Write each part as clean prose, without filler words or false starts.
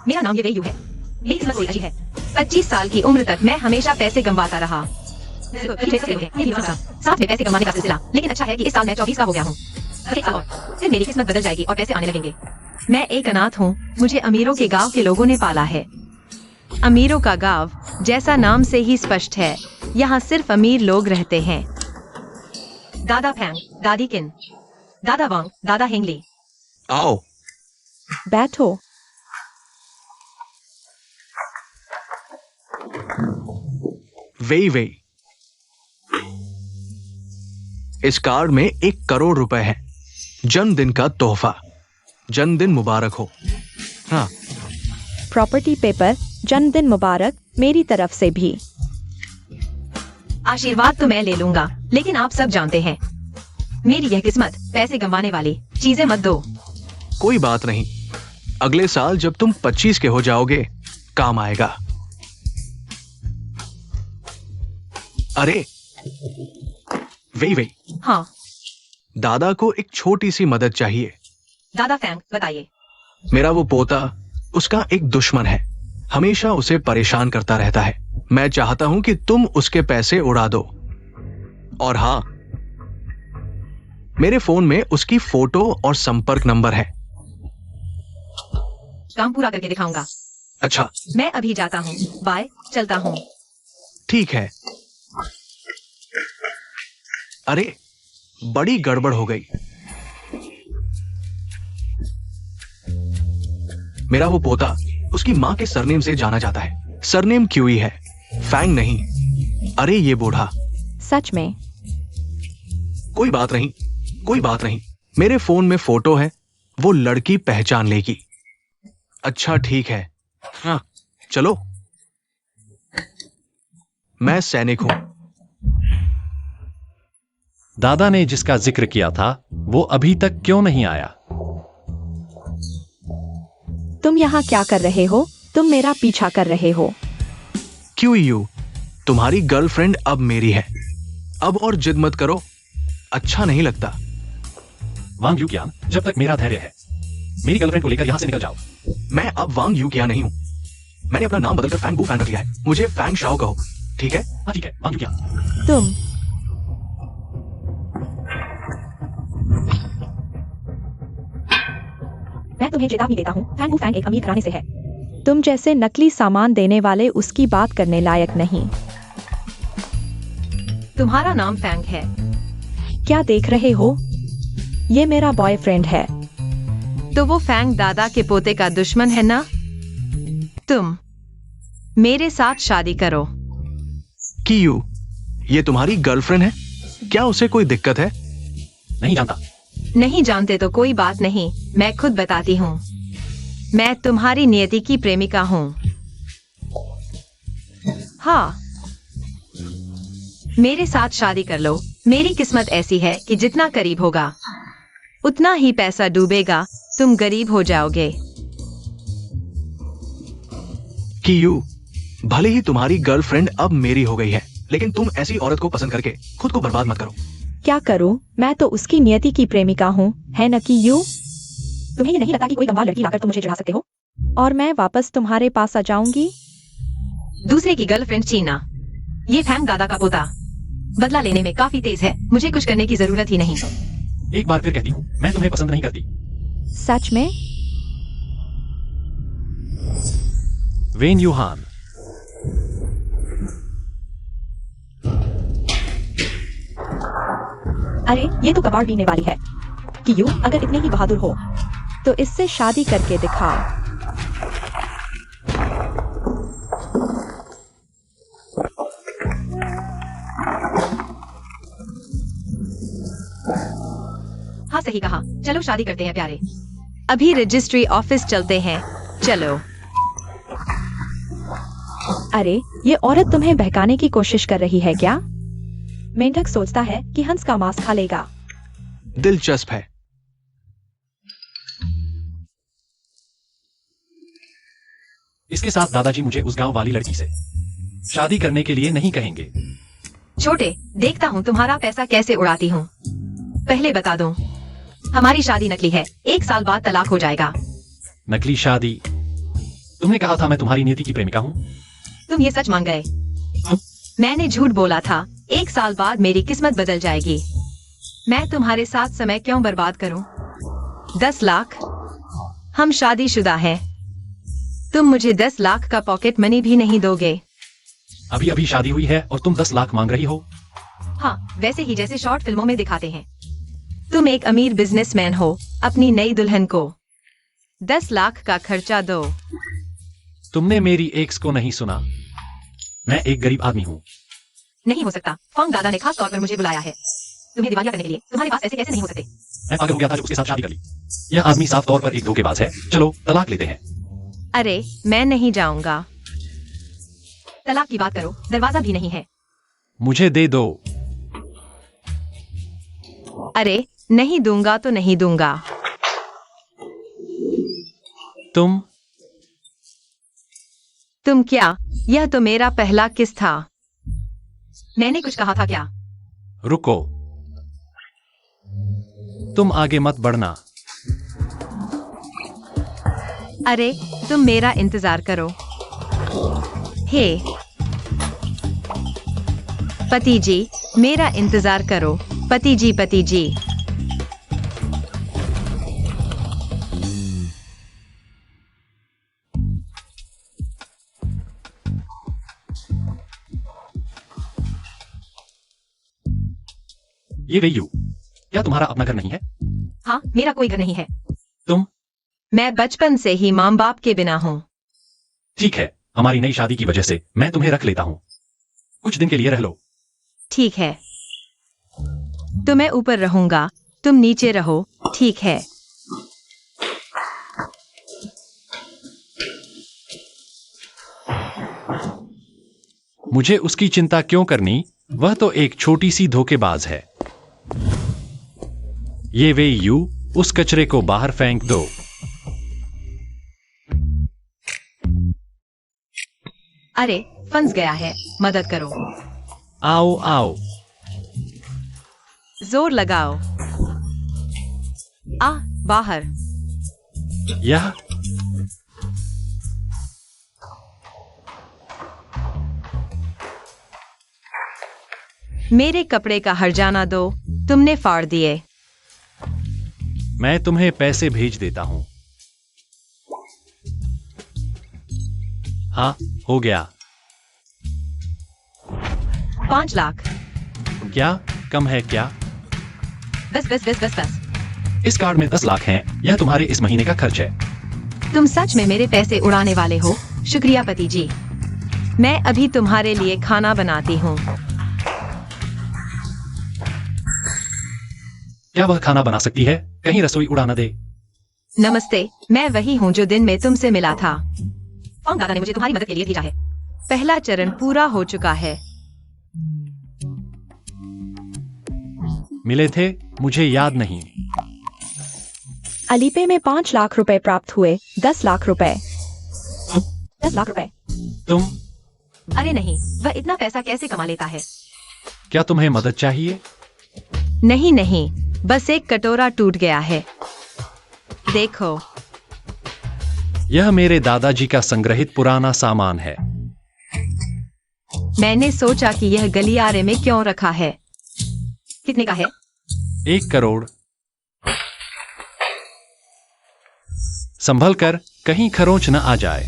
मेरा नाम ये यू है। मेरी किस्मत थोड़ी अच्छी है। 25 साल की उम्र तक मैं हमेशा पैसे कमाता रहा। साथ में पैसे कमाने का सिलसिला, लेकिन अच्छा है कि इस साल मैं 24 का हो गया हूँ। एक साल और फिर मेरी किस्मत बदल जाएगी और पैसे आने लगेंगे। मैं एक अनाथ हूँ। मुझे अमीरों के गांव के लोगों ने पाला है। अमीरों का गांव जैसा नाम से ही स्पष्ट है, यहाँ सिर्फ अमीर लोग रहते हैं। दादा फैंग, दादी किन, दादा वांग, दादा हेंगली। आओ बैठो। वेई वेई। इस कार्ड में 1 करोड़ रुपए है। जन्मदिन का तोहफा। जन्मदिन मुबारक हो। हाँ, प्रॉपर्टी पेपर, जन्मदिन मुबारक मेरी तरफ से भी। आशीर्वाद तो मैं ले लूंगा, लेकिन आप सब जानते हैं मेरी यह किस्मत, पैसे कमाने वाली चीजें मत दो। कोई बात नहीं, अगले साल जब तुम 25 के हो जाओगे काम आएगा। अरे वेई वेई, हाँ दादा को एक छोटी सी मदद चाहिए। दादा फैंग, बताइए। मेरा वो पोता, उसका एक दुश्मन है, हमेशा उसे परेशान करता रहता है। मैं चाहता हूं कि तुम उसके पैसे उड़ा दो। और हाँ, मेरे फोन में उसकी फोटो और संपर्क नंबर है। काम पूरा करके दिखाऊंगा। अच्छा मैं अभी जाता हूँ, बाय, चलता हूँ। ठीक है। अरे बड़ी गड़बड़ हो गई। मेरा वो पोता उसकी मां के सरनेम से जाना जाता है। सरनेम क्यूई है, फैंग नहीं। अरे ये बूढ़ा। सच में? कोई बात नहीं, कोई बात नहीं, मेरे फोन में फोटो है, वो लड़की पहचान लेगी। अच्छा ठीक है, हाँ चलो। मैं सैनिक हूं। दादा ने जिसका जिक्र किया था वो अभी तक क्यों नहीं आया? तुम यहाँ क्या कर रहे हो? तुम मेरा पीछा कर रहे हो। क्यूयू, तुम्हारी गर्लफ्रेंड अब मेरी है। अब और जिद मत करो, अच्छा नहीं लगता। वांग यूकियान, जब तक मेरा धैर्य है, मेरी गर्लफ्रेंड को लेकर यहाँ से निकल जाओ। मैं अब वांग यूकियान नहीं हूं। मैंने अपना नाम बदलकर फैंग बू फैंग रख लिया है। मुझे फैंग शाओ कहो, ठीक है? हाँ ठीक है, वांग यूकियान। तुम मैं तुम्हें चेतावनी देता हूँ, फैंग फैंग एक अमीर घराने से है। तुम जैसे नकली सामान देने वाले उसकी बात करने लायक नहीं। तुम्हारा नाम फैंग है। क्या देख रहे हो? ये मेरा बॉयफ्रेंड है। तो वो फैंग दादा के पोते का दुश्मन है ना? तुम मेरे साथ शादी करो। क्यू, ये तुम्हारी गर्लफ्रेंड है? क्या उसे कोई दिक्कत है? नहीं जानता। नहीं जानते तो कोई बात नहीं, मैं खुद बताती हूँ। मैं तुम्हारी नियति की प्रेमिका हूँ। हाँ, मेरे साथ शादी कर लो। मेरी किस्मत ऐसी है कि जितना करीब होगा उतना ही पैसा डूबेगा, तुम गरीब हो जाओगे। क्यू, भले ही तुम्हारी गर्लफ्रेंड अब मेरी हो गई है, लेकिन तुम ऐसी औरत को पसंद करके खुद को बर्बाद मत करो। क्या करूं? मैं तो उसकी नियति की प्रेमिका हूँ, है न कि यू? तुम्हें ये नहीं लगता कि कोई गंवार लड़की लाकर तुम मुझे चढ़ा सकते हो? और मैं वापस तुम्हारे पास आ जाऊंगी? दूसरे की गर्लफ्रेंड छीनना, ये फैंग दादा का पोता बदला लेने में काफी तेज है। मुझे कुछ करने की जरूरत ही नहीं। एक बार फिर कहती हूँ, मैं तुम्हें पसंद नहीं करती। सच में? वेन यूहान। अरे ये तो कबाड़ पीने वाली है। कि यू अगर इतने ही बहादुर हो तो इससे शादी करके दिखाओ। हाँ सही कहा, चलो शादी करते हैं प्यारे। अभी रजिस्ट्री ऑफिस चलते हैं, चलो। अरे ये औरत तुम्हें बहकाने की कोशिश कर रही है क्या? मेंढक सोचता है कि हंस का मांस खा लेगा। दिलचस्प है। इसके साथ दादाजी मुझे उस गांव वाली लड़की से शादी करने के लिए नहीं कहेंगे। छोटे, देखता हूँ तुम्हारा पैसा कैसे उड़ाती हूँ। पहले बता दूं, हमारी शादी नकली है। 1 साल बाद तलाक हो जाएगा। नकली शादी? तुमने कहा था मैं तुम्हारी नियति की प्रेमिका हूँ। तुम ये सच मान गए। मैंने झूठ बोला था। 1 साल बाद मेरी किस्मत बदल जाएगी। मैं तुम्हारे साथ समय क्यों बर्बाद करूं? 10 लाख। हम शादीशुदा हैं। तुम मुझे 10 लाख का पॉकेट मनी भी नहीं दोगे। अभी अभी शादी हुई है और तुम 10 लाख मांग रही हो। हाँ, वैसे ही जैसे शॉर्ट फिल्मों में दिखाते हैं। तुम एक अमीर बिजनेसमैन हो। अपनी नई दुल्हन को 10 लाख का खर्चा दो। तुमने मेरी एक्स को नहीं सुना। मैं एक गरीब आदमी हूँ। नहीं हो सकता। फॉन्ग दादा ने खास तौर पर मुझे बुलाया है तुम्हें दिवालिया करने के लिए। तुम्हारे पास ऐसे कैसे नहीं हो सकते? मैं पागल हो गया था जब उसके साथ शादी कर ली। यह आदमी साफ तौर पर एक धोखेबाज है। चलो तलाक लेते हैं। अरे, मैं नहीं जाऊंगा। तलाक की बात करो, दरवाजा भी नहीं है। मुझे दे दो। अरे, नहीं दूंगा तो नहीं दूंगा। तुम क्या? यह तो मेरा पहला किस था। मैंने कुछ कहा था क्या? रुको, तुम आगे मत बढ़ना। अरे, तुम मेरा इंतजार करो। हे पति जी, मेरा इंतजार करो। पति जी, पति जी। ये वे यू, क्या तुम्हारा अपना घर नहीं है? हाँ, मेरा कोई घर नहीं है। तुम? मैं बचपन से ही माँ बाप के बिना हूँ। ठीक है, हमारी नई शादी की वजह से मैं तुम्हें रख लेता हूँ। कुछ दिन के लिए रह लो। ठीक है, तो मैं ऊपर रहूंगा, तुम नीचे रहो। ठीक है। मुझे उसकी चिंता क्यों करनी? वह तो एक छोटी सी धोखेबाज है। ये वे यू, उस कचरे को बाहर फेंक दो। अरे, फंस गया है। मदद करो। आओ आओ। जोर लगाओ। बाहर। यह मेरे कपड़े का हर्जाना दो। तुमने फाड़ दिए। मैं तुम्हें पैसे भेज देता हूं। हाँ, हो गया। 5 लाख। क्या कम है क्या? बस बस बस बस बस। इस कार्ड में 10 लाख हैं। यह तुम्हारे इस महीने का खर्च है। तुम सच में मेरे पैसे उड़ाने वाले हो? शुक्रिया पति जी। मैं अभी तुम्हारे लिए खाना बनाती हूँ। क्या वह खाना बना सकती है? कहीं रसोई उड़ाना दे। नमस्ते, मैं वही हूँ जो दिन में तुमसे मिला था। फॉन्ग दादा ने मुझे तुम्हारी मदद के लिए भेजा है। पहला चरण पूरा हो चुका है। मिले थे? मुझे याद नहीं। अलीपे में 5 लाख रुपए प्राप्त हुए। 10 लाख रुपए। 10 लाख रुपए। तुम? अरे नहीं, वह इतना पैसा कैसे कमा लेता है? क्या तुम्हें मदद चाहिए? नहीं नहीं, बस एक कटोरा टूट गया है। देखो। यह मेरे दादाजी का संग्रहित पुराना सामान है। मैंने सोचा कि यह गलियारे में क्यों रखा है। कितने का है? 1 करोड़। संभल कर, कहीं खरोंच न आ जाए।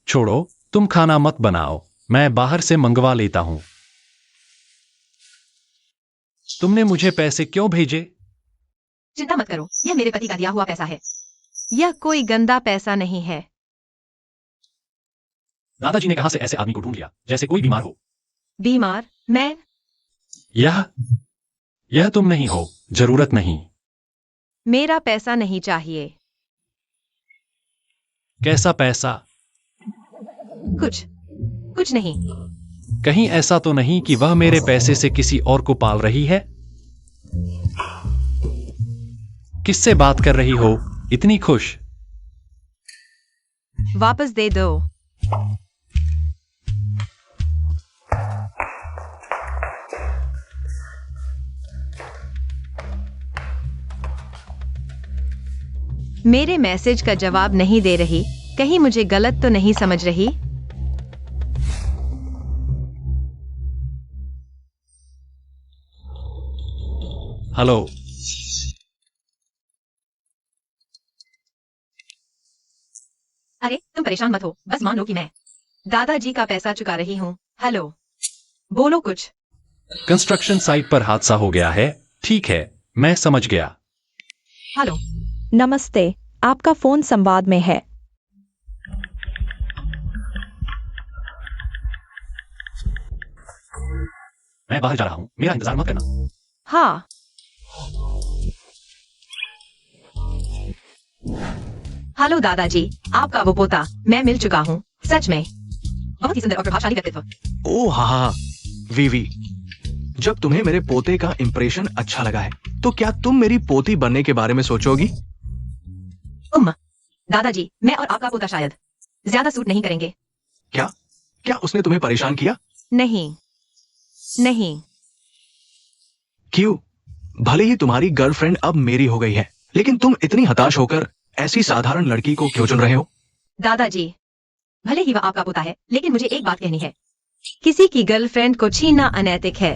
छोड़ो, तुम खाना मत बनाओ, मैं बाहर से मंगवा लेता हूं। तुमने मुझे पैसे क्यों भेजे? चिंता मत करो, यह मेरे पति का दिया हुआ पैसा है। यह कोई गंदा पैसा नहीं है। दादाजी ने कहां से ऐसे आदमी को ढूंढ लिया, जैसे कोई बीमार हो। बीमार? मैं? यह तुम नहीं हो। जरूरत नहीं। मेरा पैसा नहीं चाहिए। कैसा पैसा? कुछ नहीं। कहीं ऐसा तो नहीं कि वह मेरे पैसे से किसी और को पाल रही है? किससे बात कर रही हो, इतनी खुश? वापस दे दो। मेरे मैसेज का जवाब नहीं दे रही, कहीं मुझे गलत तो नहीं समझ रही? हेलो। अरे तुम परेशान मत हो, बस मान लो कि मैं दादाजी का पैसा चुका रही हूँ। हेलो, बोलो कुछ। कंस्ट्रक्शन साइट पर हादसा हो गया है। ठीक है, मैं समझ गया। हेलो, नमस्ते, आपका फोन संवाद में है। मैं बाहर जा रहा हूँ, मेरा इंतजार मत करना। हाँ। हेलो दादाजी, आपका वो पोता, मैं मिल चुका हूँ। सच में बहुत ही सुंदर और प्रभावशाली व्यक्तित्व। ओ हाँ, वीवी, जब तुम्हें मेरे पोते का इंप्रेशन अच्छा लगा है तो क्या तुम मेरी पोती बनने के बारे में सोचोगी? दादाजी, मैं और आपका पोता शायद ज्यादा सूट नहीं करेंगे। क्या क्या उसने तुम्हें परेशान किया? नहीं नहीं। क्यों? भले ही तुम्हारी गर्लफ्रेंड अब मेरी हो गई है, लेकिन तुम इतनी हताश होकर ऐसी साधारण लड़की को क्यों चुन रहे हो? दादाजी, भले ही वह आपका पोता है, लेकिन मुझे एक बात कहनी है। किसी की गर्लफ्रेंड को छीनना अनैतिक है।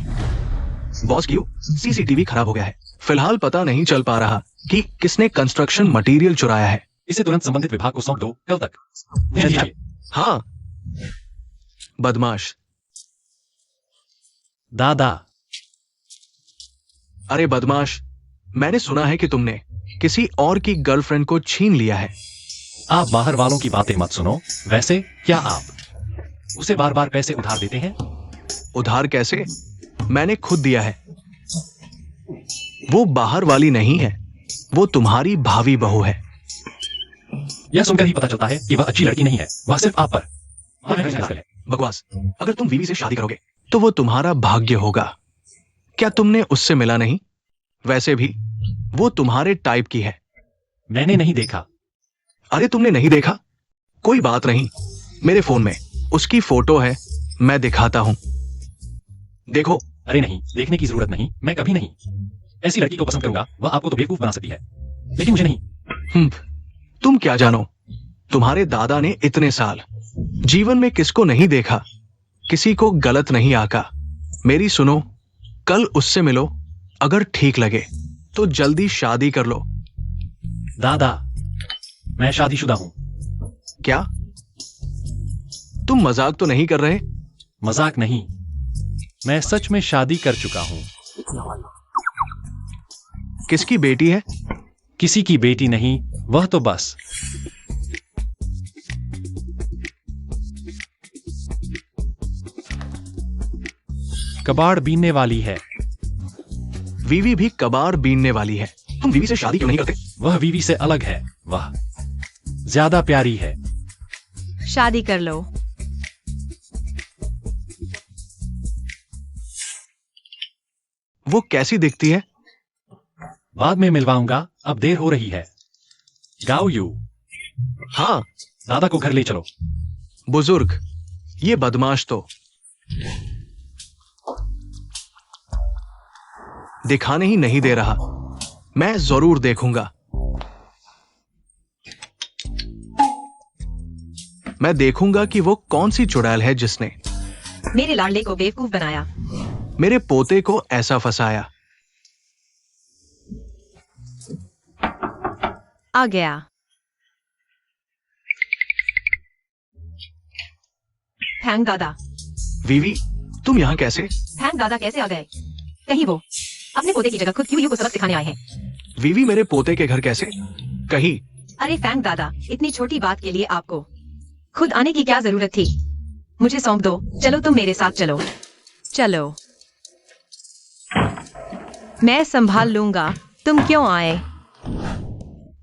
बॉस, क्यों? सीसीटीवी खराब हो गया है। फिलहाल पता नहीं चल पा रहा कि किसने कंस्ट्रक्शन मटेरियल चुराया है। इसे तुरंत संबंधित विभाग को सौंप दो, कल तक। ध्यान दीजिए। हाँ, बदमाश। दादा, अरे बदमाश, मैंने सुना है कि तुमने किसी और की गर्लफ्रेंड को छीन लिया है। आप बाहर वालों की बातें मत सुनो। वैसे क्या आप उसे बार बार पैसे उधार देते हैं? उधार कैसे? मैंने खुद दिया है। वो बाहर वाली नहीं है, वो तुम्हारी भावी बहू है। यह सुनकर ही पता चलता है कि वह अच्छी लड़की नहीं है, वह सिर्फ आप पर। बकवास। अगर तुम वीवी से शादी करोगे तो वो तुम्हारा भाग्य होगा। क्या तुमने उससे मिला नहीं? वैसे भी वो तुम्हारे टाइप की है। मैंने नहीं देखा। अरे तुमने नहीं देखा? कोई बात नहीं, मेरे फोन में उसकी फोटो है, मैं दिखाता हूं। देखो। अरे नहीं, देखने की जरूरत नहीं, मैं कभी नहीं ऐसी लड़की को पसंद करूंगा। वह आपको तो बेवकूफ बना सकती है, लेकिन मुझे नहीं। तुम क्या जानो? तुम्हारे दादा ने इतने साल जीवन में किसको नहीं देखा, किसी को गलत नहीं आका। मेरी सुनो, कल उससे मिलो, अगर ठीक लगे तो जल्दी शादी कर लो। दादा, मैं शादीशुदा हूं। क्या तुम मजाक तो नहीं कर रहे? मजाक नहीं, मैं सच में शादी कर चुका हूं। किसकी बेटी है? किसी की बेटी नहीं, वह तो बस कबाड़ बीनने वाली है। वीवी भी कबाड़ बीनने वाली है। तुम वीवी से शादी क्यों नहीं करते? वह वीवी से अलग है, वह ज्यादा प्यारी है। शादी कर लो। वो कैसी दिखती है? बाद में मिलवाऊंगा, अब देर हो रही है। गाओ यू। हाँ, दादा को घर ले चलो। बुजुर्ग, ये बदमाश तो दिखाने ही नहीं दे रहा। मैं जरूर देखूंगा। मैं देखूंगा कि वो कौन सी चुड़ैल है जिसने मेरे लाडले को बेवकूफ बनाया, मेरे पोते को ऐसा फंसाया। आ गया। थैंक दादा। वीवी, तुम यहाँ कैसे? थैंक दादा कैसे आ गए? कहीं वो अपने पोते की जगह खुद क्यों यू को सबक सिखाने आए हैं? वीवी, मेरे पोते के घर कैसे? कहीं। अरे थैंक दादा, इतनी छोटी बात के लिए आपको खुद आने की क्या जरूरत थी? मुझे सौंप दो, चलो तुम मेरे साथ चलो। चलो, मैं संभाल लूंगा, तुम क्यों आए?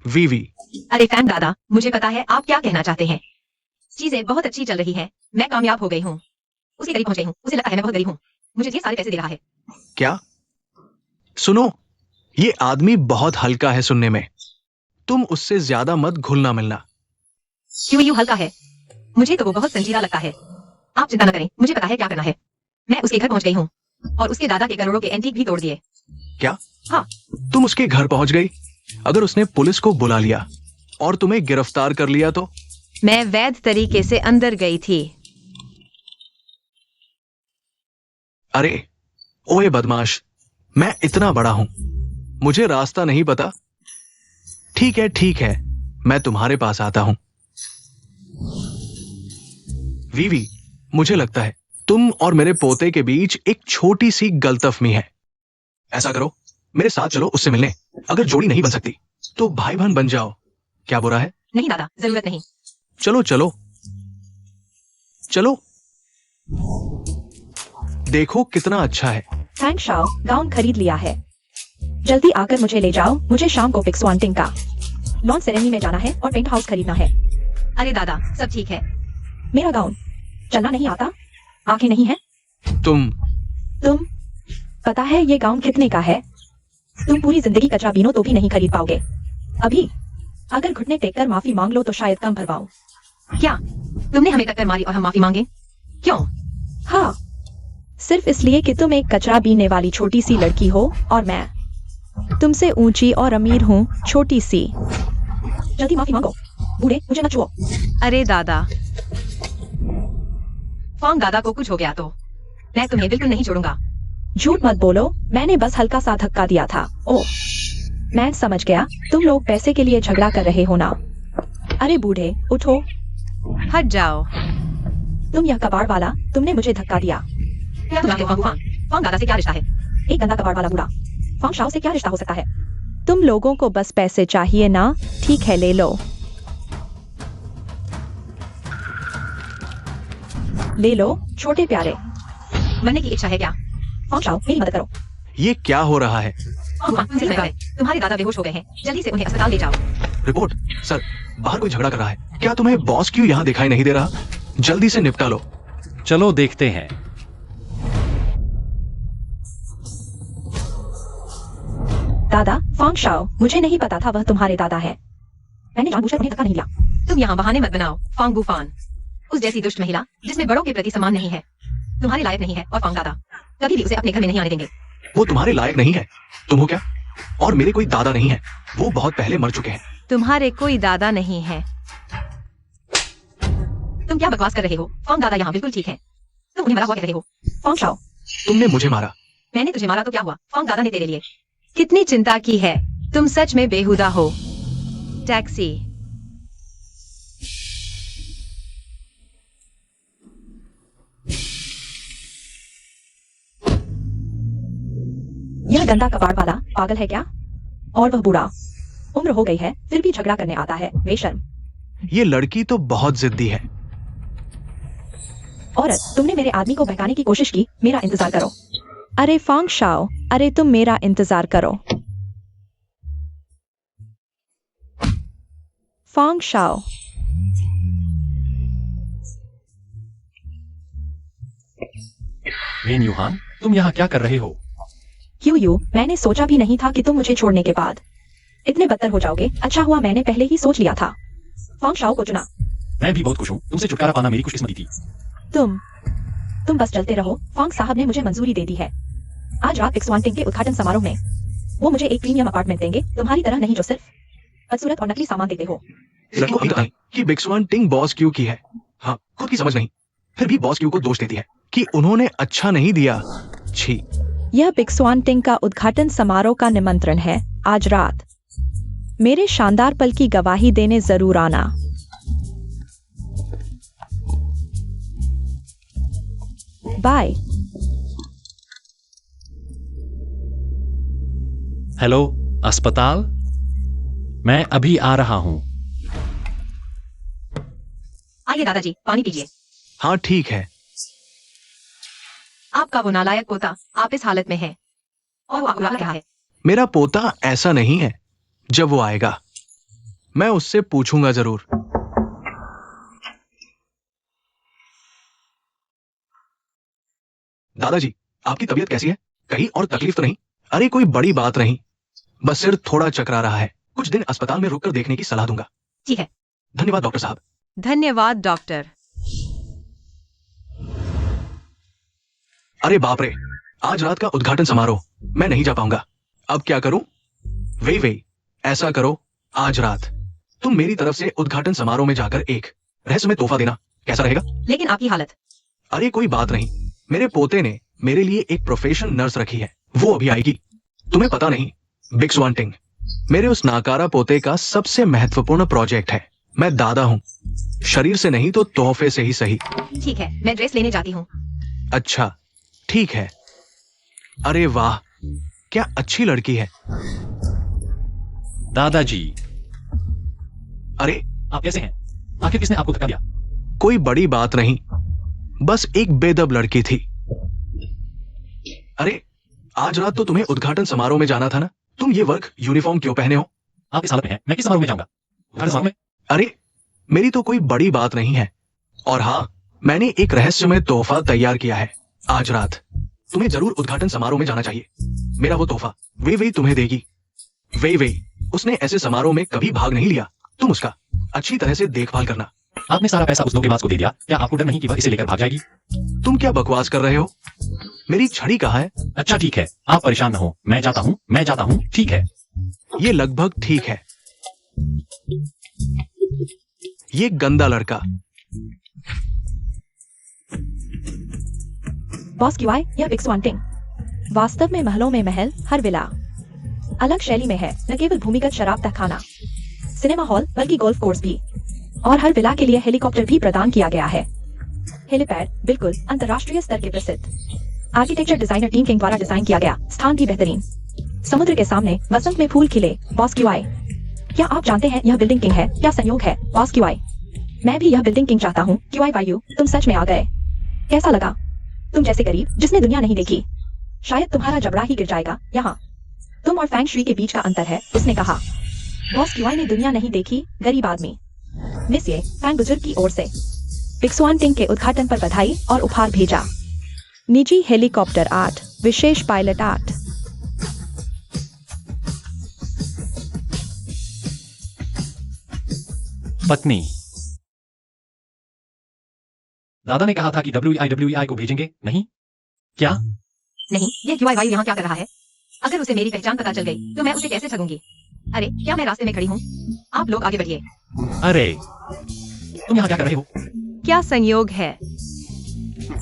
वीवी, अरे थैंक दादा, मुझे पता है आप क्या कहना चाहते हैं। चीजें बहुत अच्छी चल रही हैं, मैं कामयाब हो गई हूँ, उसके करीब पहुंच गई हूँ, उसे लगता है मैं बहुत गरीब हूँ, मुझे ये सारे पैसे दे रहा है। क्या? सुनो, ये आदमी बहुत हल्का है सुनने में। तुम उससे ज्यादा मत घुलना मिलना। क्यों यू हल्का है? मुझे तो वो बहुत संजीदा लगता है। आप चिंता न करें, मुझे पता है क्या करना है। मैं उसके घर पहुंच गई हूँ और उसके दादा के करोड़ों के एंटीक भी तोड़ दिए। क्या? हाँ। तुम उसके घर पहुंच गई? अगर उसने पुलिस को बुला लिया और तुम्हें गिरफ्तार कर लिया तो? मैं वैध तरीके से अंदर गई थी। अरे ओए बदमाश, मैं इतना बड़ा हूं, मुझे रास्ता नहीं पता? ठीक है, मैं तुम्हारे पास आता हूं। वीवी, मुझे लगता है तुम और मेरे पोते के बीच एक छोटी सी गलतफहमी है। ऐसा करो, मेरे साथ चलो उससे मिलने। अगर जोड़ी नहीं बन सकती तो भाई बहन बन जाओ। क्या बुरा है? नहीं दादा, जरूरत नहीं। चलो चलो चलो, देखो कितना अच्छा है। थैंक शाओ, गाउन खरीद लिया है। जल्दी आकर मुझे ले जाओ, मुझे शाम को पिक्सवांटिंग का लॉन सेरेमनी में जाना है और पेंट हाउस खरीदना है। अरे दादा, सब ठीक है। मेरा गाउन चलना नहीं आता, आंखें नहीं है। तुम पता है ये गाउन कितने का है? तुम पूरी जिंदगी कचरा बीनो तो भी नहीं खरीद पाओगे। अभी अगर घुटने टेक कर माफी मांग लो तो शायद कम भरवाऊं। क्या तुमने हमें टक्कर मारी और हम माफी मांगे? क्यों? हाँ, सिर्फ इसलिए कि तुम एक कचरा बीनने वाली छोटी सी लड़की हो और मैं तुमसे ऊंची और अमीर हूँ, छोटी सी। जल्दी माफी मांगो, बूढ़े मुझे न छुओ। अरे दादा, फॉन्ग दादा को कुछ हो गया तो मैं तुम्हें बिल्कुल नहीं छोड़ूंगा। झूठ मत बोलो, मैंने बस हल्का सा धक्का दिया था। ओह, मैं समझ गया, तुम लोग पैसे के लिए झगड़ा कर रहे हो ना। अरे बूढ़े उठो। हट जाओ। तुम यह कबाड़ वाला, तुमने मुझे धक्का दिया। क्या तुम जानते हो फॉन्ग दादा से क्या रिश्ता है? एक गंदा कबाड़ वाला बूढ़ा फॉन्ग शाओ से क्या रिश्ता हो सकता है? तुम लोगों को बस पैसे चाहिए ना, ठीक है ले लो। ले लो छोटे प्यारे। मरने की इच्छा है क्या? फॉन्ग शाओ मेरी मदद करो। ये क्या हो रहा है? तुम्हारे दादा बेहोश हो गए हैं, जल्दी से उन्हें अस्पताल ले जाओ। रिपोर्ट सर, बाहर कोई झगड़ा कर रहा है। क्या तुम्हें बॉस क्यों यहाँ दिखाई नहीं दे रहा? जल्दी से निपटा लो। चलो देखते हैं। दादा फॉन्ग शाओ, मुझे नहीं पता था वह तुम्हारे दादा है। मैंने जानबूझकर उन्हें धक्का नहीं दिया। तुम यहाँ बहाने मत बनाओ फॉन्ग बूफान। उस जैसी दुष्ट महिला जिसमें बड़ों के प्रति सम्मान नहीं है, तुम्हारे लायक नहीं है। और फॉन्ग दादा कभी भी उसे अपने घर में नहीं आने देंगे। वो तुम्हारे लायक नहीं है। तुम हो क्या? और मेरे कोई दादा नहीं है, वो बहुत पहले मर चुके हैं। तुम्हारे कोई दादा नहीं है। तुम क्या बकवास कर रहे हो? फॉन्ग दादा यहाँ बिल्कुल ठीक है। तुम उन्हें मरा हुआ कह रहे हो। फॉन्ग शाओ, तुमने मुझे मारा। मैंने तुझे मारा तो क्या हुआ? फॉन्ग दादा ने तेरे लिए कितनी चिंता की है। तुम सच में बेहुदा हो। टैक्सी। यह गंदा कबाड़ वाला पागल है क्या? और वह बूढ़ा, उम्र हो गई है फिर भी झगड़ा करने आता है, बेशर्म। ये लड़की तो बहुत जिद्दी है। औरत, तुमने मेरे आदमी को बहकाने की कोशिश की, मेरा इंतजार करो। अरे फॉन्ग शाओ, अरे तुम मेरा इंतजार करो। फॉन्ग शाओ, वेन यूहान, तुम यहाँ क्या कर रहे हो? यू मैंने सोचा भी नहीं था कि तुम मुझे छोड़ने के बाद इतने बदतर हो जाओगे। अच्छा हुआ मैंने पहले ही सोच लिया था। फॉन्ग शाओ को चुना। मैं भी बहुत खुश हूँ, तुमसे छुटकारा पाना मेरी खुशकिस्मती थी। तुम बस चलते रहो। फॉन्ग साहब ने मुझे मंजूरी दे दी है। आज रात पिक्सवांटिंग के उद्घाटन समारोह में वो मुझे एक प्रीमियम अपार्टमेंट देंगे, तुम्हारी तरह नहीं जो सिर्फ बदसूरत और नकली सामान देते हो। लड़कों को पता नहीं कि बिक्सवांटिंग बॉस क्यू की है। हाँ, खुद की समझ नहीं, फिर भी बॉस क्यू को दोष देती है कि उन्होंने अच्छा नहीं दिया। छी। यह पिक्सवांटिंग का उद्घाटन समारोह का निमंत्रण है। आज रात मेरे शानदार पल की गवाही देने जरूर आना। बाय। हेलो अस्पताल, मैं अभी आ रहा हूँ। आइए दादाजी, पानी पीजिए। हाँ ठीक है। आपका वो नालायक पोता आप इस हालत में है और वो आपको रुला रहा है। मेरा पोता ऐसा नहीं है। जब वो आएगा मैं उससे पूछूंगा जरूर। दादाजी, आपकी तबीयत कैसी है? कहीं और तकलीफ तो नहीं? अरे कोई बड़ी बात नहीं, बस सिर थोड़ा चकरा रहा है। कुछ दिन अस्पताल में रुककर देखने की सलाह दूंगा। ठीक है। धन्यवाद डॉक्टर साहब। धन्यवाद डॉक्टर। अरे बाप रे, आज रात का उद्घाटन समारोह, मैं नहीं जा पाऊंगा। अब क्या करूं? वे ऐसा करो, आज रात तुम मेरी तरफ से उद्घाटन समारोह में जाकर एक रहस्यमय तोहफा देना कैसा रहेगा? लेकिन आपकी हालत। अरे कोई बात नहीं, मेरे पोते ने मेरे लिए एक प्रोफेशनल नर्स रखी है, वो अभी आएगी। तुम्हें पता नहीं, बिग स्वांटिंग मेरे उस नाकारा पोते का सबसे महत्वपूर्ण प्रोजेक्ट है। मैं दादा हूँ, शरीर से नहीं तो तोहफे से ही सही। ठीक है, मैं ड्रेस लेने जाती हूँ। अच्छा ठीक है। अरे वाह, क्या अच्छी लड़की है। दादाजी, अरे आप कैसे हैं? आखिर किसने आपको धक्का दिया? कोई बड़ी बात नहीं, बस एक बेदब लड़की थी। अरे आज रात तो तुम्हें उद्घाटन समारोह में जाना था ना, तुम ये वर्क यूनिफॉर्म क्यों पहने हो? आप इस हालत में हैं, मैं किस समारोह में जाऊंगा? उद्घाटन समारोह में? अरे मेरी तो कोई बड़ी बात नहीं है। और हाँ, मैंने एक रहस्यमय तोहफा तैयार किया है। आज रात तुम्हें जरूर उद्घाटन समारोह में जाना चाहिए। मेरा वो तोहफा वे तुम्हें देगी। वे उसने ऐसे समारोह में कभी भाग नहीं लिया। तुम उसका अच्छी तरह से देखभाल करना। आपने सारा पैसा उस धोखेबाज को दे दिया, क्या आपको डर नहीं कि वह इसे लेकर भाग जाएगी? तुम क्या बकवास कर रहे हो? मेरी छड़ी कहाँ है? अच्छा ठीक है, आप परेशान न हो, मैं जाता हूँ, ठीक है। ये लगभग ठीक है। ये गंदा लड़का। बॉस क्यूआई, यह बिग स्वांटिंग वास्तव में महलों में महल, हर विला अलग शैली में है, न केवल भूमिगत शराब तक खाना, सिनेमा हॉल बल्कि गोल्फ कोर्स भी, और हर विला के लिए हेलीकॉप्टर भी प्रदान किया गया है। हेलीपैड बिल्कुल अंतर्राष्ट्रीय स्तर के प्रसिद्ध आर्किटेक्चर डिजाइनर टीम किंग द्वारा डिजाइन किया गया, स्थान भी बेहतरीन, समुद्र के सामने वसंत में फूल खिले। बॉस क्यूआई, क्या आप जानते हैं यह बिल्डिंग किंग है? क्या संयोग है? बॉस क्यूआई, मैं भी यह बिल्डिंग किंग चाहता हूँ। क्यूआई वायु, तुम सच में आ गए। कैसा लगा? तुम जैसे गरीब जिसने दुनिया नहीं देखी, शायद तुम्हारा जबड़ा ही गिर जाएगा यहाँ। तुम और फैंग शुई के बीच का अंतर है, उसने कहा। बॉस क्यूआई ने दुनिया नहीं देखी, गरीब आदमी। मिसिए फैंग बुजुर्ग की ओर से बिग स्वांटिंग के उद्घाटन पर बधाई और उपहार भेजा। निजी हेलीकॉप्टर 8, विशेष पायलट 8। पत्नी, दादा ने कहा था कि WEI को भेजेंगे, नहीं? क्या? नहीं, यह क्यूआई वायु यहाँ क्या कर रहा है? अगर उसे मेरी पहचान पता चल गई तो मैं उसे कैसे ठगूंगी? अरे क्या मैं रास्ते में खड़ी हूँ? आप लोग आगे बढ़िए। अरे तुम यहाँ क्या कर रहे हो? क्या संयोग है?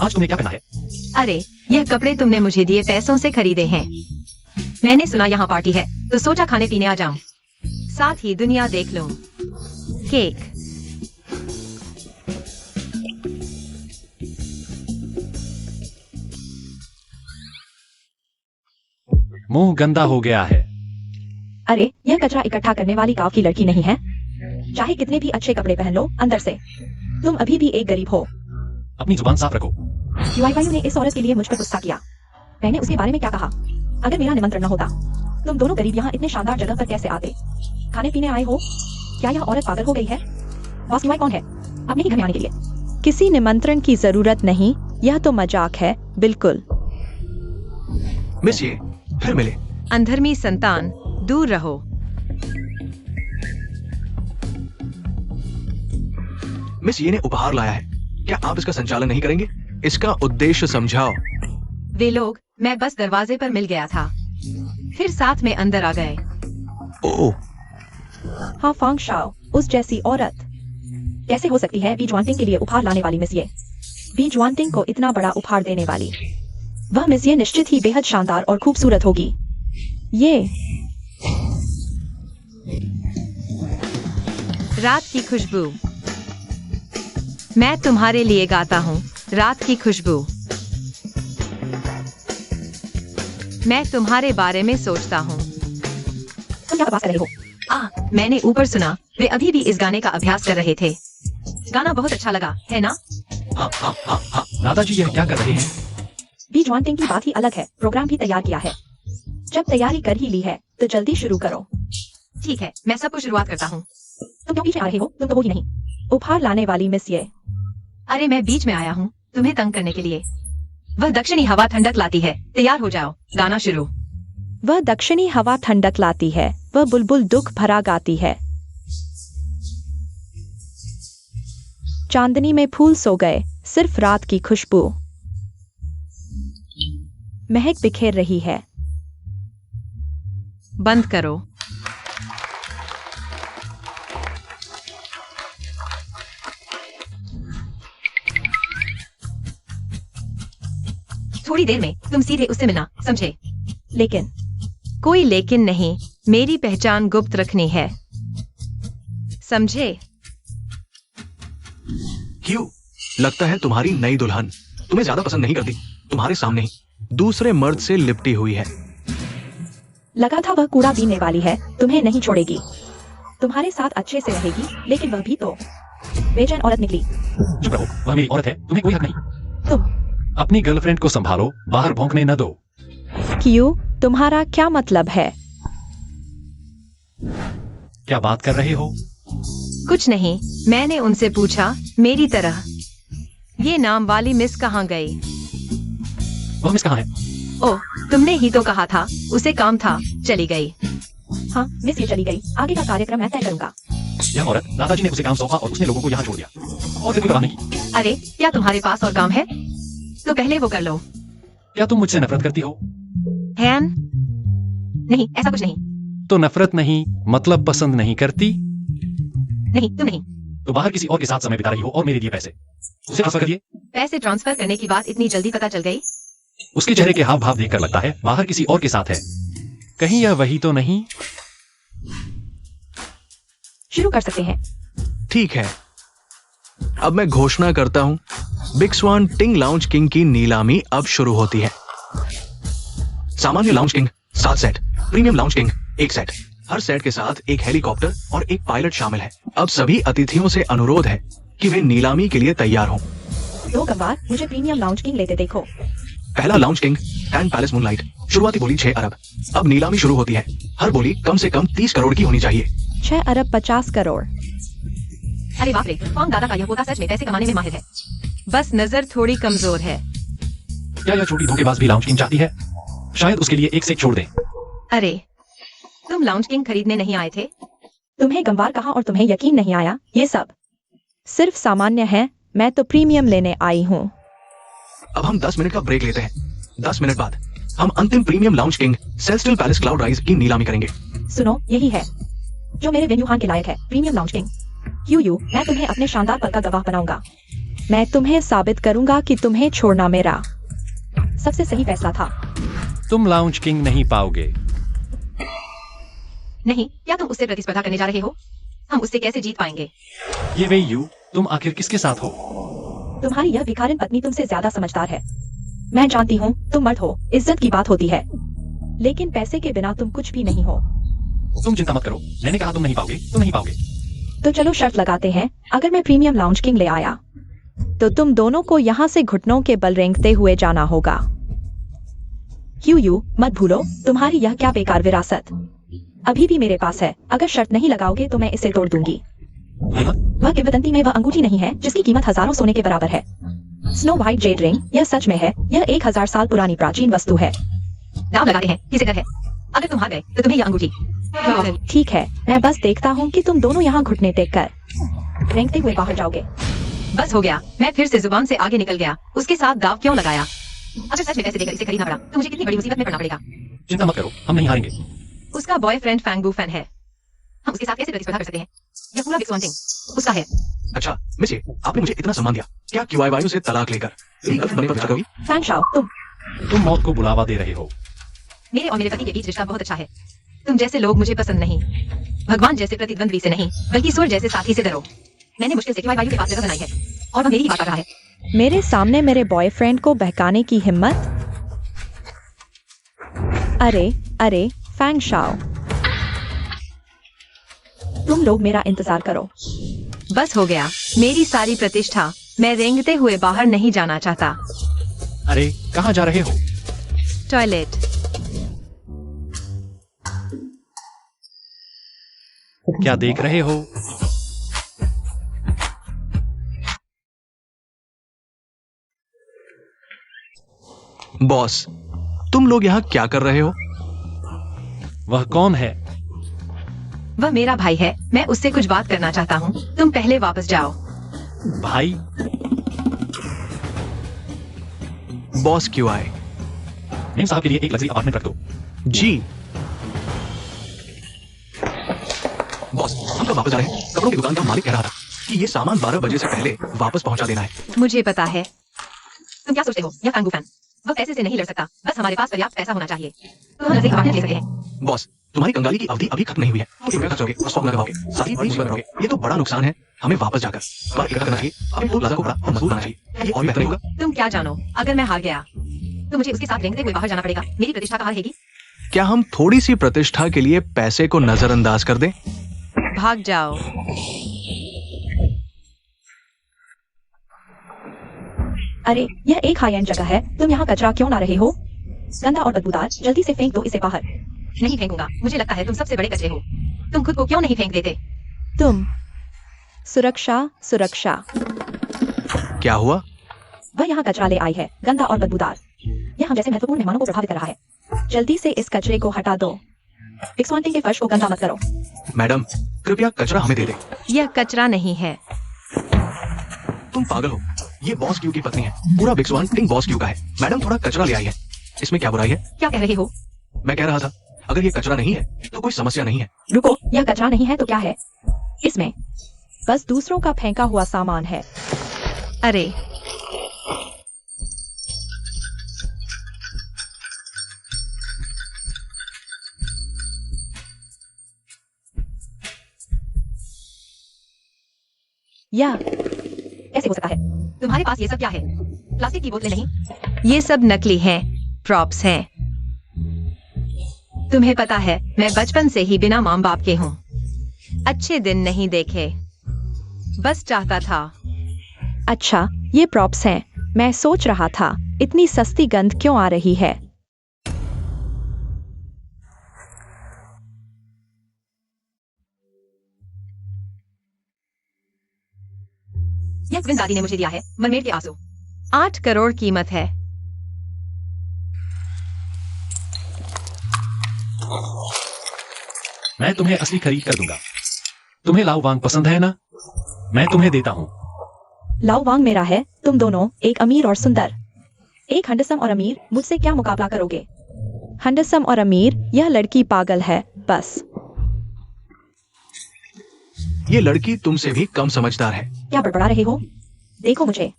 आज तुम्हें क्या करना है? अरे यह कपड़े तुमने मुझे दिए पैसों से खरीदे हैं। मैंने सुना यहाँ पार्टी है तो सोचा खाने पीने आ जाऊं, साथ ही दुनिया देख लूं। केक। मुंह गंदा हो गया है। अरे यह कचरा इकट्ठा करने वाली गांव की लड़की नहीं है। चाहे कितने भी अच्छे कपड़े पहन लो, अंदर से तुम अभी भी एक गरीब हो। अपनी जुबान साफ रखो। क्यूआई वायु ने इस औरत के लिए मुझ पर गुस्सा किया। मैंने उसके बारे में क्या कहा? अगर मेरा निमंत्रण न होता, तुम दोनों गरीब यहाँ इतने शानदार जगह पर कैसे आते? खाने पीने आए हो? क्या यह औरत पागल हो गई है? बॉस क्यूआई कौन है? अपने ही घर में आने के लिए किसी निमंत्रण की जरूरत नहीं, यह तो मजाक है। बिल्कुल। मिसिए, फिर मिले। अंधर्मी संतान, दूर रहो। मिस ये ने उपहार लाया है, क्या आप इसका संचालन नहीं करेंगे? इसका उद्देश्य समझाओ। वे लोग, मैं बस दरवाजे पर मिल गया था, फिर साथ में अंदर आ गए। ओह, हाँ फांग शाओ, उस जैसी औरत कैसे हो सकती है? बीज वांटिंग के लिए उपहार लाने वाली मिसिए, बीज वांटिंग को इतना बड़ा उपहार देने वाली वह मिसिए निश्चित ही बेहद शानदार और खूबसूरत होगी। ये रात की खुशबू। मैं तुम्हारे लिए गाता हूँ, रात की खुशबू। मैं तुम्हारे बारे में सोचता हूँ। तुम क्या बकवास कर रहे हो? मैंने ऊपर सुना, वे अभी भी इस गाने का अभ्यास कर रहे थे। गाना बहुत अच्छा लगा, है ना? दादाजी यह क्या कर रहे हैं? बीज वांटिंग की बात ही अलग है, प्रोग्राम भी तैयार किया है। जब तैयारी कर ही ली है तो जल्दी शुरू करो। ठीक है, मैं सबको शुरुआत करता हूँ। तुम क्यों पीछे आ रहे हो? तुम तो हो ही नहीं। उपहार लाने वाली मिसिए। अरे मैं बीच में आया हूँ तुम्हें तंग करने के लिए। वह दक्षिणी हवा ठंडक लाती है, तैयार हो जाओ, गाना शुरू। वह दक्षिणी हवा ठंडक लाती है, वह बुलबुल दुख भरा गाती है। चांदनी में फूल सो गए, सिर्फ रात की खुशबू महक बिखेर रही है। बंद करो। थोड़ी देर में तुम सीधे उससे मिलना, समझे? लेकिन कोई लेकिन नहीं, मेरी पहचान गुप्त रखनी है, समझे? क्यों? लगता है तुम्हारी नई दुल्हन तुम्हें ज्यादा पसंद नहीं करती। तुम्हारे सामने ही दूसरे मर्द से लिपटी हुई है। लगा था वह कूड़ा बीनने वाली है, तुम्हें नहीं छोड़ेगी, तुम्हारे साथ अच्छे से रहेगी, लेकिन वह भी तो बेचैन औरत निकली। चुप रहो, वह मेरी औरत है, तुम्हें कोई हक नहीं। तुम अपनी गर्लफ्रेंड को संभालो, बाहर भौंकने न दो। क्यों? तुम्हारा क्या मतलब है? क्या बात कर रहे हो? कुछ नहीं, मैंने उनसे पूछा, मेरी तरह ये नाम वाली मिस कहाँ गई? वह मिस कहाँ है? ओह, तुमने ही तो कहा था, उसे काम था, चली गई। हाँ, मिस ये चली गई, आगे का कार्यक्रम मैं तय करूंगा। यह औरत, दादाजी ने उसे काम सौंपा और उसने लोगों को यहाँ छोड़ दिया और फिर कोई परवाह नहीं। अरे, क्या तुम्हारे पास और काम है? तो पहले वो कर लो। क्या तुम मुझसे नफरत करती हो? हैन? नहीं, ऐसा कुछ नहीं। तो नफरत नहीं, मतलब पसंद नहीं करती? नहीं, तुम नहीं। तो बाहर किसी और के साथ समय बिता रही हो और मेरे दिए पैसे उसे ट्रांसफर करिए। पैसे ट्रांसफर करने की बात इतनी जल्दी पता चल गई? उसके चेहरे के हाव भाव देखकर लगता है बाहर किसी और के साथ है। कहीं यह वही तो नहीं? शुरू कर सकते हैं। ठीक है, अब मैं घोषणा करता हूं, बिग स्वान टिंग लाउंज किंग की नीलामी अब शुरू होती है। सामान्य lounge king 7 set, premium lounge king 1 set. हर सेट के साथ एक हेलीकॉप्टर और एक पायलट शामिल है। अब सभी अतिथियों से अनुरोध है कि वे नीलामी के लिए तैयार हों। 2 गंवार, मुझे प्रीमियम लाउंज किंग लेते देखो। पहला lounge king tan palace moonlight, शुरुआती बोली 6 अरब। अब नीलामी शुरू होती है। हर बोली कम से कम 30 करोड़ की होनी चाहिए। 6 अरब 50 करोड़। अरे बाप रे, कौन दादा का यह पोता सच में पैसे कमाने में माहिर है। बस नजर थोड़ी कमजोर है। क्या यह छोटी धोखेबाज भी लाउंज किंग चाहती है? शायद उसके लिए एक से एक छोड़ दे। अरे, तुम लाउंज किंग खरीदने नहीं आए थे? तुम्हें गंवार कहा और तुम्हें यकीन नहीं आया? ये सब सिर्फ सामान्य है, मैं तो प्रीमियम लेने आई हूँ। अब हम 10 मिनट का ब्रेक लेते हैं। 10 मिनट बाद हम अंतिम premium lounge king celestial palace cloud rise की नीलामी करेंगे। सुनो, यही है जो मेरे वेन्यू हान के लायक है, प्रीमियम लाउंज किंग। यू मैं तुम्हें अपने शानदार पल का गवाह बनाऊंगा। मैं तुम्हें साबित करूंगा कि तुम्हें छोड़ना मेरा सबसे सही फैसला था। तुम लाउंज किंग नहीं पाओगे। नहीं, क्या तुम उससे प्रतिस्पर्धा करने जा रहे हो? हम उससे कैसे जीत पाएंगे? ये वे यू, तुम आखिर किसके साथ हो? तुम्हारी यह भिखारिन पत्नी तुमसे ज्यादा समझदार है। मैं जानती हूँ तुम मर्द हो, इज्जत की बात होती है, लेकिन पैसे के बिना तुम कुछ भी नहीं हो। तुम चिंता मत करो, मैंने कहा तुम नहीं पाओगे, तुम नहीं पाओगे। तो चलो शर्त लगाते हैं, अगर मैं प्रीमियम लाउंज किंग ले आया तो तुम दोनों को यहाँ से घुटनों के बल रेंगते हुए जाना होगा। यू मत भूलो, तुम्हारी यह क्या बेकार विरासत अभी भी मेरे पास है। अगर शर्त नहीं लगाओगे तो मैं इसे तोड़ दूंगी। वह किंवदंती में वह अंगूठी नहीं है जिसकी कीमत हजारों सोने के बराबर है। स्नो व्हाइट जेड रिंग, यह सच में है। यह 1000 साल पुरानी प्राचीन वस्तु है। दाम लगाते हैं, किसे डर है? अगर तुम हार गए तो तुम्हें यह अंगूठी। ठीक है, मैं बस देखता हूँ कि तुम दोनों यहाँ घुटने टेक कर रेंगते हुए बाहर जाओगे। बस हो गया, मैं फिर से जुबान से आगे निकल गया। उसके साथ दाव क्यों लगाया? अगर सच में पैसे देकर इसे खरीदना पड़ा तो मुझे कितनी बड़ी मुसीबत में पड़ना पड़ेगा। चिंता मत करो, हम नहीं हारेंगे। उसका बॉयफ्रेंड फैंगू फैन है, हम उसके साथ कैसे प्रतिस्पर्धा कर सकते हैं? यह पूरा बिग स्वान किंग उसका है। अच्छा मिसिए, आपने मुझे इतना सम्मान दिया, क्या QI से तलाक लेकर मेरी गर्लफ्रेंड बनने पर विचार करोगी? फैन शाओ, तुम मौत को बुलावा दे रहे हो। मेरे और मेरे पति के बीच रिश्ता बहुत अच्छा है। तुम जैसे लोग मुझे पसंद नहीं, भगवान जैसे प्रतिद्वंद्वी से नहीं, बल्कि ईश्वर जैसे साथी से डरो। मैंने मुश्किल से QI के पास जगह बनाई है और वह मेरी ही बात कर रहा है। मेरे सामने मेरे बॉयफ्रेंड को बहकाने की हिम्मत? अरे फैंग शाओ, तुम लोग मेरा इंतजार करो। बस हो गया, मेरी सारी प्रतिष्ठा। मैं रेंगते हुए बाहर नहीं जाना चाहता। अरे कहाँ जा रहे हो? टॉयलेट। क्या देख रहे हो? बॉस, तुम लोग यहाँ क्या कर रहे हो? वह कौन है? वह मेरा भाई है, मैं उससे कुछ बात करना चाहता हूँ। तुम पहले वापस जाओ। भाई? Boss QI। मेम साहब के लिए एक लग्जरी अपार्टमेंट रख दो। जी बॉस, हम कब वापस जा रहे हैं? कपड़ों की दुकान का मालिक कह रहा था कि ये सामान 12 बजे से पहले वापस पहुंचा देना है। मुझे पता है। तुम क्या सोचते हो? यह फैंगू फैन वह पैसे से नहीं लड़ सकता, बस हमारे पास पर्याप्त पैसा होना चाहिए तो हम नजदीक वाहन ले सकते हैं। बॉस, तुम्हारी कंगाली की अवधि अभी खत्म नहीं हुई है। तुम रुपया खर्चोगे और स्टॉक लगाओगे, साथ ही बड़ी मुसीबत में रहोगे। ये तो बड़ा नुकसान है। हमें वापस जाकर बार इकट्ठा करना चाहिए। अपनी प्लाजा को बड़ा और मजबूत बनाना चाहिए। ये और भी बेहतर नहीं होगा? तुम क्या जानो, अगर मैं हार गया तो मुझे उसके साथ रेंगते हुए बाहर जाना पड़ेगा। मेरी प्रतिष्ठा कहाँ रहेगी? क्या हम थोड़ी सी प्रतिष्ठा के लिए पैसे को नजरअंदाज कर दें? भाग जाओ। अरे यह एक हाई एंड जगह है, तुम यहाँ कचरा क्यों ला रहे हो? गंदा और बदबूदार, जल्दी से फेंक दो इसे बाहर। नहीं फेंकूंगा, मुझे लगता है तुम सबसे बड़े कचरे हो। तुम खुद को क्यों नहीं फेंक देते? तुम सुरक्षा सुरक्षा। क्या हुआ? वह यहाँ कचरा ले आई है, गंदा और बदबूदार। यह हम जैसे महत्वपूर्ण मेहमानों को प्रभावित कर रहा है। जल्दी से इस कचरे को हटा दो। एक्सवांटिंग के फर्श को गंदा मत करो। मैडम, कृपया कचरा हमें दे दें। यह कचरा नहीं है। तुम पागल हो। ये बॉस क्यू की पत्नी है। पूरा बिग स्वान टिंग बॉस क्यू का है। मैडम थोड़ा कचरा ले आई है, इसमें क्या बुराई है? क्या कह रहे हो? मैं कह रहा था, अगर ये कचरा नहीं है तो कोई समस्या नहीं है। रुको, यह कचरा नहीं है तो क्या है? इसमें बस दूसरों का फेंका हुआ सामान है। अरे यह कैसे हो सकता है? तुम्हारे पास ये सब क्या है? प्लास्टिक की बोतलें नहीं? ये सब नकली हैं, प्रॉप्स हैं। तुम्हें पता है, मैं बचपन से ही बिना माँ बाप के हूँ। अच्छे दिन नहीं देखे, बस चाहता था। अच्छा, ये प्रॉप्स हैं। मैं सोच रहा था, इतनी सस्ती गंध क्यों आ रही है? यह क्वीन दादी ने मुझे दिया है, मरमेड के आंसू। 8 करोड़ कीमत है। मैं तुम्हें असली खरीद कर दूंगा। तुम्हें लाओ वांग पसंद है ना? मैं तुम्हें देता हूँ। लाओ वांग मेरा है, तुम दोनों एक अमीर और सुंदर। एक हंडसम और अमीर, मुझसे क्या मुकाबला करोगे? हंडसम और अमीर, यह लड़की पागल है, बस। ये लड़की तुमसे भी कम समझदार है। क्या बड़बड़ा रहे हो? देखो मुझे,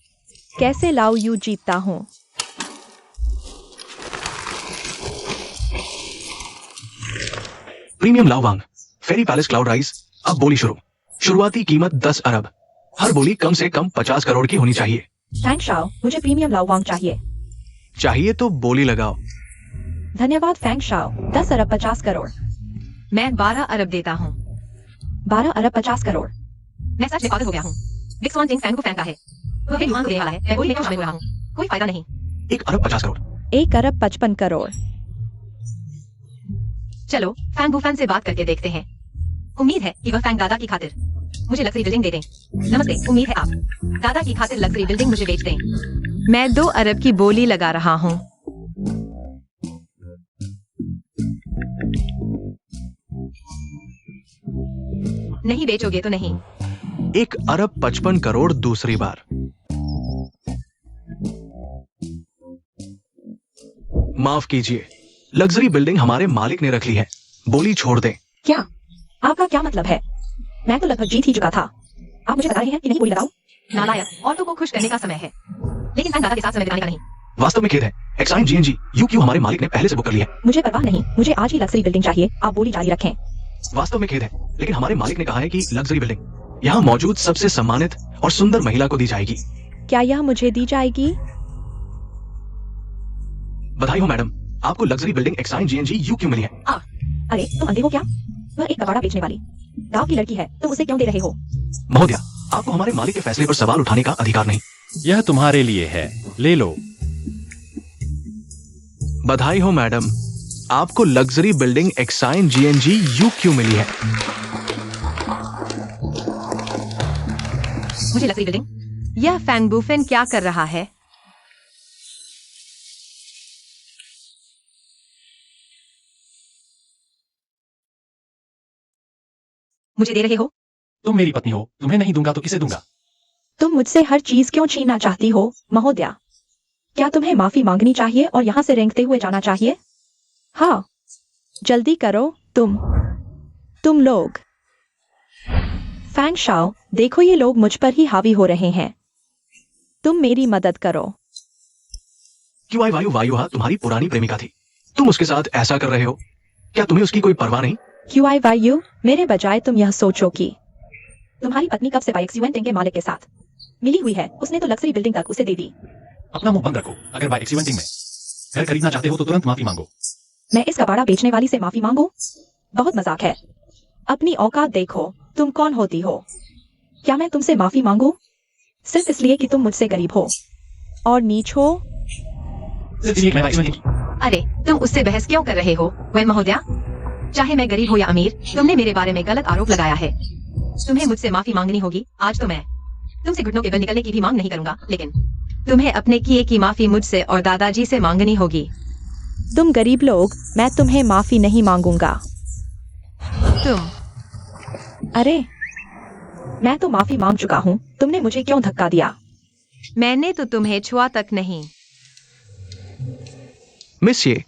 कैसे लाओ यू जीतता हूँ। प्रीमियम लाओवांग, फेरी पैलेस क्लाउड राइस। अब बोली शुरू। शुरुआती कीमत 10 अरब। हर बोली कम से कम 50 करोड़ की होनी चाहिए। थैंक्स शाओ, मुझे प्रीमियम लाओ वांग चाहिए। चाहिए तो बोली लगाओ। धन्यवाद फैंग शाओ। 10 अरब 50 करोड़। मैं 12 अरब देता हूँ। 12 अरब 50 करोड़। मैं सच में पागल हो गया हूँ। बिग स्वान टिंग फैंग को फेंका है। वह मेरी मांग देने वाला है। मैं बोली में क्यों शामिल हो रहा हूँ? कोई फायदा नहीं। 1 अरब 50 करोड़। 1 अरब 55 करोड़। चलो फैंग बुफैन से बात करके देखते हैं। उम्मीद है कि वह फैंग दादा की खातिर मुझे लग्जरी बिल्डिंग दे दें। नमस्ते, उम्मीद है आप दादा की खातिर लग्जरी बिल्डिंग मुझे बेच दें। मैं 2 अरब की बोली लगा रहा हूँ। नहीं बेचोगे तो नहीं। 1 अरब 55 करोड़ दूसरी बार। माफ कीजिए, लग्जरी बिल्डिंग हमारे मालिक ने रख ली है। बोली छोड़ दें। क्या? आपका क्या मतलब है? मैं तो लगभग जीत ही चुका था। आप मुझे बता रहे हैं कि नहीं बोली लगाऊं? नालायक, औरतों को खुश करने का समय है, लेकिन फैंग दादा के साथ समय बिताने का नहीं। वास्तव में खेद है, एक्साइन जीएनजी यूक्यू हमारे मालिक ने पहले से बुक कर ली है। मुझे परवाह नहीं, मुझे आज ही लग्जरी बिल्डिंग चाहिए। आप बोली जारी रखें। वास्तव में खेद है, लेकिन हमारे मालिक ने कहा है कि लग्जरी बिल्डिंग यहाँ मौजूद सबसे सम्मानित और सुंदर महिला को दी जाएगी। क्या यह मुझे दी जाएगी? बधाई हो मैडम, आपको luxury building exine GNG UQ मिली है। अरे तुम अंधे हो क्या? वह एक कबाड़ा बेचने वाली गांव की लड़की है, तुम उसे क्यों दे रहे हो? महोदया, आपको हमारे मालिक के फैसले पर सवाल उठाने का अधिकार नहीं। यह तुम्हारे लिए है, ले लो। बधाई हो मैडम, आपको luxury building exine GNG UQ मिली है। मुझे लग्जरी बिल्डिंग। यह फैंग बुफेन क्या कर रहा है? मुझे दे रहे हो? तुम मेरी पत्नी हो, तुम्हें नहीं दूंगा तो किसे दूंगा? तुम मुझसे हर चीज क्यों छीनना चाहती हो महोदया? क्या तुम्हें माफी मांगनी चाहिए और यहाँ से रेंगते हुए जाना चाहिए? हाँ, जल्दी करो तुम लोग। फैंग शाओ, देखो ये लोग मुझ पर ही हावी हो रहे हैं। तुम मेरी मदद करो। क्यों आई वायु वायुहा तुम्हारी पुरानी प्रेमिका थी। तुम उसके साथ ऐसा कर रहे हो, क्या तुम्हें उसकी कोई परवाह नहीं? क्यों आई वायु, मेरे बजाय तुम यह सोचो कि तुम्हारी पत्नी कब से बाइक्सुएंटिंग के मालिक के साथ मिली हुई है। उसने तो लग्जरी बिल्डिंग तक उसे दे दी। अपना मुंह बंद रखो। अगर बाय एक्सीवेंटिंग में घर खरीदना चाहते हो तो तुरंत माफी मांगो। मैं इस कबाड़ा बेचने वाली से माफी मांगू? बहुत मजाक है। अपनी औकात देखो, तुम कौन होती हो? क्या मैं तुमसे माफी मांगू सिर्फ इसलिए कि तुम मुझसे गरीब हो और नीच हो? सिर्फ इसलिए कि मैं बाय एक्सीवेंटिंग। अरे तुम उससे बहस क्यों कर रहे हो वैन महोदया? चाहे मैं गरीब हो या अमीर, तुमने मेरे बारे में गलत आरोप लगाया है। तुम्हें मुझसे माफी मांगनी होगी। आज तो मैं तुमसे घुटनों के बल निकलने की भी मांग नहीं करूंगा, लेकिन तुम्हें अपने किए की माफी मुझसे और दादाजी से मांगनी होगी। तुम गरीब लोग, मैं तुम्हें माफी नहीं मांगूंगा। अरे मैं तो माफी मांग चुका हूँ। तुमने मुझे क्यों धक्का दिया? मैंने तो तुम्हें छुआ तक नहीं। मिस ये,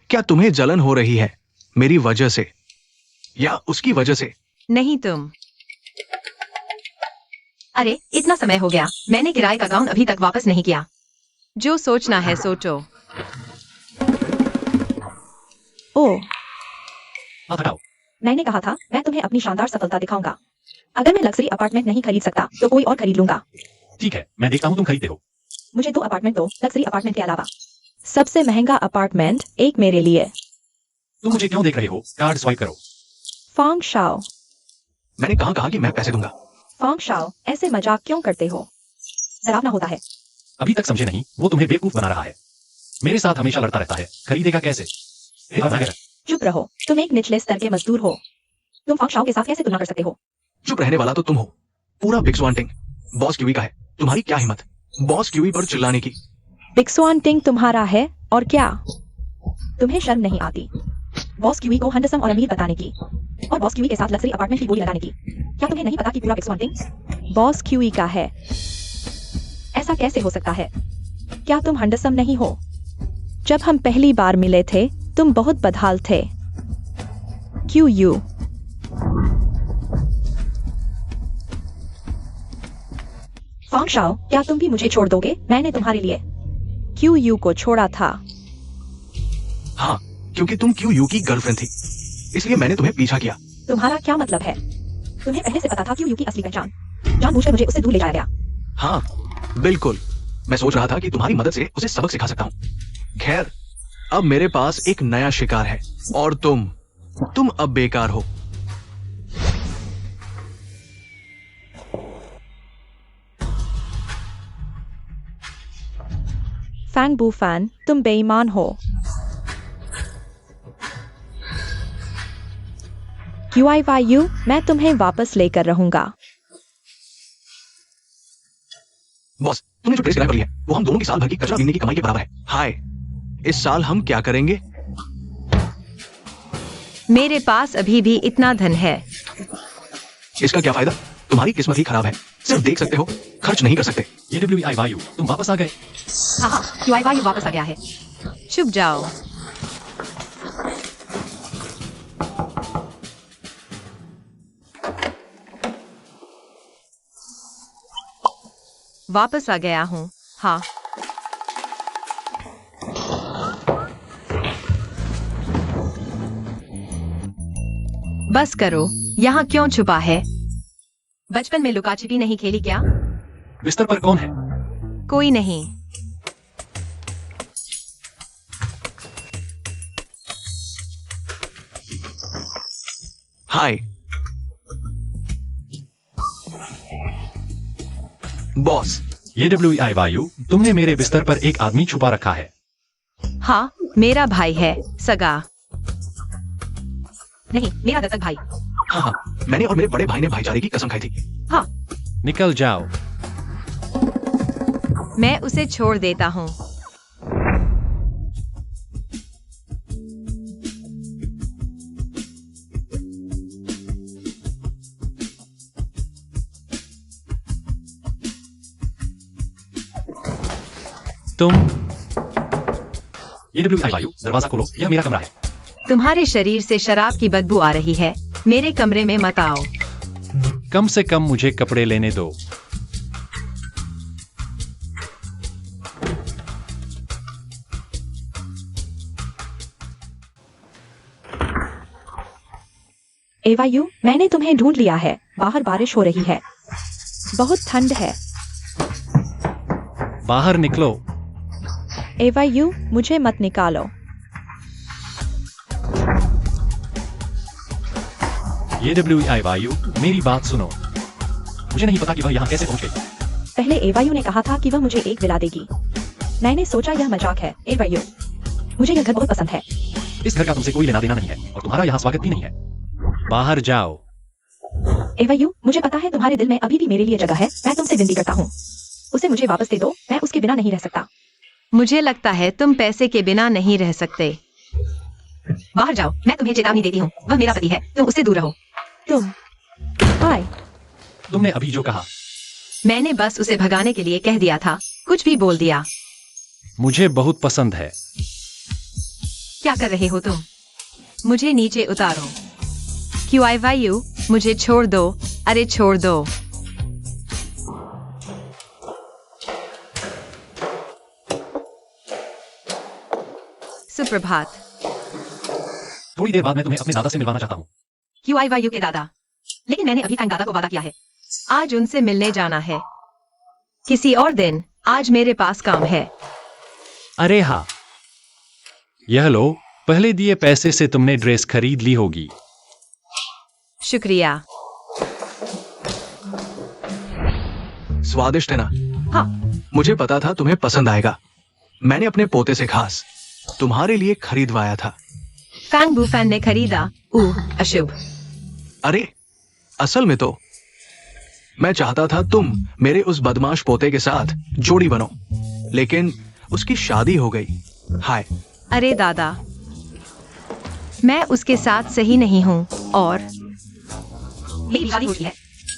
क्या तुम्हें जलन हो रही है मेरी वजह से या उसकी वजह से? नहीं तुम। अरे इतना समय हो गया, मैंने किराए का गाउन अभी तक वापस नहीं किया। जो सोचना है सोचो। ओह, हाथ हटाओ। मैंने कहा था मैं तुम्हें अपनी शानदार सफलता दिखाऊंगा। अगर मैं लग्जरी अपार्टमेंट नहीं खरीद सकता तो कोई और खरीद लूंगा। ठीक है, मैं देखता हूँ तुम खरीदते हो। मुझे 2 अपार्टमेंट दो, लग्जरी अपार्टमेंट के अलावा। सबसे महंगा अपार्टमेंट एक मेरे लिए। तुम मुझे क्यों देख रहे हो? कार्ड स्वाइप करो। फांग शाओ, मैंने कहा कि मैं पैसे दूंगा। फांग शाओ, ऐसे मजाक क्यों करते हो? डरावना होता है। अभी तक समझे नहीं, वो तुम्हें बेवकूफ बना रहा है। मेरे साथ हमेशा लड़ता रहता है, खरीदेगा कैसे? चुप रहो, तुम एक निचले स्तर के मजदूर हो। तुम फांग शाओ के साथ कैसे तुलना कर सकते हो? चुप रहने वाला तो तुम हो। पूरा बिक्सवांटिंग बॉस क्यूई का है। तुम्हारी क्या हिम्मत बॉस क्यूई पर चिल्लाने की? बिक्सवांटिंग तुम्हारा है और क्या? तुम्हें शर्म नहीं आती बॉस क्यूई को हैंडसम और अमीर बताने की, और बॉस क्यूई के साथ लग्जरी अपार्टमेंट की बोली लगाने की? क्या तुम्हें नहीं पता कि पूरा बिक्सवांटिंग बॉस क्यूई का है? ऐसा कैसे हो सकता है? क्या तुम हैंडसम नहीं हो? जब हम पहली बार मिले थे तुम बहुत बदहाल थे। क्यू यू फांग शाओ, क्या तुम भी मुझे छोड़ दोगे? मैंने तुम्हारे लिए क्यू यू को छोड़ा था। हाँ, क्योंकि तुम क्यू यू की गर्लफ्रेंड थी, इसलिए मैंने तुम्हें पीछा किया। तुम्हारा क्या मतलब है? तुम्हें पहले से पता था क्यू यू की असली पहचान? जानबूझकर मुझे उससे दूर ले जाया गया। हाँ बिल्कुल, मैं सोच रहा था कि तुम्हारी मदद से उसे सबक सिखा सकता हूँ। खैर, अब मेरे पास एक नया शिकार है और तुम अब बेकार हो। फैंग बूफैन, तुम बेईमान हो। क्यू आई वाई यू, मैं तुम्हें वापस लेकर रहूंगा। बॉस, तुमने जो ड्रेस किराए पर ली है वो हम दोनों की साल भर की कचरा बीनने की कमाई के बराबर है। हाय, इस साल हम क्या करेंगे? मेरे पास अभी भी इतना धन है। इसका क्या फायदा? तुम्हारी किस्मत ही खराब है। सिर्फ देख सकते हो, खर्च नहीं कर सकते। ये WI वायु, तुम वापस आ गए। हाँ, क्यू आई वाई वापस आ गया है। चुप जाओ। वापस आ गया हूँ। हाँ, बस करो। यहाँ क्यों छुपा है? बचपन में लुका छिपी नहीं खेली क्या? बिस्तर पर कौन है? कोई नहीं। हाय बॉस, ये WI वायु, तुमने मेरे बिस्तर पर एक आदमी छुपा रखा है। हाँ, मेरा भाई है, सगा नहीं, मेरा दत्तक भाई। हाँ, मैंने और मेरे बड़े भाई ने भाईचारे की कसम खाई थी। हाँ, निकल जाओ। मैं उसे छोड़ देता हूँ। तुम ये WI वायु, दरवाजा खोलो, यह मेरा कमरा है। तुम्हारे शरीर से शराब की बदबू आ रही है। मेरे कमरे में मत आओ। कम से कम मुझे कपड़े लेने दो। एवायु, मैंने तुम्हें ढूंढ लिया है। बाहर बारिश हो रही है, बहुत ठंड है। बाहर निकलो। एवायु, मुझे मत निकालो। ये WEI वायु, मेरी बात सुनो। मुझे नहीं पता कि वह यहाँ कैसे पहुंच गई। पहले एवायु ने कहा था कि वह मुझे एक विला देगी। मैंने सोचा यह मजाक है। एवायु, मुझे यह घर बहुत पसंद है। इस घर का तुमसे कोई लेना देना नहीं है और तुम्हारा यहाँ स्वागत भी नहीं है। बाहर जाओ। एवायु, मुझे पता है तुम्हारे दिल में अभी भी मेरे लिए जगह है। मैं तुमसे विनती करता हूँ, उसे मुझे वापस दे दो। मैं उसके बिना नहीं रह सकता। मुझे लगता है तुम पैसे के बिना नहीं रह सकते। बाहर जाओ, मैं तुम्हें चेतावनी देती हूँ। वह मेरा पति है, तुम उससे दूर रहो। तुम हाय। तुमने अभी जो कहा, मैंने बस उसे भगाने के लिए कह दिया था, कुछ भी बोल दिया। मुझे बहुत पसंद है। क्या कर रहे हो तुम? मुझे नीचे उतारो। क्यों आई वायु, मुझे छोड़ दो। अरे छोड़ दो। सुप्रभात। थोड़ी देर बाद मैं तुम्हें अपने दादा से मिलवाना चाहता हूँ। क्यों आई वायु के दादा? लेकिन मैंने अभी तक दादा को वादा किया है। आज उनसे मिलने जाना है। किसी और दिन। आज मेरे पास काम है। अरे हाँ, यह लो। पहले दिए पैसे से तुमने ड्रेस खरीद ली होगी। शुक्रिया। स्वादिष्ट है ना? हाँ। मुझे पता था तुम्हें पसंद आएगा। मैंने अपने पोते से खास तुम्हारे लिए खरीदवाया था। फैंग बुफैन ने खरीदा। अशुभ। अरे असल में तो मैं चाहता था तुम मेरे उस बदमाश पोते के साथ जोड़ी बनो, लेकिन उसकी शादी हो गई। हाय। अरे दादा, मैं उसके साथ सही नहीं हूँ और मेरी शादी हो गई है।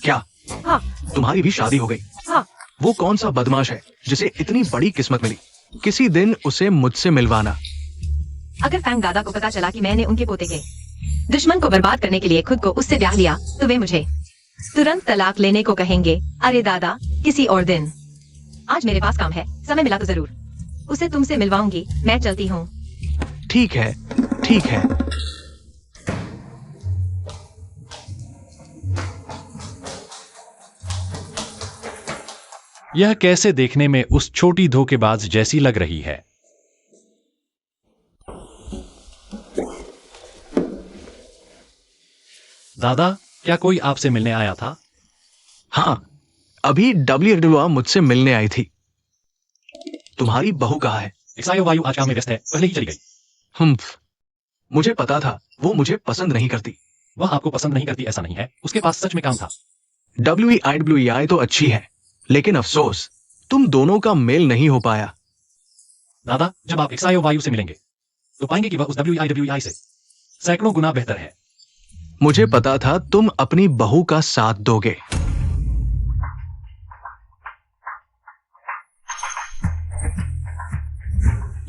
क्या? हाँ। तुम्हारी भी शादी हो गई? हाँ। वो कौन सा बदमाश है जिसे इतनी बड़ी किस्मत मिली? किसी दिन उसे मुझसे मिलवाना। अगर फैंग दादा को पता चला कि मैंने उनके पोते के दुश्मन को बर्बाद करने के लिए खुद को उससे ब्याह लिया, तो वे मुझे तुरंत तलाक लेने को कहेंगे। अरे दादा, किसी और दिन। आज मेरे पास काम है, समय मिला तो जरूर उसे तुमसे मिलवाऊंगी। मैं चलती हूँ। ठीक है, ठीक है। यह कैसे देखने में उस छोटी धोखेबाज जैसी लग रही है। दादा, क्या कोई आपसे मिलने आया था? हाँ, अभी WWA मुझसे मिलने आई थी। तुम्हारी बहू कहाँ है? एक्सायो वायु आज काम में व्यस्त है, पहले ही चली गई। मुझे पता था वो मुझे पसंद नहीं करती। वह आपको पसंद नहीं करती ऐसा नहीं है, उसके पास सच में काम था। WEI तो अच्छी है, लेकिन अफसोस तुम दोनों का मेल नहीं हो पाया। दादा, जब आप एक्सायो वायु से मिलेंगे तो पाएंगे कि वह उस WEI से सैकड़ों गुना बेहतर है। मुझे पता था तुम अपनी बहू का साथ दोगे।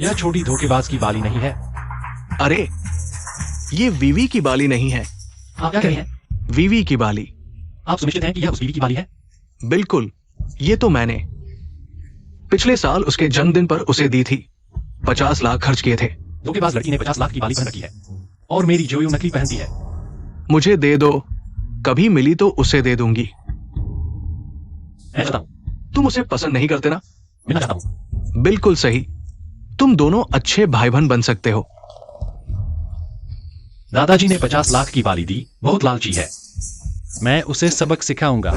यह छोटी धोखेबाज की बाली नहीं है। अरे, ये वीवी की बाली नहीं है। आप क्या कह रहे हैं? वीवी की बाली। आप सुनिश्चित हैं कि यह उस बीवी की बाली है? बिल्कुल, ये तो मैंने पिछले साल उसके जन्मदिन पर उसे दी थी। 50 लाख खर्च किए थे। धोखेबाज लड़की ने 50 लाख की बाली पहन रखी है और मेरी जोयो नकली पहनती है। मुझे दे दो, कभी मिली तो उसे दे दूंगी। मैं चाहता हूं। तुम उसे पसंद नहीं करते ना? मिलना चाहता हूं। बिल्कुल सही। तुम दोनों अच्छे भाई बहन बन सकते हो। दादाजी ने 50 लाख की बाली दी, बहुत लालची है। मैं उसे सबक सिखाऊंगा।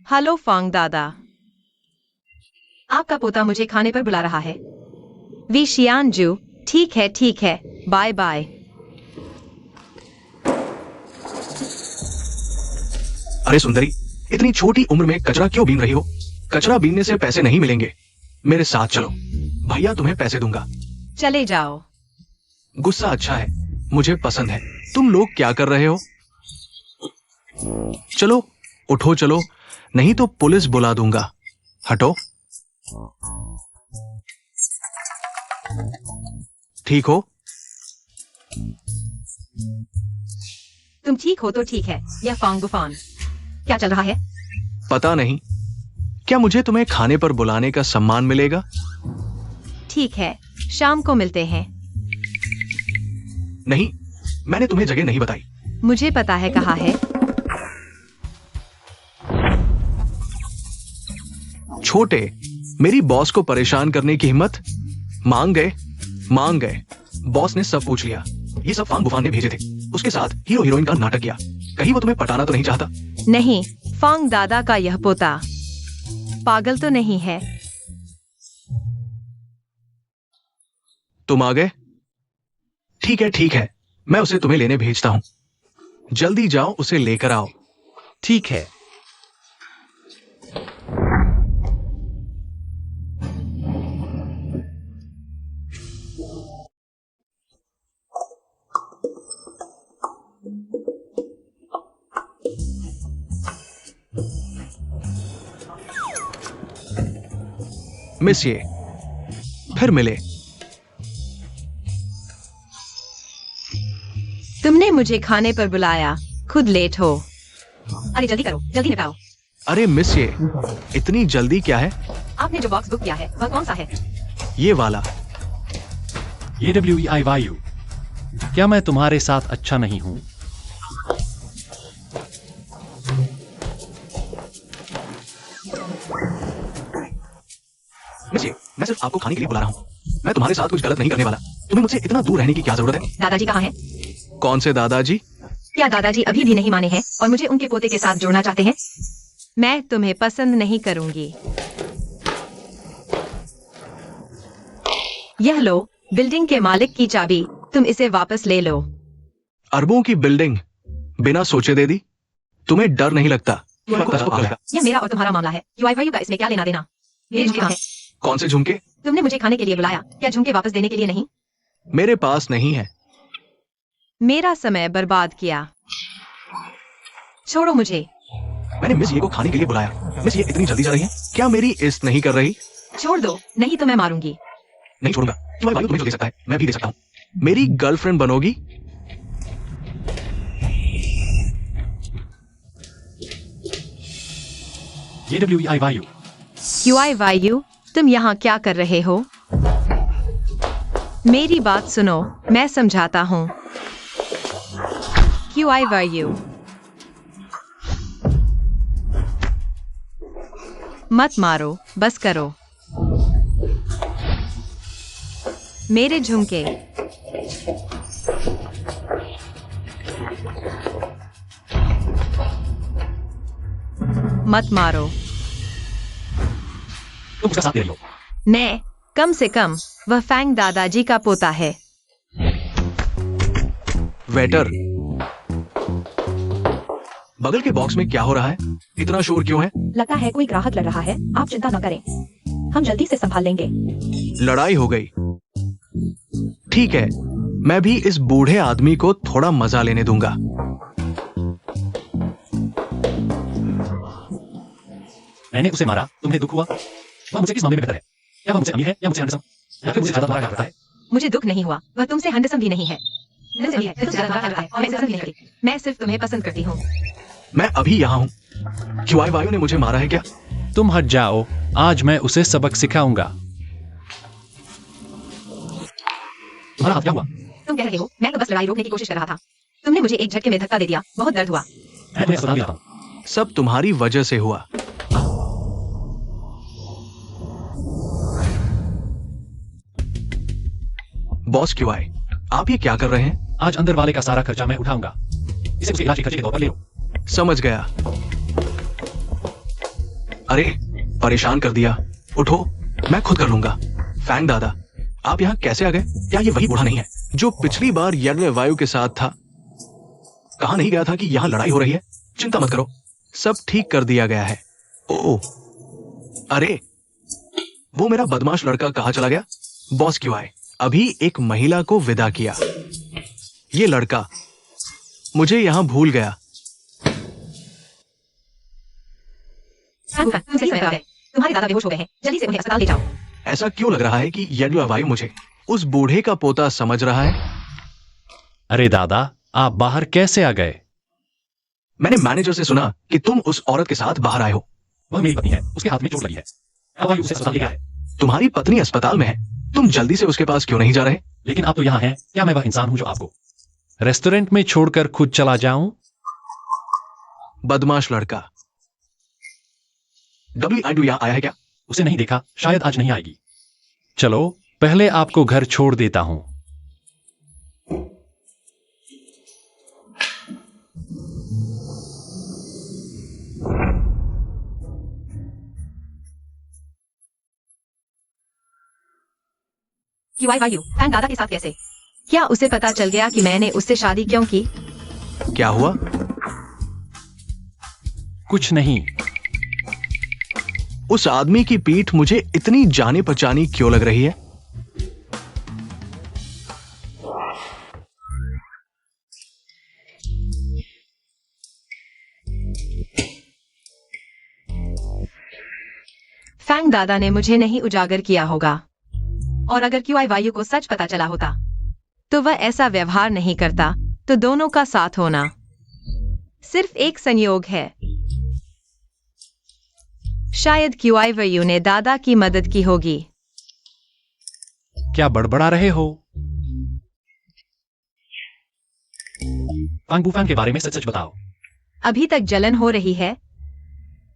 हेलो फांग दादा, आपका पोता मुझे खाने पर बुला रहा है। वी शियानजू, ठीक है ठीक है, बाय बाय। अरे सुंदरी, इतनी छोटी उम्र में कचरा क्यों बीन रही हो? कचरा बीनने से पैसे नहीं मिलेंगे। मेरे साथ चलो, भैया तुम्हें पैसे दूंगा। चले जाओ। गुस्सा अच्छा है, मुझे पसंद है। तुम लोग क्या कर रहे हो? चलो उठो, चलो, नहीं तो पुलिस बुला दूंगा। हटो। ठीक हो? तुम ठीक हो तो ठीक है। यह फांग बुफान क्या चल रहा है? पता नहीं, क्या मुझे तुम्हें खाने पर बुलाने का सम्मान मिलेगा? ठीक है, शाम को मिलते हैं। नहीं, मैंने तुम्हें जगह नहीं बताई। मुझे पता है कहाँ है। छोटे, मेरी बॉस को परेशान करने की हिम्मत? मांग गए। बॉस ने सब पूछ लिया। ये सब फांग बुफान ने भेजे थे। उसके साथ हीरो हीरोइन का नाटक किया। कहीं वो तुम्हें पटाना तो नहीं चाहता? नहीं, फांग दादा का यह पोता पागल तो नहीं है। तुम आ गए? ठीक है, मैं उसे तुम्हें लेने भेजता हूं। जल्दी जाओ, उसे लेकर आओ। ठीक है। मिस ये फिर मिले। तुमने मुझे खाने पर बुलाया, खुद लेट हो। अरे जल्दी करो, जल्दी निपटाओ। अरे मिस ये, इतनी जल्दी क्या है? आपने जो बॉक्स बुक किया है वह कौन सा है? ये वाला। AWEI वायु, क्या मैं तुम्हारे साथ अच्छा नहीं हूं? मिस ये, मैं सिर्फ आपको खाने के लिए बुला रहा हूं। मैं तुम्हारे साथ कुछ गलत नहीं करने वाला। तुम्हें मुझसे इतना दूर रहने की क्या जरूरत है? दादाजी कहाँ हैं? कौन से दादाजी? क्या दादाजी अभी भी नहीं माने हैं और मुझे उनके पोते के साथ जोड़ना चाहते हैं? मैं तुम्हें पसंद नहीं करूंगी। यह लो, बिल्डिंग के मालिक की चाबी, तुम इसे वापस ले लो। अरबों की बिल्डिंग बिना सोचे दे दी? तुम्हें डर नहीं लगता? यह मेरा और तुम्हारा मामला है। UIYU का इसमें क्या लेना देना? ये झुमके कहाँ हैं? कौन से झुमके? तुमने मुझे खाने के लिए बुलाया, क्या झुमके वापस देने के लिए नहीं? मेरे पास नहीं है। मेरा समय बर्बाद किया। छोड़ो मुझे। मैंने मिस ये को खाने के लिए बुलाया। मिस ये इतनी जल्दी जा रही है? क्या मेरी इज्जत नहीं कर रही? छोड़ दो, नहीं तो मैं मारूंगी। नहीं छोड़ूंगा। तुम्हारा भाई तुम्हें जो दे सकता है, मैं भी दे सकता हूँ। मेरी गर्लफ्रेंड बनोगी? AWEI वायु, UIYU, तुम यहाँ क्या कर रहे हो? मेरी बात सुनो, मैं समझाता हूँ। UIYU, मत मारो, बस करो। मेरे झुमके। मत मारो। तुम उसका साथ दे रही हो। मैं, कम से कम, वह फैंग दादाजी का पोता है। वेटर, बगल के बॉक्स में क्या हो रहा है? इतना शोर क्यों है? लगता है कोई ग्राहक लड़ रहा है। आप चिंता न करें, हम जल्दी से संभाल लेंगे। लड़ाई हो गई। ठीक है, मैं भी इस बूढ़े आदमी को थोड़ा मजा लेने दूंगा। मैंने उसे मारा, तुम्हें दुख हुआ? वह मुझे किस मामले में बेहतर है? क्या वह मुझसे अमीर है या मुझसे हैंडसम? या फिर मुझे ज्यादा तुम्हारा करता है? मुझे दुख नहीं हुआ, वह तुमसे हैंडसम भी नहीं है। हैंडसम भी है, तुमसे ज्यादा तुम्हारा करता है और मैं इसे पसंद नहीं करती। मैं सिर्फ तुम्हें पसंद करती हूँ। मैं अभी यहाँ हूँ। UIYU ने मुझे मारा है क्या? तुम हट जाओ, आज मैं उसे सबक सिखाऊंगा। तुम्हारा हाथ क्या हुआ? तुम कह रहे हो, मैं तो बस लड़ाई रोकने की कोशिश कर रहा था। तुमने मुझे एक झटके में धक्का दे दिया, बहुत दर्द हुआ। मैं तुम्हें अस्पताल ले जाता हूं। सब तुम्हारी वजह से हुआ। बॉस क्यों आए? आप ये क्या कर रहे हैं? आज अंदर वाले का सारा खर्चा मैं उठाऊंगा। इसे उसके इलाज के खर्चे के तौर पर ले लो। समझ गया। अरे, परेशान कर दिया। उठो, मैं खुद कर लूंगा। फैंग दादा, आप यहाँ कैसे आ गए? क्या ये वही बूढ़ा नहीं है जो पिछली बार YUIYU के साथ था? कहा नहीं गया था कि यहाँ लड़ाई हो रही है? चिंता मत करो, सब ठीक कर दिया गया है। ओह, अरे, वो मेरा बदमाश लड़का कहाँ चला गया? बॉस क्यों आए? अभी एक महिला को विदा किया। ये लड़का मुझे यहाँ भूल गया। तुम सही समय पर आ गए। तुम्हारे दादा बेहोश हो गए हैं, जल्दी से उन्हें अस्पताल ले जाओ। ऐसा क्यों लग रहा है कि YUIYU मुझे उस बूढ़े का पोता समझ रहा है? अरे दादा, आप बाहर कैसे आ गए? मैंने मैनेजर से सुना कि तुम उस औरत के साथ बाहर आए हो। वह मेरी पत्नी है, उसके हाथ में चोट लगी है। अब वायु उसे अस्पताल ले गया है। तुम्हारी पत्नी अस्पताल में है, तुम जल्दी से उसके पास क्यों नहीं जा रहे? लेकिन आप तो यहाँ हैं, क्या मैं वह इंसान हूँ जो आपको रेस्टोरेंट में छोड़कर खुद चला जाऊं? बदमाश लड़का। WIDU यहाँ आया है क्या? उसे नहीं देखा, शायद आज नहीं आएगी। चलो पहले आपको घर छोड़ देता हूं। QIYU, फैंग दादा के साथ कैसे? क्या उसे पता चल गया कि मैंने उससे शादी क्यों की? क्या हुआ? कुछ नहीं। उस आदमी की पीठ मुझे इतनी जाने पहचानी क्यों लग रही है? फैंग दादा ने मुझे नहीं उजागर किया होगा, और अगर QIYU को सच पता चला होता तो वह ऐसा व्यवहार नहीं करता। तो दोनों का साथ होना सिर्फ एक संयोग है। शायद QIYU ने दादा की मदद की होगी। क्या बड़बड़ा रहे हो? फांग बुफैन के बारे में सच सच बताओ। अभी तक जलन हो रही है।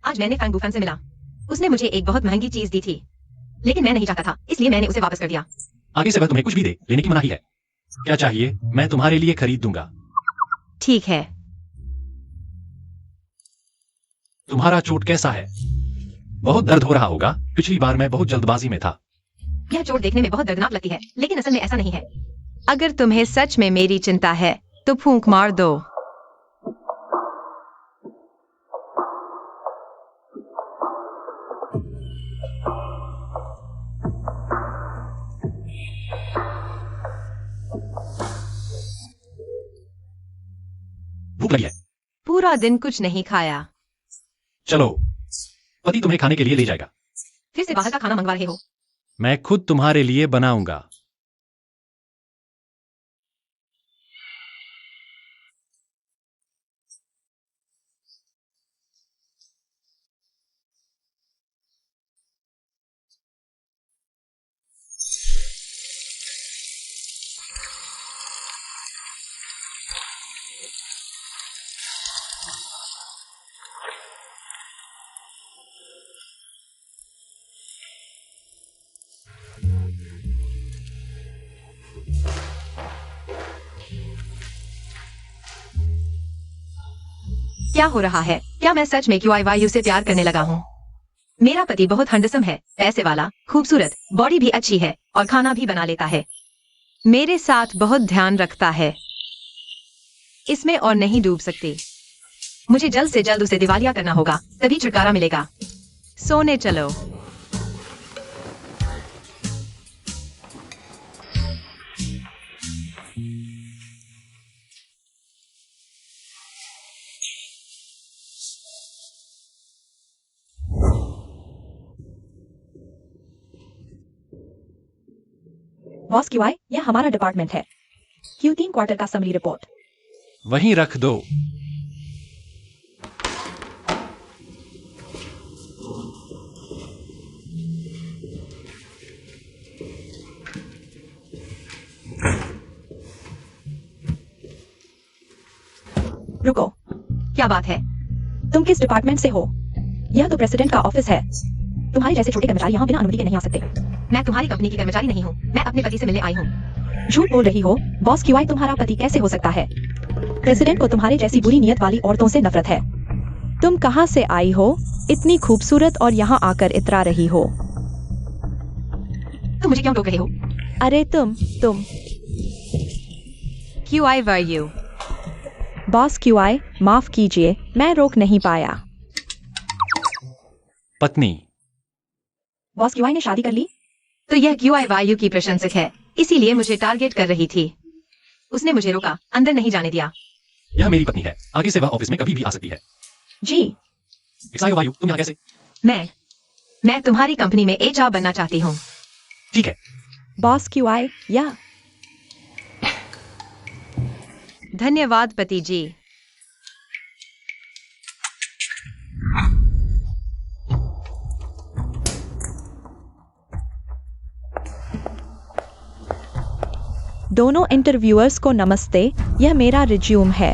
आज मैंने फैंग बुफैन से मिला। उसने मुझे एक बहुत महंगी चीज दी थी, लेकिन मैं नहीं चाहता था, इसलिए मैंने उसे वापस कर दिया। आगे से वह तुम्हें कुछ भी दे, लेने की मनाही है। क्या चाहिए? मैं तुम्हारे लिए खरीद दूंगा। ठीक है। तुम्हारा चोट कैसा है? बहुत दर्द हो रहा होगा। पिछली बार मैं बहुत जल्दबाजी में था। यह चोट देखने में बहुत दर्दनाक लगती है, लेकिन असल में ऐसा नहीं है। अगर तुम्हें सच में मेरी चिंता है तो फूंक मार दो। भूख लगी है। पूरा दिन कुछ नहीं खाया। चलो, पति तुम्हें खाने के लिए ले जाएगा। फिर से बाहर का खाना मंगवा रहे हो? मैं खुद तुम्हारे लिए बनाऊंगा। क्या हो रहा है? क्या मैं सच में QIYU से प्यार करने लगा हूँ? मेरा पति बहुत हैंडसम है, पैसे वाला, खूबसूरत, बॉडी भी अच्छी है और खाना भी बना लेता है। मेरे साथ बहुत ध्यान रखता है। इसमें और नहीं डूब सकती। मुझे जल्द से जल्द उसे दिवालिया करना होगा, तभी छुटकारा मिलेगा। सोने चलो। बॉस QI, यह हमारा डिपार्टमेंट है। Q3 क्वार्टर का समरी रिपोर्ट। वहीं रख दो। रुको, क्या बात है? तुम किस डिपार्टमेंट से हो? यह तो प्रेसिडेंट का ऑफिस है। तुम्हारे जैसे छोटे कर्मचारी यहाँ बिना अनुमति के नहीं आ सकते। मैं तुम्हारी कंपनी की कर्मचारी नहीं हूँ, मैं अपने पति से मिलने आई हूँ। झूठ बोल रही हो। बॉस QI तुम्हारा पति कैसे हो सकता है? प्रेसिडेंट को तुम्हारे जैसी बुरी नियत वाली औरतों से नफरत है। तुम कहाँ से आई हो? इतनी खूबसूरत और यहाँ आकर इतरा रही हो। तुम मुझे क्यों टोक रहे हो? अरे तुम QIYU। बॉस QI, माफ कीजिए, मैं रोक नहीं पाया। पत्नी। बॉस QI ने शादी कर ली? तो यह QIYU की प्रशंसक है, इसीलिए मुझे टारगेट कर रही थी। उसने मुझे रोका, अंदर नहीं जाने दिया। यह मेरी पत्नी है। आगे से वह ऑफिस में कभी भी आ सकती है। जी। वायु, तुम यहाँ कैसे? मैं तुम्हारी कंपनी में HR बनना चाहती हूँ। ठीक है। बॉस QI, या धन्यवाद पति जी। दोनों इंटरव्यूअर्स को नमस्ते, यह मेरा रिज्यूम है।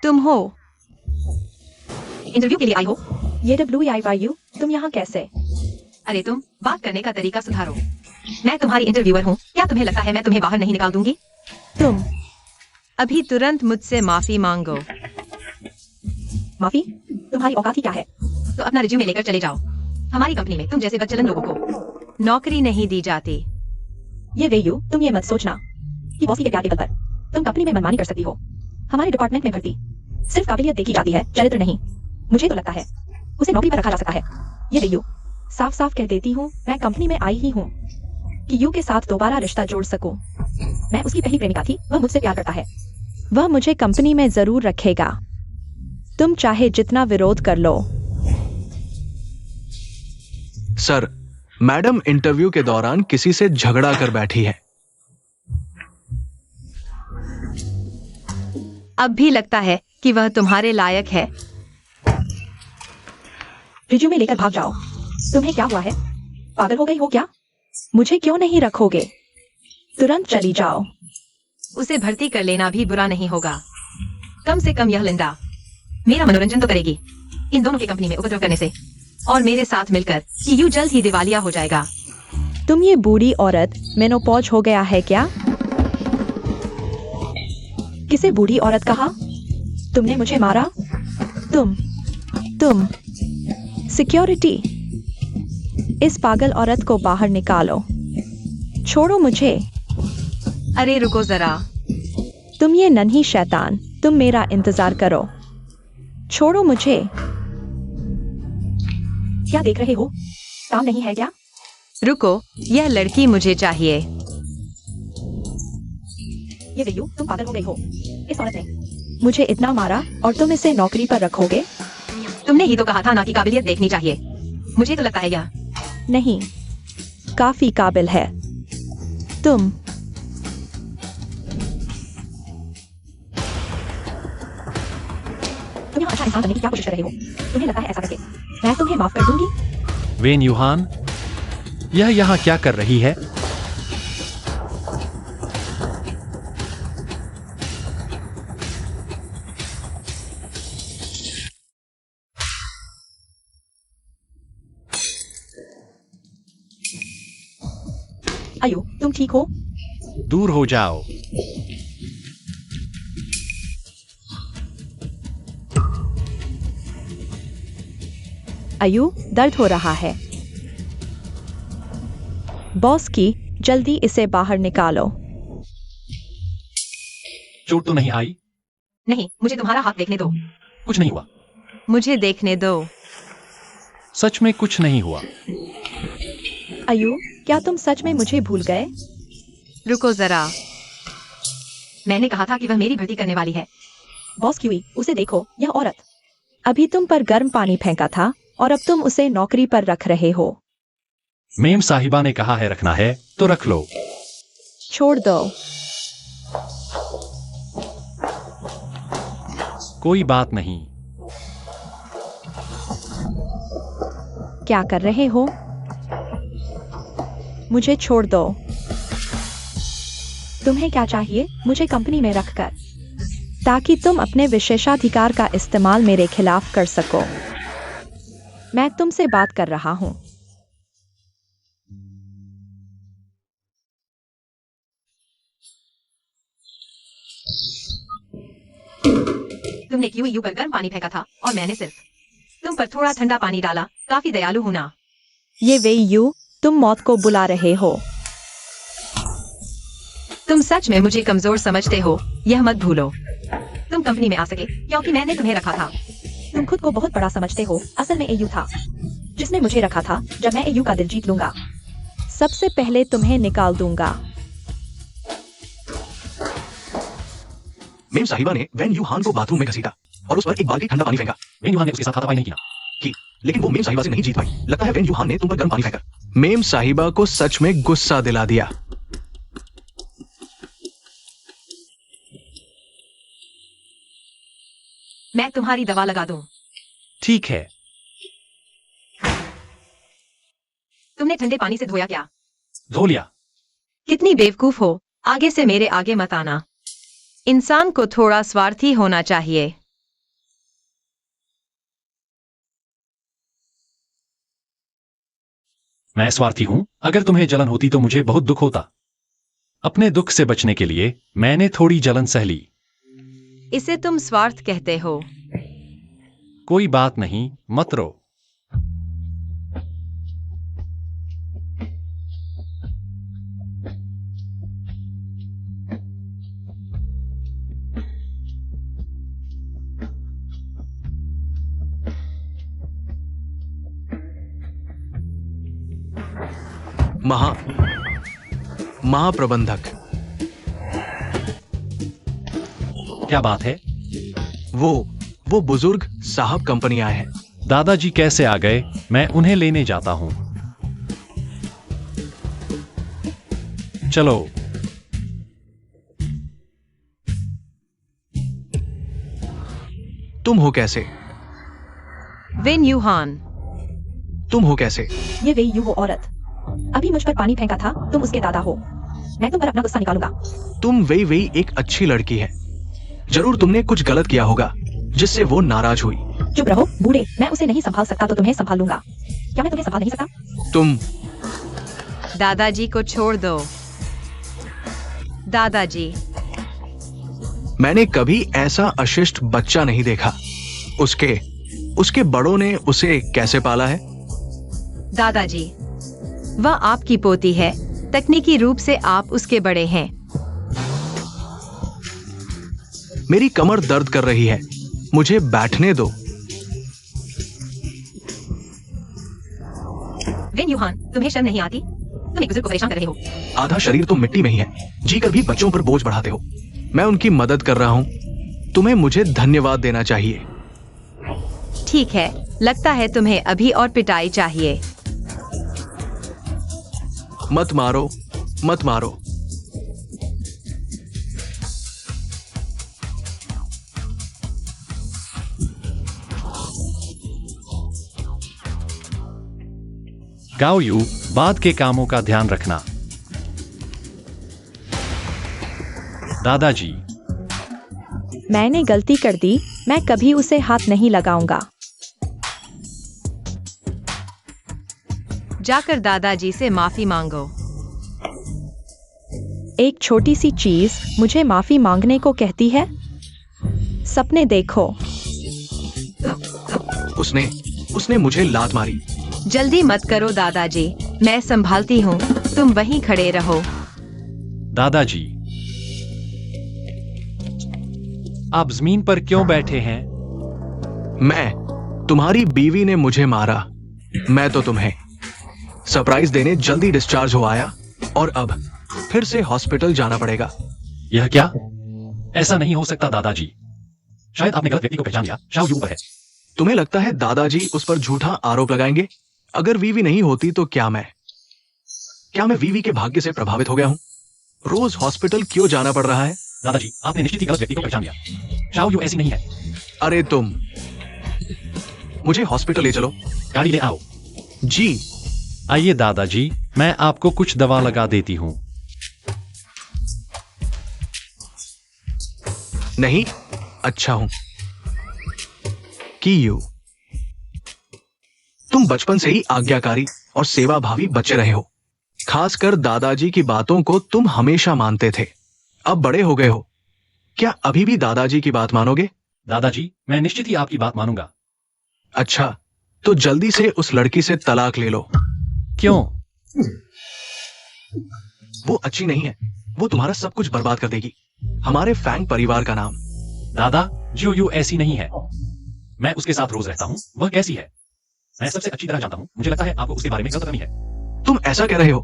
तुम हो? इंटरव्यू के लिए आई हो? ये WIYU, तुम यहाँ कैसे? अरे तुम बात करने का तरीका सुधारो। मैं तुम्हारी इंटरव्यूअर हूँ, क्या तुम्हें लगता है मैं तुम्हें बाहर नहीं निकाल दूंगी? तुम अभी तुरंत मुझसे माफी मांगो। माफी? तुम्हारी औकात ही क्या है? तो अपना रिज्यूमे लेकर चले जाओ। हमारी कंपनी में तुम जैसे बदचलन लोगों को नौकरी नहीं दी जाती। ये वेयू, तुम ये मत सोचना कि बॉस के प्यार के बल पर तुम कंपनी में मनमानी कर सकती हो। हमारे डिपार्टमेंट में भर्ती सिर्फ काबिलियत देखी जाती है, चरित्र नहीं। मुझे तो लगता है उसे नौकरी पर रखा जा सकता है। ये वेयू, साफ साफ कह देती हूँ, मैं कंपनी में आई ही हूँ कि यू के साथ दोबारा रिश्ता जोड़ सकूं। मैं उसकी पहली प्रेमिका थी, वह मुझसे प्यार करता है। वह मुझे कंपनी में जरूर रखेगा। तुम चाहे जितना विरोध कर लो। सर, मैडम इंटरव्यू के दौरान किसी से झगड़ा कर बैठी है। अब भी लगता है कि वह तुम्हारे लायक है। रिज्यूमे लेकर भाग जाओ। तुम्हें क्या हुआ है? पागल हो गई हो क्या? मुझे क्यों नहीं रखोगे? तुरंत चली जाओ। उसे भर्ती कर लेना भी बुरा नहीं होगा। कम से कम यह लिंडा मेरा मनोरंजन तो करेगी इन दोनों की कंपनी में उपद्रव करने से, और मेरे साथ मिलकर कि यू जल्द ही दिवालिया हो जाएगा। तुम ये बूढ़ी औरत, मेनोपॉज हो गया है क्या? किसे बूढ़ी औरत कहा? तुमने मुझे मारा? तुम सिक्योरिटी, इस पागल औरत को बाहर निकालो। छोड़ो मुझे। अरे रुको जरा। तुम ये नन्ही शैतान, तुम मेरा इंतजार करो। छोड़ो मुझे। क्या देख रहे हो? काम नहीं है क्या? रुको, यह लड़की मुझे चाहिए। ये वेयू, तुम पागल हो गई हो। इस औरत ने मुझे इतना मारा और तुम इसे नौकरी पर रखोगे? तुमने ही तो कहा था ना कि काबिलियत देखनी चाहिए। मुझे तो लगता है यह नहीं, काफी काबिल है। तुम यहाँ अच्छा इंसान बनने की क्या कोशिश कर रहे हो? तुम्हें लगता है ऐसा करके मैं तुम्हें माफ कर दूंगी? वेन यूहान, यह यहाँ क्या कर रही है? आयु, तुम ठीक हो? दूर हो जाओ। आयु, दर्द हो रहा है। बॉस की, जल्दी इसे बाहर निकालो। चोट तो नहीं आई? नहीं, मुझे तुम्हारा हाथ देखने दो। कुछ नहीं हुआ? मुझे देखने दो। सच में कुछ नहीं हुआ। आयु, क्या तुम सच में मुझे भूल गए? रुको जरा। मैंने कहा था कि वह मेरी भर्ती करने वाली है। बॉस क्यूई, उसे देखो, यह औरत। अभी तुम पर गर्म पानी फेंका था और अब तुम उसे नौकरी पर रख रहे हो। मेम साहिबा ने कहा है रखना है तो रख लो। छोड़ दो। कोई बात नहीं। क्या कर रहे हो? मुझे छोड़ दो। तुम्हें क्या चाहिए मुझे कंपनी में रखकर, ताकि तुम अपने विशेषाधिकार का इस्तेमाल मेरे खिलाफ कर सको? मैं तुमसे बात कर रहा हूं। तुमने क्यों यू पर गर्म पानी फेंका था और मैंने सिर्फ तुम पर थोड़ा ठंडा पानी डाला। काफी दयालु हूं ना? ये वे यू, तुम मौत को बुला रहे हो। तुम सच में मुझे कमजोर समझते हो, यह मत भूलो। तुम कंपनी में आ सके क्योंकि मैंने तुम्हें रखा था। तुम खुद को बहुत बड़ा समझते हो, असल में एयू था जिसने मुझे रखा था। जब मैं एयू का दिल जीत लूंगा, सबसे पहले तुम्हें निकाल दूंगा। मेम साहिबा ने वैन यूहान को बाथरूम में घसीटा और उस पर एक बाल्टी ठंडा पानी फेंका वेन यूहान ने उसके साथ हाथापाई नहीं किया। की, लेकिन वो मेम साहिबा से नहीं जीत पाई। लगता है वैन यूहान ने तुम पर गर्म पानी फेंका। मेम साहिबा को सच में गुस्सा दिला दिया। मैं तुम्हारी दवा लगा दूं। ठीक है। तुमने ठंडे पानी से धोया क्या? धो लिया। कितनी बेवकूफ हो, आगे से मेरे आगे मत आना। इंसान को थोड़ा स्वार्थी होना चाहिए। मैं स्वार्थी हूं? अगर तुम्हें जलन होती तो मुझे बहुत दुख होता। अपने दुख से बचने के लिए मैंने थोड़ी जलन सह ली। इसे तुम स्वार्थ कहते हो? कोई बात नहीं, मत रो। महा महाप्रबंधक, क्या बात है? वो बुजुर्ग साहब कंपनी आए हैं। दादाजी कैसे आ गए? मैं उन्हें लेने जाता हूं। चलो। तुम हो कैसे? विन यूहान। तुम हो कैसे? ये वे यू वो औरत अभी मुझ पर पानी फेंका था, तुम उसके दादा हो। मैं तुम पर अपना गुस्सा निकालूंगा। तुम वही एक अच्छी लड़की है। जरूर तुमने कुछ गलत किया होगा जिससे वो नाराज हुई। चुप रहो बूढ़े, मैं उसे नहीं संभाल सकता तो तुम्हें संभाल लूंगा। क्या मैं तुम्हें संभाल नहीं सकता? तुम दादाजी को छोड़ दो। दादाजी, मैंने कभी ऐसा अशिष्ट बच्चा नहीं देखा। उसके बड़ों ने उसे कैसे पाला है? दादाजी, वह आपकी पोती है। तकनीकी रूप से आप उसके बड़े हैं। मेरी कमर दर्द कर रही है, मुझे बैठने दो। विन यूहान, तुम्हें शर्म नहीं आती? तुम एक बुजुर्ग को परेशान कर रहे हो। आधा शरीर तो मिट्टी में ही है, जीकर भी बच्चों पर बोझ बढ़ाते हो। मैं उनकी मदद कर रहा हूं, तुम्हें मुझे धन्यवाद देना चाहिए। ठीक है, लगता है तुम्हें अभी और पिटाई चाहिए। मत मारो, मत मारो। गाओ यू, बाद के कामों का ध्यान रखना। दादाजी, मैंने गलती कर दी, मैं कभी उसे हाथ नहीं लगाऊंगा। जाकर दादाजी से माफी मांगो। एक छोटी सी चीज मुझे माफी मांगने को कहती है। सपने देखो। उसने मुझे लात मारी। जल्दी मत करो दादाजी, मैं संभालती हूँ, तुम वहीं खड़े रहो। दादाजी, आप जमीन पर क्यों बैठे हैं? तुम्हारी बीवी ने मुझे मारा। मैं तो तुम्हें सरप्राइज देने जल्दी डिस्चार्ज हो आया और अब फिर से हॉस्पिटल जाना पड़ेगा। यह क्या? ऐसा नहीं हो सकता दादाजी। शायद आपने गलत व्यक्ति को पहचान लिया। शाओ यू पर है। तुम्हें लगता है दादाजी उस पर झूठा आरोप लगाएंगे? अगर वीवी नहीं होती तो क्या मैं वीवी के भाग्य से प्रभावित हो गया हूं? रोज हॉस्पिटल क्यों जाना पड़ रहा है? दादाजी, आपने निश्चित ही गलत व्यक्ति को पहचान लिया। शाओ यू ऐसी नहीं है। अरे तुम मुझे हॉस्पिटल ले चलो। गाड़ी ले आओ। जी। आइए दादाजी, मैं आपको कुछ दवा लगा देती हूं। नहीं, अच्छा हूं। की यू, तुम बचपन से ही आज्ञाकारी और सेवाभावी बच्चे रहे हो। खासकर दादाजी की बातों को तुम हमेशा मानते थे। अब बड़े हो गए हो, क्या अभी भी दादाजी की बात मानोगे? दादाजी, मैं निश्चित ही आपकी बात मानूंगा। अच्छा, तो जल्दी से उस लड़की से तलाक ले लो। क्यों? वो अच्छी नहीं है, वो तुम्हारा सब कुछ बर्बाद कर देगी, हमारे फैंग परिवार का नाम। दादा, जो यू ऐसी नहीं है। मैं उसके साथ रोज रहता हूँ। वह कैसी है मैं सबसे अच्छी तरह जानता हूँ। मुझे लगता है आपको उसके बारे में गलतफहमी है। तुम ऐसा कह रहे हो?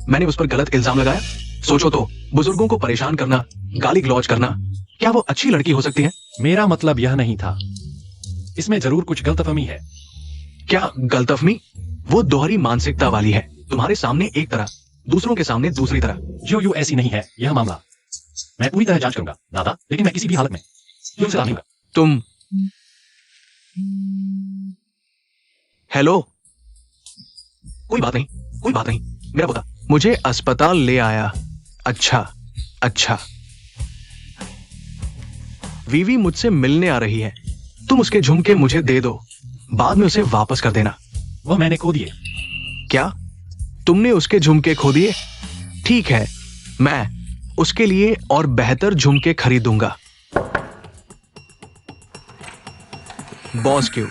मैंने उस पर गलत इल्जाम लगाया? सोचो तो, बुजुर्गों को परेशान करना, गाली गलौज करना, क्या वो अच्छी लड़की हो सकती है? मेरा मतलब यह नहीं था। इसमें जरूर कुछ गलतफहमी है। क्या गलतफहमी? वो दोहरी मानसिकता वाली है। तुम्हारे सामने एक तरह, दूसरों के सामने दूसरी तरह। जो यू ऐसी नहीं है यह मामला मैं पूरी तरह जांच करूंगा दादा, लेकिन मैं किसी भी हालत में तुमसे राजी हूं। तुम हेलो? कोई बात नहीं, मेरा पोता मुझे अस्पताल ले आया। अच्छा अच्छा। वीवी मुझसे मिलने आ रही है। तुम उसके झुमके मुझे दे दो, बाद में उसे वापस कर देना। वह मैंने खो दिए। क्या तुमने उसके झुमके खो दिए? ठीक है, मैं उसके लिए और बेहतर झुमके खरीदूंगा। बॉस क्यों?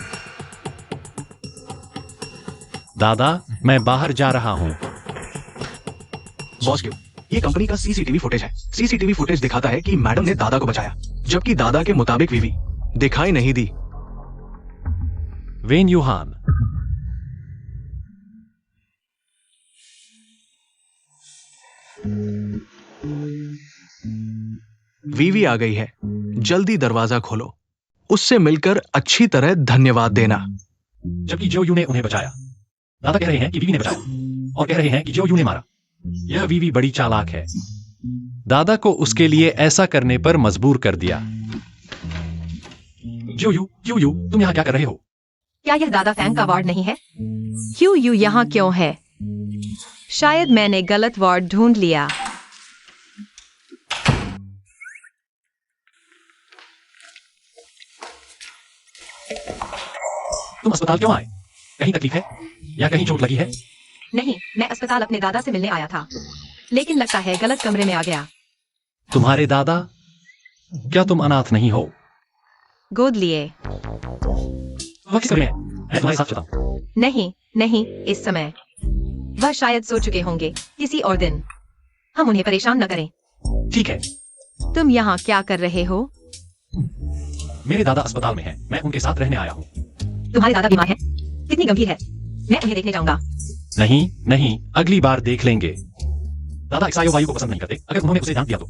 दादा, मैं बाहर जा रहा हूं। बॉस क्यों? ये कंपनी का सीसीटीवी फुटेज है। सीसीटीवी फुटेज दिखाता है कि मैडम ने दादा को बचाया, जबकि दादा के मुताबिक वीवी दिखाई नहीं दी। वेन यूहान। वीवी आ गई है। जल्दी दरवाजा खोलो। उससे मिलकर अच्छी तरह धन्यवाद देना। जबकि जो यू ने उन्हें बचाया। दादा कह रहे हैं कि वीवी ने बचाया और कह रहे हैं कि जो यू ने मारा। यह वीवी बड़ी चालाक है। दादा को उसके लिए ऐसा करने पर मजबूर कर दिया। जो यू तुम यहाँ क्या कर रहे हो? क्या यह दादा फैंग का वार्ड नहीं है? क्यों यू यहाँ क्यों है? शायद मैंने गलत वार्ड ढूंढ लिया। तुम अस्पताल क्यों आए? कहीं तकलीफ है या कहीं चोट लगी है? नहीं, मैं अस्पताल अपने दादा से मिलने आया था, लेकिन लगता है गलत कमरे में आ गया। तुम्हारे दादा? क्या तुम अनाथ नहीं हो? गोद लिए। वह किस कमरे में है? मैं तुम्हारे साथ चलता हूँ। नहीं, इस समय वह शायद सो चुके होंगे। किसी और दिन। हम उन्हें परेशान न करें। ठीक है। तुम यहाँ क्या कर रहे हो? मेरे दादा अस्पताल में हैं। मैं उनके साथ रहने आया हूँ। तुम्हारे दादा बीमार हैं? कितनी गंभीर है? मैं उन्हें देखने जाऊंगा। नहीं, अगली बार देख लेंगे। दादा एक्सायो वायु को पसंद नहीं करते। अगर उन्होंने उसे जान दिया तो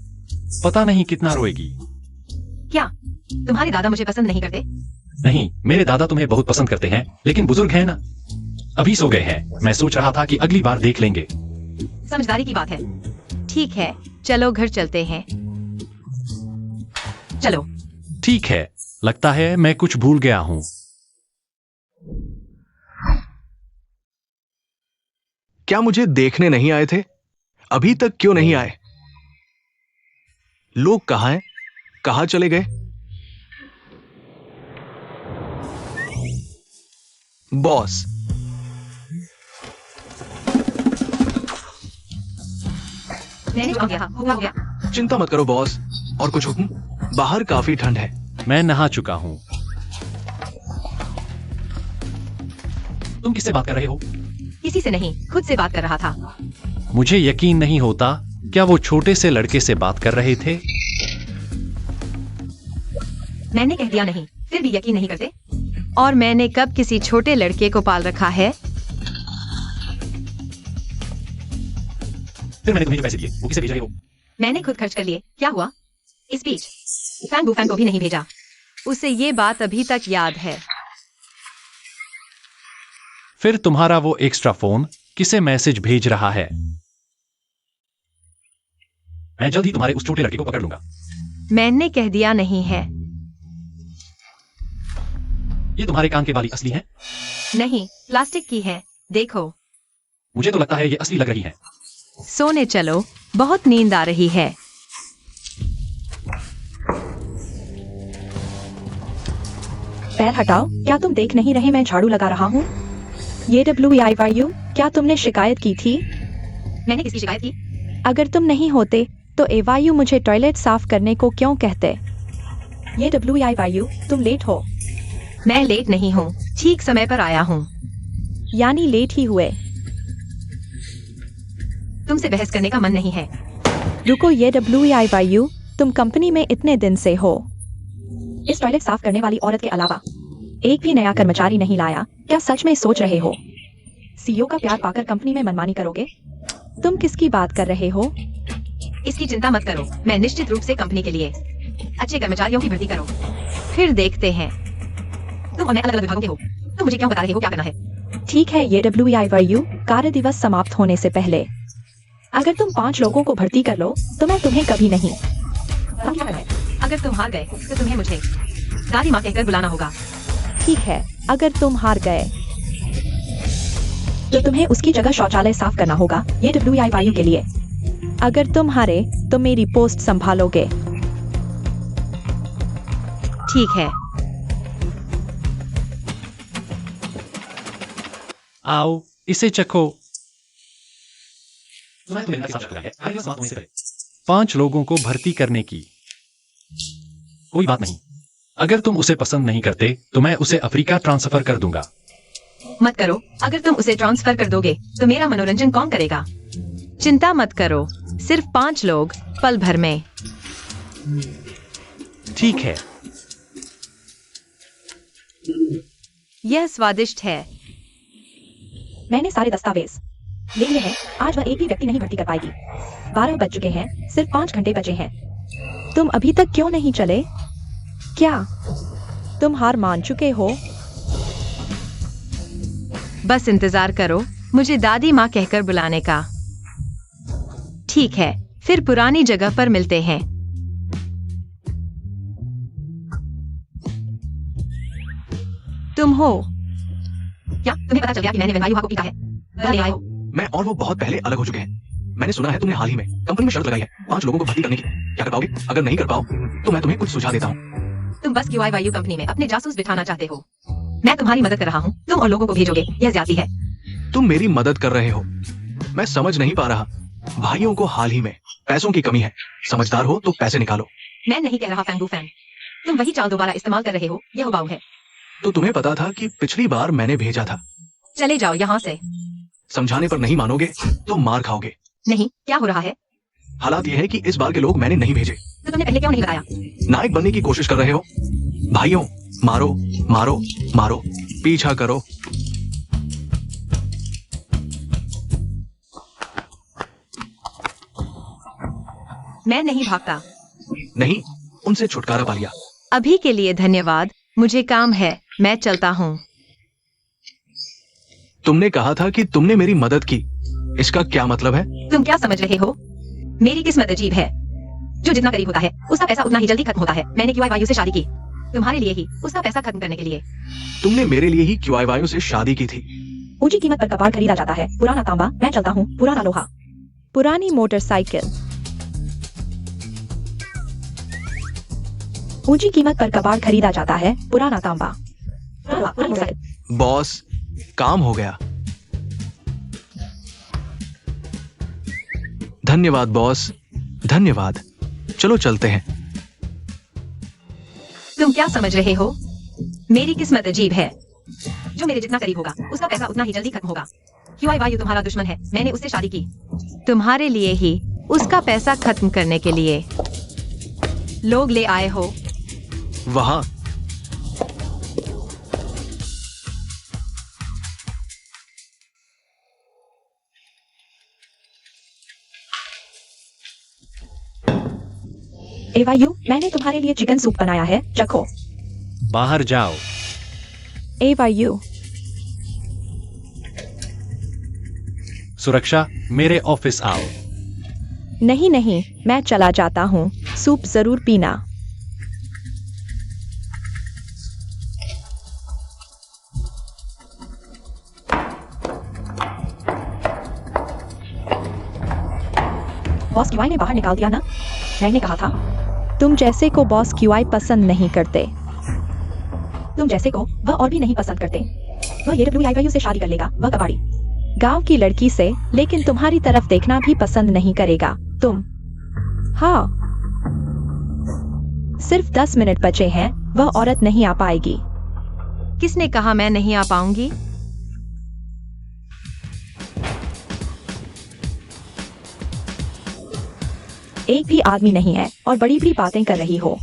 पता नहीं कितना रोएगी। क्या तुम्हारे दादा मुझे पसंद नहीं करते? नहीं, मेरे दादा तुम्हें बहुत पसंद करते हैं, लेकिन बुजुर्ग हैं ना। अभी सो गए हैं। मैं सोच रहा था कि अगली बार देख लेंगे। समझदारी की बात है। ठीक है, चलो घर चलते हैं। चलो। ठीक है, लगता है मैं कुछ भूल गया हूँ। क्या मुझे देखने नहीं आए थे? अभी तक क्यों नहीं आए? लोग कहाँ हैं? कहाँ चले गए? बॉस, मैंने जो किया हो गया। चिंता मत करो बॉस। और कुछ हुक्म? बाहर काफी ठंड है। मैं नहा चुका हूँ। तुम किससे बात कर रहे हो? किसी से नहीं, खुद से बात कर रहा था। मुझे यकीन नहीं होता। क्या वो छोटे से लड़के से बात कर रहे थे? मैंने कह दिया नहीं, फिर भी यकीन नहीं करते। और मैंने कब किसी छोटे लड़के को पाल रखा है? फिर मैंने तुम्हें जो पैसे दिए वो किसे भेज रहे हो? मैंने खुद खर्च कर लिए। क्या हुआ? इस बीच फैंग को भी नहीं भेजा। उसे ये बात अभी तक याद है। फिर तुम्हारा वो एक्स्ट्रा फोन किसे मैसेज भेज रहा है? मैं जल्द ही तुम्हारे उस छोटे लड़के को पकड़ लूंगा। मैंने कह दिया नहीं है। ये तुम्हारे कान के बाली असली हैं? नहीं, प्लास्टिक की है। देखो। मुझे तो लगता है ये असली लग रही हैं। सोने चलो, बहुत नींद आ रही है। पैर हटाओ। क्या तुम देख नहीं रहे मैं झाड़ू लगा रहा हूँ? ये WEIYU, क्या तुमने शिकायत की थी? मैंने किसकी शिकायत की? अगर तुम नहीं होते तो एवायु मुझे टॉयलेट साफ करने को क्यों कहते? ये WEIYU, तुम लेट हो। मैं लेट नहीं हूँ, ठीक समय पर आया हूँ। यानी लेट ही हुए। तुमसे बहस करने का मन नहीं है। रुको, ये WEIYU, तुम कंपनी में इतने दिन से हो। इस टॉयलेट साफ करने वाली औरत के अलावा एक भी नया कर्मचारी नहीं लाया। क्या सच में सोच रहे हो CEO का प्यार पाकर कंपनी में मनमानी करोगे? तुम किसकी बात कर रहे हो? इसकी चिंता मत करो, मैं निश्चित रूप से कंपनी के लिए अच्छे कर्मचारियों की भर्ती करो। फिर देखते हैं। तुम और मैं अलग अलग विभागों के हो। तुम मुझे क्यों बता रहे हो क्या करना है? ठीक है, ये WEIYU, कार्य दिवस समाप्त होने से पहले अगर तुम 5 लोगों को भर्ती कर लो तो मैं तुम्हें कभी नहीं। हम क्या करना है? अगर तुम हार गए तो तुम्हें मुझे दादी माँ कहकर बुलाना होगा। ठीक है, अगर तुम हार गए तो तुम्हें उसकी जगह शौचालय साफ करना होगा। ये WIYU के लिए। अगर तुम हारे तो मेरी पोस्ट संभालोगे। ठीक है। आओ इसे चखो। सुना है तुमने मेरे साथ शर्त लगाई है, हर बात तुम्हें से पहले 5 लोगों को भर्ती करने की। कोई बात नहीं, अगर तुम उसे पसंद नहीं करते तो मैं उसे अफ्रीका ट्रांसफर कर दूंगा। मत करो। अगर तुम उसे ट्रांसफर कर दोगे तो मेरा मनोरंजन कौन करेगा? चिंता मत करो, सिर्फ 5 लोग, पल भर में। ठीक है। यह स्वादिष्ट है। मैंने सारे दस्तावेज ले लिए हैं। आज वह एक भी व्यक्ति नहीं भर्ती कर पाएगी। 12 बज चुके हैं, सिर्फ 5 घंटे बचे हैं। तुम अभी तक क्यों नहीं चले? क्या तुम हार मान चुके हो? बस इंतजार करो मुझे दादी माँ कहकर बुलाने का। ठीक है, फिर पुरानी जगह पर मिलते हैं। तुम हो? क्या तुम्हें पता चल गया कि मैंने वैल्यू को पीटा है? घर ले आए हो। मैं और वो बहुत पहले अलग हो चुके हैं। मैंने सुना है तुमने हाल ही में कंपनी में शर्त लगाई है 5 लोगों को भर्ती करने की। क्या कर पाओगे? अगर नहीं कर पाओ तो मैं तुम्हें कुछ सुझाव देता हूँ। तुम बस QIYU कंपनी में अपने जासूस बिठाना चाहते हो। मैं तुम्हारी मदद कर रहा हूँ, तुम और लोगों को भेजोगे, यह ज्यादती है। तुम मेरी मदद कर रहे हो। मैं समझ नहीं पा रहा। भाइयों को हाल ही में पैसों की कमी है। समझदार हो तो पैसे निकालो। मैं नहीं कह रहा फैंगू फैन। तुम वही चाल दोबारा इस्तेमाल कर रहे हो, यह उबाऊ है। तो तुम्हें पता था कि पिछली बार मैंने भेजा था। चले जाओ यहाँ से। समझाने पर नहीं मानोगे तो मार खाओगे। नहीं, क्या हो रहा है? हालात यह है कि इस बार के लोग मैंने नहीं भेजे। तो तुमने पहले क्यों नहीं बताया? नायक बनने की कोशिश कर रहे हो। भाइयों, मारो मारो मारो, पीछा करो। मैं नहीं भागता। नहीं, उनसे छुटकारा पा लिया। अभी के लिए धन्यवाद, मुझे काम है, मैं चलता हूँ। तुमने कहा था कि तुमने मेरी मदद की। इसका क्या मतलब है? तुम क्या समझ रहे हो? मेरी किस्मत अजीब है। जो जितना करीब होता है उसका पैसा उतना ही जल्दी खत्म होता है। मैंने QIYU से शादी की, तुम्हारे लिए ही, उसका पैसा खत्म करने के लिए। तुमने मेरे लिए ही QIYU से शादी की थी। ऊंची कीमत पर कबाड़ खरीदा जाता है। पुराना तांबा, मैं चलता हूँ। पुराना लोहा, पुरानी मोटरसाइकिल। ऊंची कीमत पर कबाड़ खरीदा जाता है। पुराना तांबा, पुरानी मोटरसाइकिल। बॉस, काम हो गया। धन्यवाद बॉस, धन्यवाद। चलो चलते हैं। तुम क्या समझ रहे हो? मेरी किस्मत अजीब है। जो मेरे जितना करीब होगा उसका पैसा उतना ही जल्दी खत्म होगा। QIYU तुम्हारा दुश्मन है, मैंने उससे शादी की, तुम्हारे लिए ही, उसका पैसा खत्म करने के लिए। लोग ले आए हो। वहां AYU, मैंने तुम्हारे लिए चिकन सूप बनाया है, चखो। बाहर जाओ। AYU, सुरक्षा, मेरे ऑफिस आओ। नहीं नहीं, मैं चला जाता हूँ। सूप जरूर पीना। बॉस QI ने बाहर निकाल दिया ना? मैंने कहा था। तुम जैसे को बॉस QI पसंद नहीं करते। तुम जैसे को वह और भी नहीं पसंद करते। वह ये WIYU से शादी कर लेगा, वह कबाड़ी गांव की लड़की से, लेकिन तुम्हारी तरफ देखना भी पसंद नहीं करेगा। तुम, हाँ, सिर्फ 10 मिनट बचे हैं। वह औरत नहीं आ पाएगी। किसने कहा मैं नहीं आ पाऊंगी? एक भी आदमी नहीं है और बड़ी बड़ी बातें कर रही हो।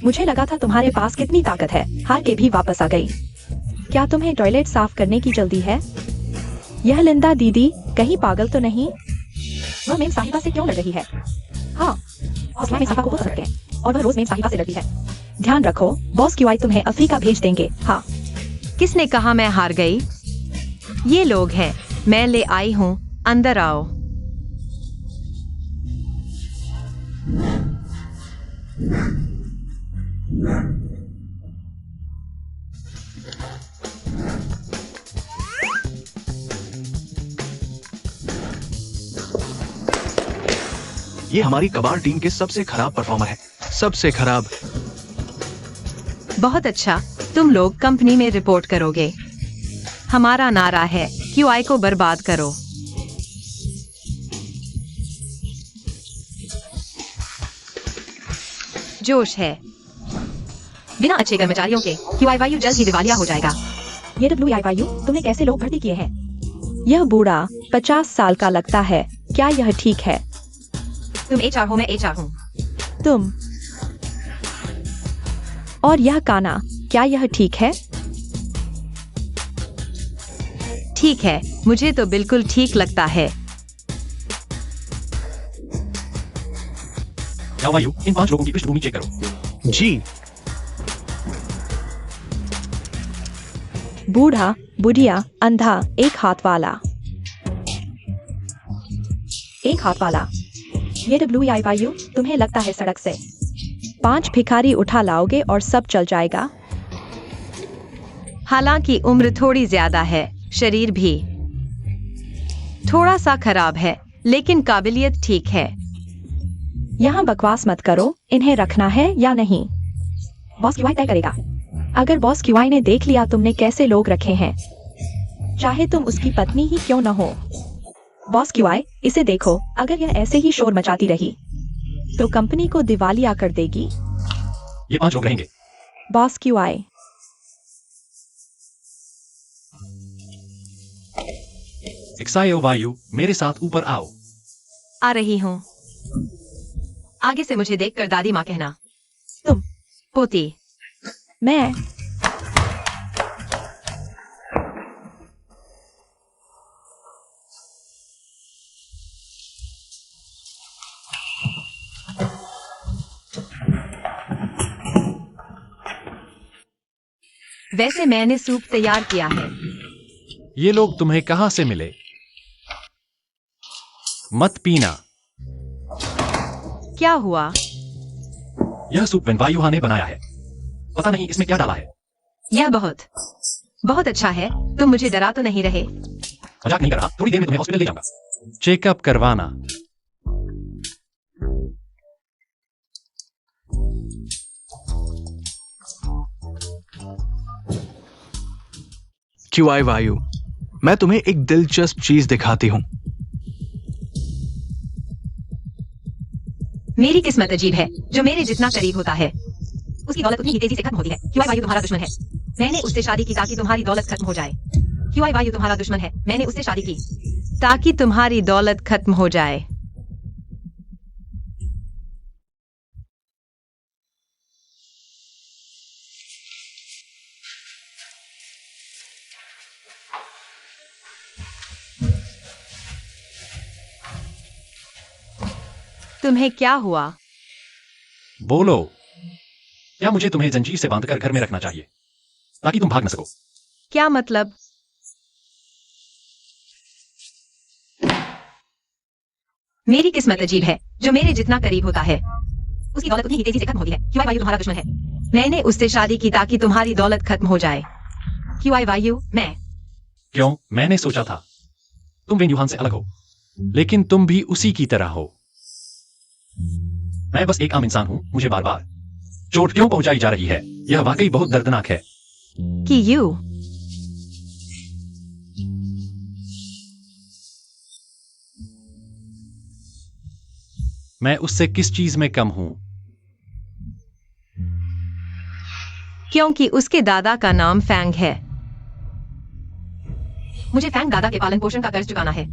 मुझे लगा था तुम्हारे पास कितनी ताकत है, हार के भी वापस आ गई। क्या तुम्हें टॉयलेट साफ करने की जल्दी है? यह लिंदा दीदी कहीं पागल तो नहीं? वह मेम साहिबा से क्यों लड़ रही है? हाँ, बॉस मेम साहिबा को बोल सकते हैं और वह रोज मेम साहिबा से लड़ती है। ध्यान रखो, बॉस QI तुम्हें अफ्रीका भेज देंगे। हाँ। किसने कहा मैं हार गई? ये लोग हैं, मैं ले आई हूँ, अंदर आओ। ये हमारी कबाड़ टीम के सबसे खराब परफॉर्मर है, सबसे खराब। बहुत अच्छा, तुम लोग कंपनी में रिपोर्ट करोगे। हमारा नारा है QI को बर्बाद करो। जोश है। बिना अच्छे कर्मचारियों के QIYU जल्द ही दिवालिया हो जाएगा। ये WIYU तुमने कैसे लोग भर्ती किए हैं? यह बूढ़ा 50 साल का लगता है, क्या यह ठीक है? तुम HR हो, मैं HR हूँ। तुम और यह काना, क्या यह ठीक है? ठीक है, मुझे तो बिल्कुल ठीक लगता है। या वायु, इन 5 लोगों की पृष्ठभूमि चेक करो। जी। बूढ़ा, बुढ़िया, अंधा, एक हाथ वाला। एक हाथ वाला। ये WIYU तुम्हें लगता है सड़क से 5 भिखारी उठा लाओगे और सब चल जाएगा? हालांकि उम्र थोड़ी ज्यादा है, शरीर भी थोड़ा सा खराब है, लेकिन काबिलियत ठीक है। यहाँ बकवास मत करो, इन्हें रखना है या नहीं? बॉस QI तय करेगा। अगर बॉस QI ने देख लिया तुमने कैसे लोग रखे हैं, चाहे तुम उसकी पत्नी ही क्यों न हो। बॉस QI, इसे देखो, अगर यह ऐसे ही शोर मचाती रही तो कंपनी को दिवालिया कर देगी। ये 5 लोग रहेंगे। बॉस QI, एक्सायो वायु, मेरे साथ ऊपर आओ। आ रही हूँ। आगे से मुझे देखकर दादी माँ कहना। तुम, पोती। मैं। वैसे मैंने सूप तैयार किया है। ये लोग तुम्हें कहां से मिले? मत पीना। क्या हुआ? यह सूप वायुहा ने बनाया है। पता नहीं इसमें क्या डाला है। यह बहुत अच्छा है। तुम मुझे डरा तो नहीं रहे? मजाक नहीं कर रहा, थोड़ी देर में तुम्हें हॉस्पिटल ले जाऊंगा। चेकअप करवाना। QIYU, मैं तुम्हें एक दिलचस्प चीज दिखाती हूँ। मेरी किस्मत अजीब है, जो मेरे जितना करीब होता है उसकी दौलत उतनी ही तेजी से खत्म होती है। QIYU तुम्हारा दुश्मन है, मैंने उससे शादी की ताकि तुम्हारी दौलत खत्म हो जाए। QIYU तुम्हारा दुश्मन है, मैंने उससे शादी की ताकि तुम्हारी दौलत खत्म हो जाए। तुम्हें क्या हुआ? बोलो। क्या मुझे तुम्हें जंजीर से बांधकर घर में रखना चाहिए ताकि तुम भाग न सको? क्या मतलब? मेरी किस्मत अजीब है, जो मेरे जितना करीब होता है उसकी दौलत उतनी ही तेजी से खत्म होती है। QIYU तुम्हारा दुश्मन है, मैंने उससे शादी की ताकि तुम्हारी दौलत खत्म हो जाए। QIYU, मैं। क्यों? मैंने सोचा था तुम वेन्यूहान से अलग हो। लेकिन तुम भी उसी की तरह हो। मैं बस एक आम इंसान हूं, मुझे बार बार चोट क्यों पहुंचाई जा रही है? यह वाकई बहुत दर्दनाक है। कि यू मैं उससे किस चीज में कम हूं? क्योंकि उसके दादा का नाम फैंग है। मुझे फैंग दादा के पालन पोषण का कर्ज चुकाना है।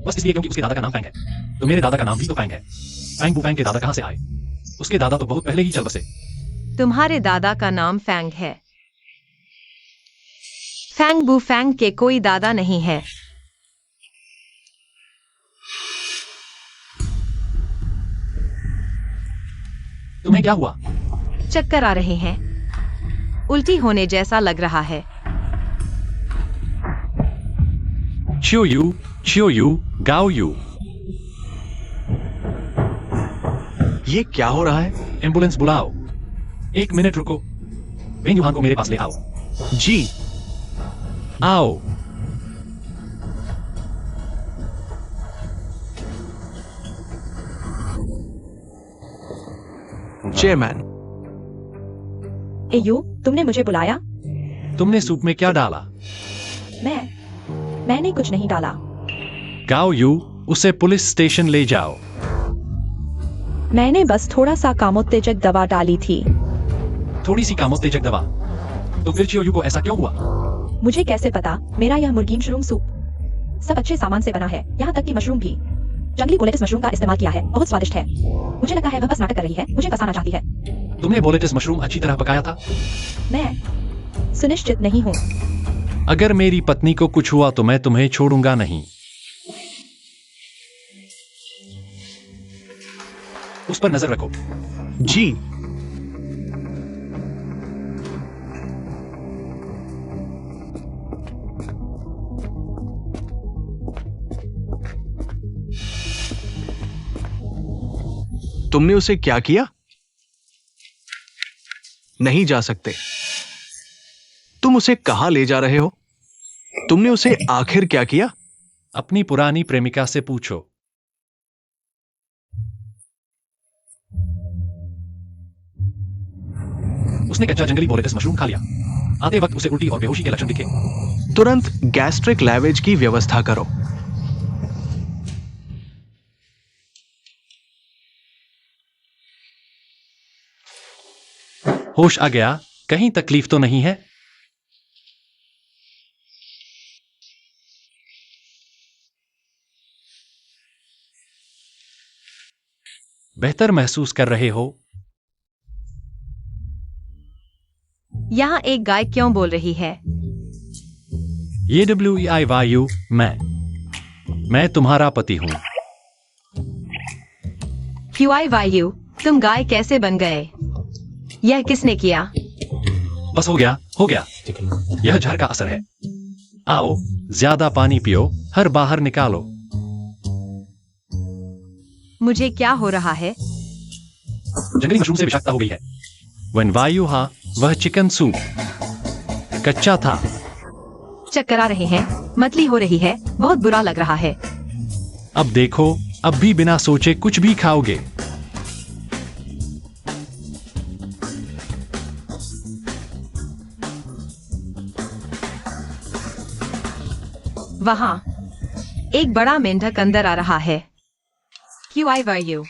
बस इसलिए क्योंकि उसके दादा का नाम फैंग है। तो मेरे दादा का नाम भी तो फैंग है। फैंग बूफैंग के दादा कहां से आए? उसके दादा तो बहुत पहले ही चल बसे। तुम्हारे दादा का नाम फैंग है। फैंग बू फैंग के कोई दादा नहीं है। तुम्हें क्या हुआ? चक्कर आ रहे हैं, उल्टी होने जैसा लग रहा है। Chiu-yu, Gao-yu। ये क्या हो रहा है? एम्बुलेंस बुलाओ। 1 मिनट रुको, वेन्यूहान को मेरे पास ले आओ। जी। आओ। चेयरमैन। ए यू, तुमने मुझे बुलाया? तुमने सूप में क्या डाला? मैंने कुछ नहीं डाला। गाओ यू, उसे पुलिस स्टेशन ले जाओ। मैंने बस थोड़ा सा कामोत्तेजक दवा डाली थी। थोड़ी सी कामोत्तेजक दवा? तो फिर चियो यू को ऐसा क्यों हुआ? मुझे कैसे पता? मेरा यह मुर्गी मशरूम सूप सब अच्छे सामान से बना है, यहाँ तक कि मशरूम भी जंगली बोलेटिस मशरूम का इस्तेमाल किया है। बहुत स्वादिष्ट है। मुझे लगता है वह बस नाटक कर रही है, मुझे फंसाना चाहती है। तुमने बोलेटिस मशरूम अच्छी तरह पकाया था? मैं सुनिश्चित नहीं हूँ। अगर मेरी पत्नी को कुछ हुआ तो मैं तुम्हें छोड़ूंगा नहीं। उस पर नजर रखो। जी। तुमने उसे क्या किया? नहीं जा सकते। तुम उसे कहां ले जा रहे हो? तुमने उसे आखिर क्या किया? अपनी पुरानी प्रेमिका से पूछो। उसने कच्चा जंगली बोलेटिस मशरूम खा लिया। आते वक्त उसे उल्टी और बेहोशी के लक्षण दिखे। तुरंत गैस्ट्रिक लैवेज की व्यवस्था करो। होश आ गया? कहीं तकलीफ तो नहीं है? बेहतर महसूस कर रहे हो? यहाँ एक गाय क्यों बोल रही है? ये WEI वायु, मैं तुम्हारा पति हूं। QI वायु, तुम गाय कैसे बन गए? यह किसने किया? बस हो गया। यह जहर का असर है। आओ, ज्यादा पानी पियो, हर बाहर निकालो। मुझे क्या हो रहा है? जंगली मशरूम से विषाक्तता हो गई है। वन वायु, हाँ, वह चिकन सूप कच्चा था। चक्कर आ रहे हैं, मतली हो रही है, बहुत बुरा लग रहा है। अब देखो, अब भी बिना सोचे कुछ भी खाओगे। वहां एक बड़ा मेंढक अंदर आ रहा है। QI वायु,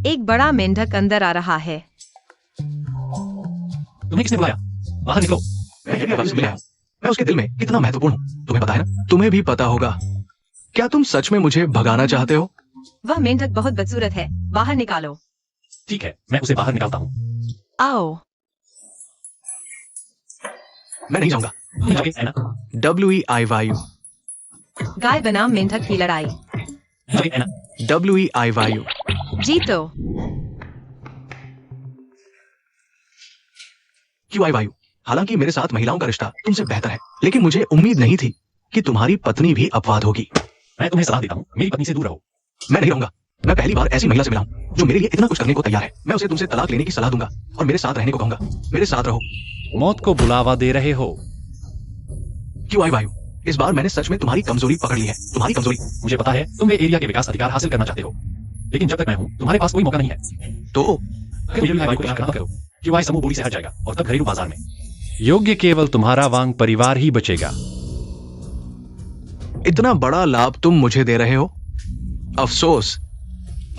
एक बड़ा मेंढक अंदर आ रहा है। तुम्हें किसने बुलाया? बाहर निकलो। मैं उसके दिल में कितना महत्वपूर्ण हूं, तुम्हें पता है ना? तुम्हें भी पता होगा। क्या तुम सच में मुझे भगाना चाहते हो? वह मेंढक बहुत बदसूरत है, बाहर निकालो। ठीक है, मैं उसे बाहर निकालता हूं। आओ। मैं नहीं जाऊंगा। तुम जाओगे, है ना? WEI वायु। गाय बनाम मेंढक की लड़ाई। जाओगे, है ना? WEI वायु। जीतो। QI वायु। हालांकि मेरे साथ महिलाओं का रिश्ता तुमसे बेहतर है, लेकिन मुझे उम्मीद नहीं थी कि तुम्हारी पत्नी भी अपवाद होगी। मैं तुम्हें सलाह देता हूं, मेरी पत्नी से दूर रहो। मैं नहीं रहूंगा। मैं पहली बार ऐसी महिला से मिला हूं जो मेरे लिए इतना कुछ करने को तैयार है। मैं उसे तुमसे तलाक लेने की सलाह दूंगा और मेरे साथ रहने को कहूंगा। मेरे साथ रहो। मौत को बुलावा दे रहे हो। QI वायु, इस बार मैंने सच में तुम्हारी कमजोरी पकड़ ली है। तुम्हारी कमजोरी। मुझे पता है तुम एरिया के विकास अधिकार हासिल करना चाहते हो, लेकिन जब तक मैं हूं तुम्हारे पास कोई मौका नहीं है। तो अगर मुझे को इशारा मत करो, QI समूह बोली से हट जाएगा और तब घरेलू बाजार में योग्य केवल तुम्हारा वांग परिवार ही बचेगा। इतना बड़ा लाभ तुम मुझे दे रहे हो? अफसोस,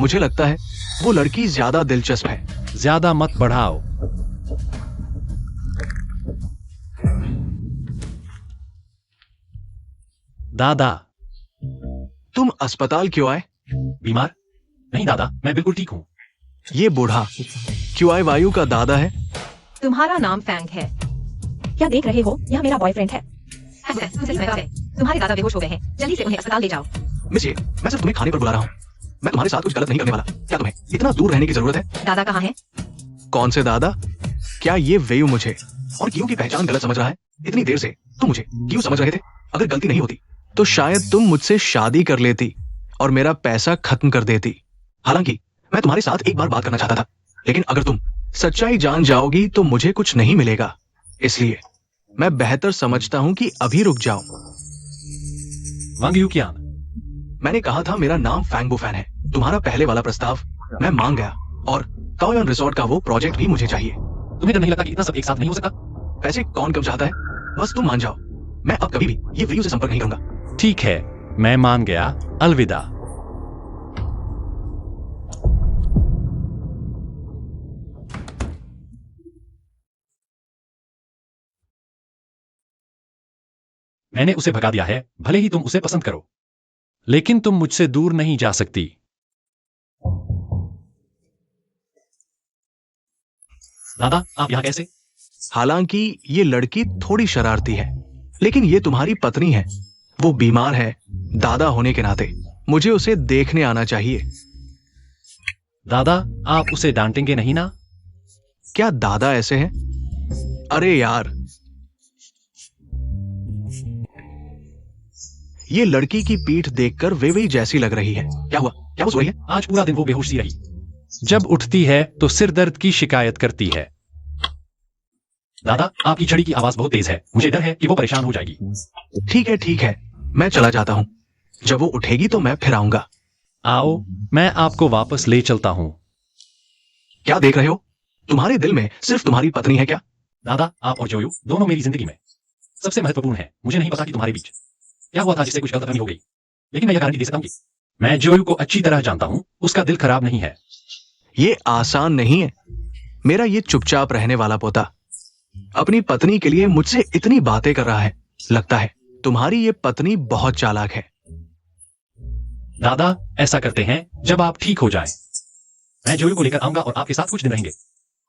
मुझे लगता है वो लड़की ज्यादा दिलचस्प है। ज्यादा मत बढ़ाओ। दादा, तुम अस्पताल क्यों आए? बीमार? नहीं दादा, मैं बिल्कुल ठीक हूं। ये बूढ़ा QI वायु का दादा है? तुम्हारा नाम फैंग है। क्या देख रहे हो? यह मेरा बॉयफ्रेंड है। तुम्हारे दादा बेहोश हो गए हैं, जल्दी से उन्हें अस्पताल ले जाओ। मिसिए, मैं सिर्फ तुम्हें खाने पर बुला रहा हूँ। मैं तुम्हारे साथ कुछ गलत नहीं करने वाला। क्या तुम्हें इतना दूर रहने की जरूरत है? दादा कहाँ है? कौन से दादा? क्या ये वेयू मुझे और क्यू की पहचान गलत समझ रहा है? इतनी देर से तुम मुझे क्यों समझ रहे थे? अगर गलती नहीं होती तो शायद तुम मुझसे शादी कर लेती और मेरा पैसा खत्म कर देती। हालांकि मैं तुम्हारे साथ एक बार बात करना चाहता था, लेकिन अगर तुम सच्चाई जान जाओगी तो मुझे कुछ नहीं मिलेगा। इसलिए मैं बेहतर समझता हूं कि अभी रुक जाओ। वांग यूकियान, मैंने कहा था मेरा नाम फैंग बुफैन है। तुम्हारा पहले वाला प्रस्ताव मैं मान गया और काओयन रिसोर्ट का वो प्रोजेक्ट भी मुझे चाहिए। तुम्हें डर नहीं लगता कि इतना सब एक साथ नहीं हो सकता? पैसे कौन कम चाहता है, बस तुम मान जाओ। मैं अब कभी भी ये वीडियो से संपर्क नहीं करूंगा। ठीक है, मैं मान गया। अलविदा। मैंने उसे भगा दिया है, भले ही तुम उसे पसंद करो, लेकिन तुम मुझसे दूर नहीं जा सकती। दादा, आप यहाँ कैसे? हालांकि ये लड़की थोड़ी शरारती है, लेकिन ये तुम्हारी पत्नी है। वो बीमार है। दादा होने के नाते मुझे उसे देखने आना चाहिए। दादा, आप उसे डांटेंगे नहीं ना? क्या दादा ऐसे हैं? अरे यार, ये लड़की की पीठ देखकर वेवी जैसी लग रही है। क्या हुआ? क्या वो सो रही है? आज पूरा दिन वो बेहोश सी रही। जब उठती है तो सिर दर्द की शिकायत करती है। दादा, आपकी छड़ी की आवाज बहुत तेज है। मुझे डर है कि वो परेशान हो जाएगी। ठीक है, मैं चला जाता हूं। जब वो उठेगी तो मैं फिर आऊंगा। आओ, मैं आपको वापस ले चलता हूं। क्या देख रहे हो? तुम्हारे दिल में सिर्फ तुम्हारी पत्नी है क्या? दादा, आप और जोयू दोनों मेरी जिंदगी में सबसे महत्वपूर्ण है। मुझे नहीं पता कि तुम्हारे बीच क्या हुआ था जिससे कुछ गलतफहमी हो गई, लेकिन मैं यह गारंटी दे सकता हूं कि मैं जोयू को अच्छी तरह जानता हूं। उसका दिल खराब नहीं है। ये आसान नहीं है। मेरा ये चुपचाप रहने वाला पोता अपनी पत्नी के लिए मुझसे इतनी बातें कर रहा है। लगता है तुम्हारी ये पत्नी बहुत चालाक है। दादा, ऐसा करते हैं जब आप ठीक हो जाए। मैं जोयू को लेकर आऊंगा और आपके साथ कुछ दिन रहेंगे।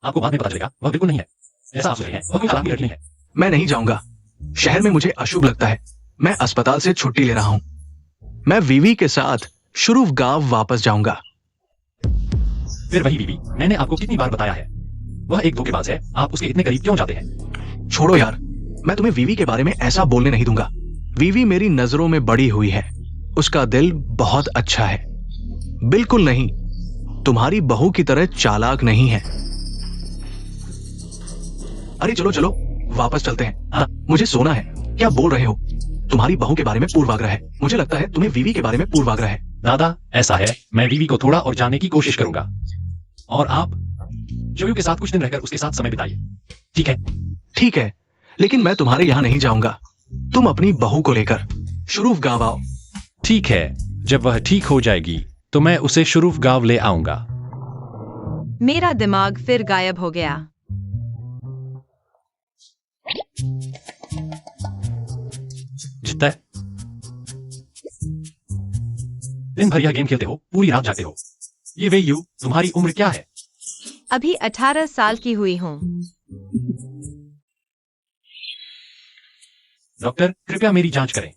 आपको बाद में पता चलेगा वह बिल्कुल नहीं है ऐसा आप सोच रहे हैं। वह कोई चालाकी लड़की नहीं है। मैं नहीं जाऊंगा। शहर में मुझे अशुभ लगता है। मैं अस्पताल से छुट्टी ले रहा हूं। मैं वीवी के साथ शुरूफ गांव वापस जाऊंगा। फिर वही बीवी, मैंने आपको कितनी बार बताया है, वह एक धोखेबाज है। आप उसके इतने करीब क्यों जाते हैं? छोड़ो यार, मैं तुम्हें वीवी के बारे में ऐसा बोलने नहीं दूंगा। वीवी मेरी नजरों में बड़ी हुई है। उसका दिल बहुत अच्छा है। बिल्कुल नहीं, तुम्हारी बहू की तरह चालाक नहीं है। अरे चलो चलो, वापस चलते हैं। हाँ, मुझे सोना है। क्या बोल रहे हो? तुम्हारी बहू के बारे में पूर्वाग्रह है। मुझे लगता है तुम्हें वीवी के बारे में पूर्वाग्रह है। दादा, ऐसा है, मैं बीवी को थोड़ा और जानने की कोशिश करूंगा और आप जोयू के साथ कुछ दिन रहकर उसके साथ समय बिताइए। ठीक है, लेकिन मैं तुम्हारे यहां नहीं जाऊंगा। तुम अपनी बहू को लेकर शुरूफ गांव आओ। ठीक है, जब वह ठीक हो जाएगी तो मैं उसे शुरूफ गांव ले आऊंगा। मेरा दिमाग फिर गायब हो गया। जितना है, दिन भर यह गेम खेलते हो, पूरी रात जागते हो। ये वे यू, तुम्हारी उम्र क्या है? अभी 18 साल की हुई हूँ। डॉक्टर, कृपया मेरी जांच करें।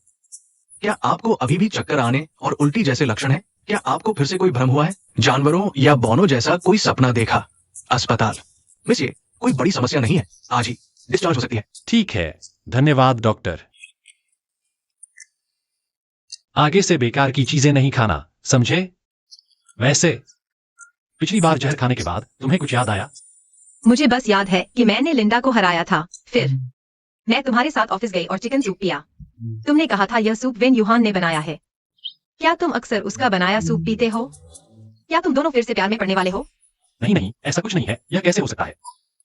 क्या आपको अभी भी चक्कर आने और उल्टी जैसे लक्षण हैं? क्या आपको फिर से कोई भ्रम हुआ है? जानवरों या बौनों जैसा कोई सपना देखा? अस्पताल मिस, ये कोई बड़ी समस्या नहीं है। आज ही डिस्चार्ज हो सकती है। ठीक है, धन्यवाद डॉक्टर। आगे से बेकार की चीजें नहीं खाना, समझे? वैसे पिछली बार जहर खाने के बाद तुम्हें कुछ याद आया? मुझे बस याद है कि मैंने लिंडा को हराया था। फिर मैं तुम्हारे साथ ऑफिस गई और चिकन सूप पिया। तुमने कहा था यह सूप वेन यूहान ने बनाया है। क्या तुम अक्सर उसका बनाया सूप पीते हो? क्या तुम दोनों फिर से प्यार में पड़ने वाले हो? नहीं, ऐसा कुछ नहीं है। यह कैसे हो सकता है?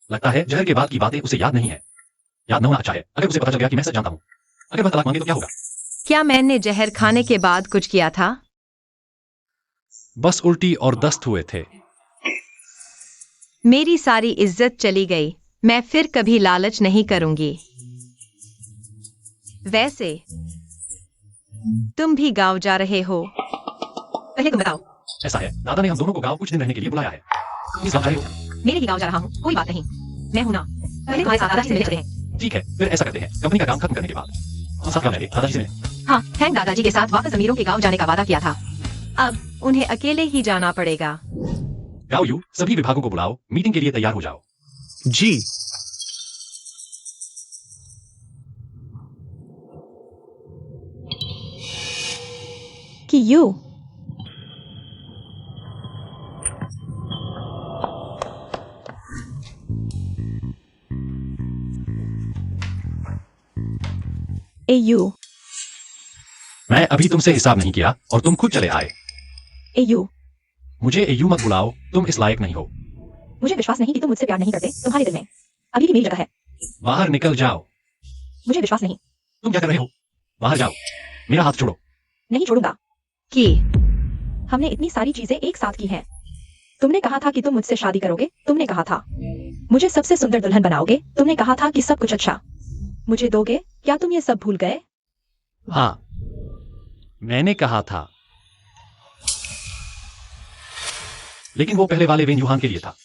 लगता है जहर के बाद की बातें उसे याद नहीं है। याद न होना अच्छा है। अगर उसे पता चल गया कि मैं सच जानता हूँ, अगर वह तलाक मांगे तो क्या होगा? क्या मैंने जहर खाने के बाद कुछ किया था? बस उल्टी और दस्त हुए थे। मेरी सारी इज्जत चली गई। मैं फिर कभी लालच नहीं करूंगी। वैसे तुम भी गांव जा रहे हो? पहले तुम बताओ। ऐसा है, दादा ने हम दोनों को गांव कुछ दिन रहने के लिए बुलाया है। किस गांव जा रहे हो? मेरे ही गांव जा रहा हूँ। कोई बात नहीं, मैं हूं ना। पहले तुम्हारे साथ दादाजी से मिलने चलते हैं। ठीक है, फिर ऐसा करते हैं। कंपनी का काम खत्म करने के बाद हम साथ जाएंगे दादाजी से मिलने। हाँ, हैंक दादाजी के साथ वापस अमीरों के गांव जाने का वादा किया था। अब उन्हें अकेले ही जाना पड़ेगा। गाओ यू, सभी विभागों को बुलाओ, मीटिंग के लिए तैयार हो जाओ। जी। कि यू एयू मैं अभी तुमसे हिसाब नहीं किया और तुम खुद चले आए। एयू मुझे एयू मत बुलाओ, तुम इस लायक नहीं हो। मुझे विश्वास नहीं कि तुम मुझसे प्यार नहीं करते। तुम्हारे दिल में अभी भी मेरी जगह है। बाहर निकल जाओ। मुझे विश्वास नहीं। तुम क्या कर रहे हो? बाहर जाओ। मेरा हाथ छोड़ो। नहीं छोड़ूंगा। कि हमने इतनी सारी चीजें एक साथ की हैं। तुमने कहा था कि तुम मुझसे शादी करोगे। तुमने कहा था मुझे सबसे सुंदर दुल्हन बनाओगे। तुमने कहा था कि सब कुछ अच्छा मुझे दोगे। क्या तुम ये सब भूल गए? हाँ, मैंने कहा था, लेकिन वो पहले वाले वेन युहान के लिए था।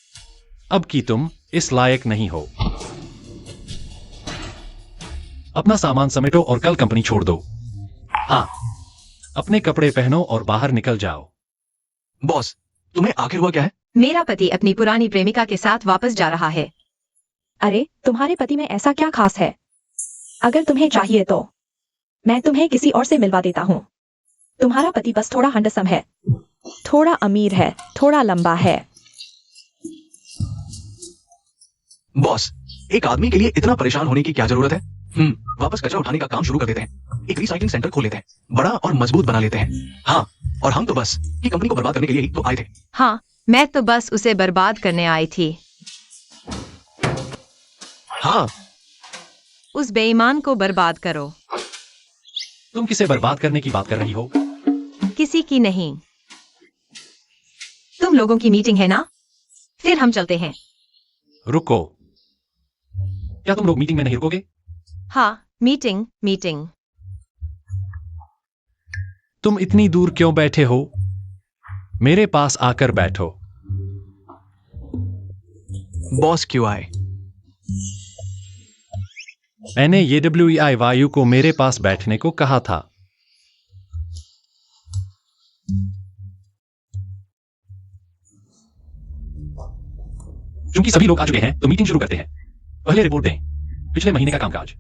अब की तुम इस लायक नहीं हो। अपना सामान समेटो और कल कंपनी छोड़ दो। हाँ, अपने कपड़े पहनो और बाहर निकल जाओ। बॉस, तुम्हें आखिर हुआ क्या है? मेरा पति अपनी पुरानी प्रेमिका के साथ वापस जा रहा है। अरे तुम्हारे पति में ऐसा क्या खास है? अगर तुम्हें चाहिए तो मैं तुम्हें किसी और से मिलवा देता हूँ। तुम्हारा पति बस थोड़ा हैंडसम है, थोड़ा अमीर है, थोड़ा लंबा है। बॉस, एक आदमी के लिए इतना परेशान होने की क्या जरूरत है? वापस कचरा उठाने का काम शुरू कर देते हैं। एक रिसाइकलिंग सेंटर खोल लेते हैं, बड़ा और मजबूत बना लेते हैं। हाँ, और हम तो बस ये कंपनी को बर्बाद करने के लिए ही तो आए थे। हाँ, मैं तो बस उसे बर्बाद करने आई थी। हाँ, उस बेईमान को बर्बाद करो। तुम किसे बर्बाद करने की बात कर रही हो? किसी की नहीं। तुम लोगों की मीटिंग है ना? फिर हम चलते हैं। रुको, क्या तुम लोग मीटिंग में नहीं रुकोगे? हाँ, मीटिंग। तुम इतनी दूर क्यों बैठे हो? मेरे पास आकर बैठो। बॉस क्यों आए? मैंने AWEI वायु को मेरे पास बैठने को कहा था। क्योंकि सभी लोग आ चुके हैं, तो मीटिंग शुरू करते हैं। पहले रिपोर्ट दें। पिछले महीने का कामकाज।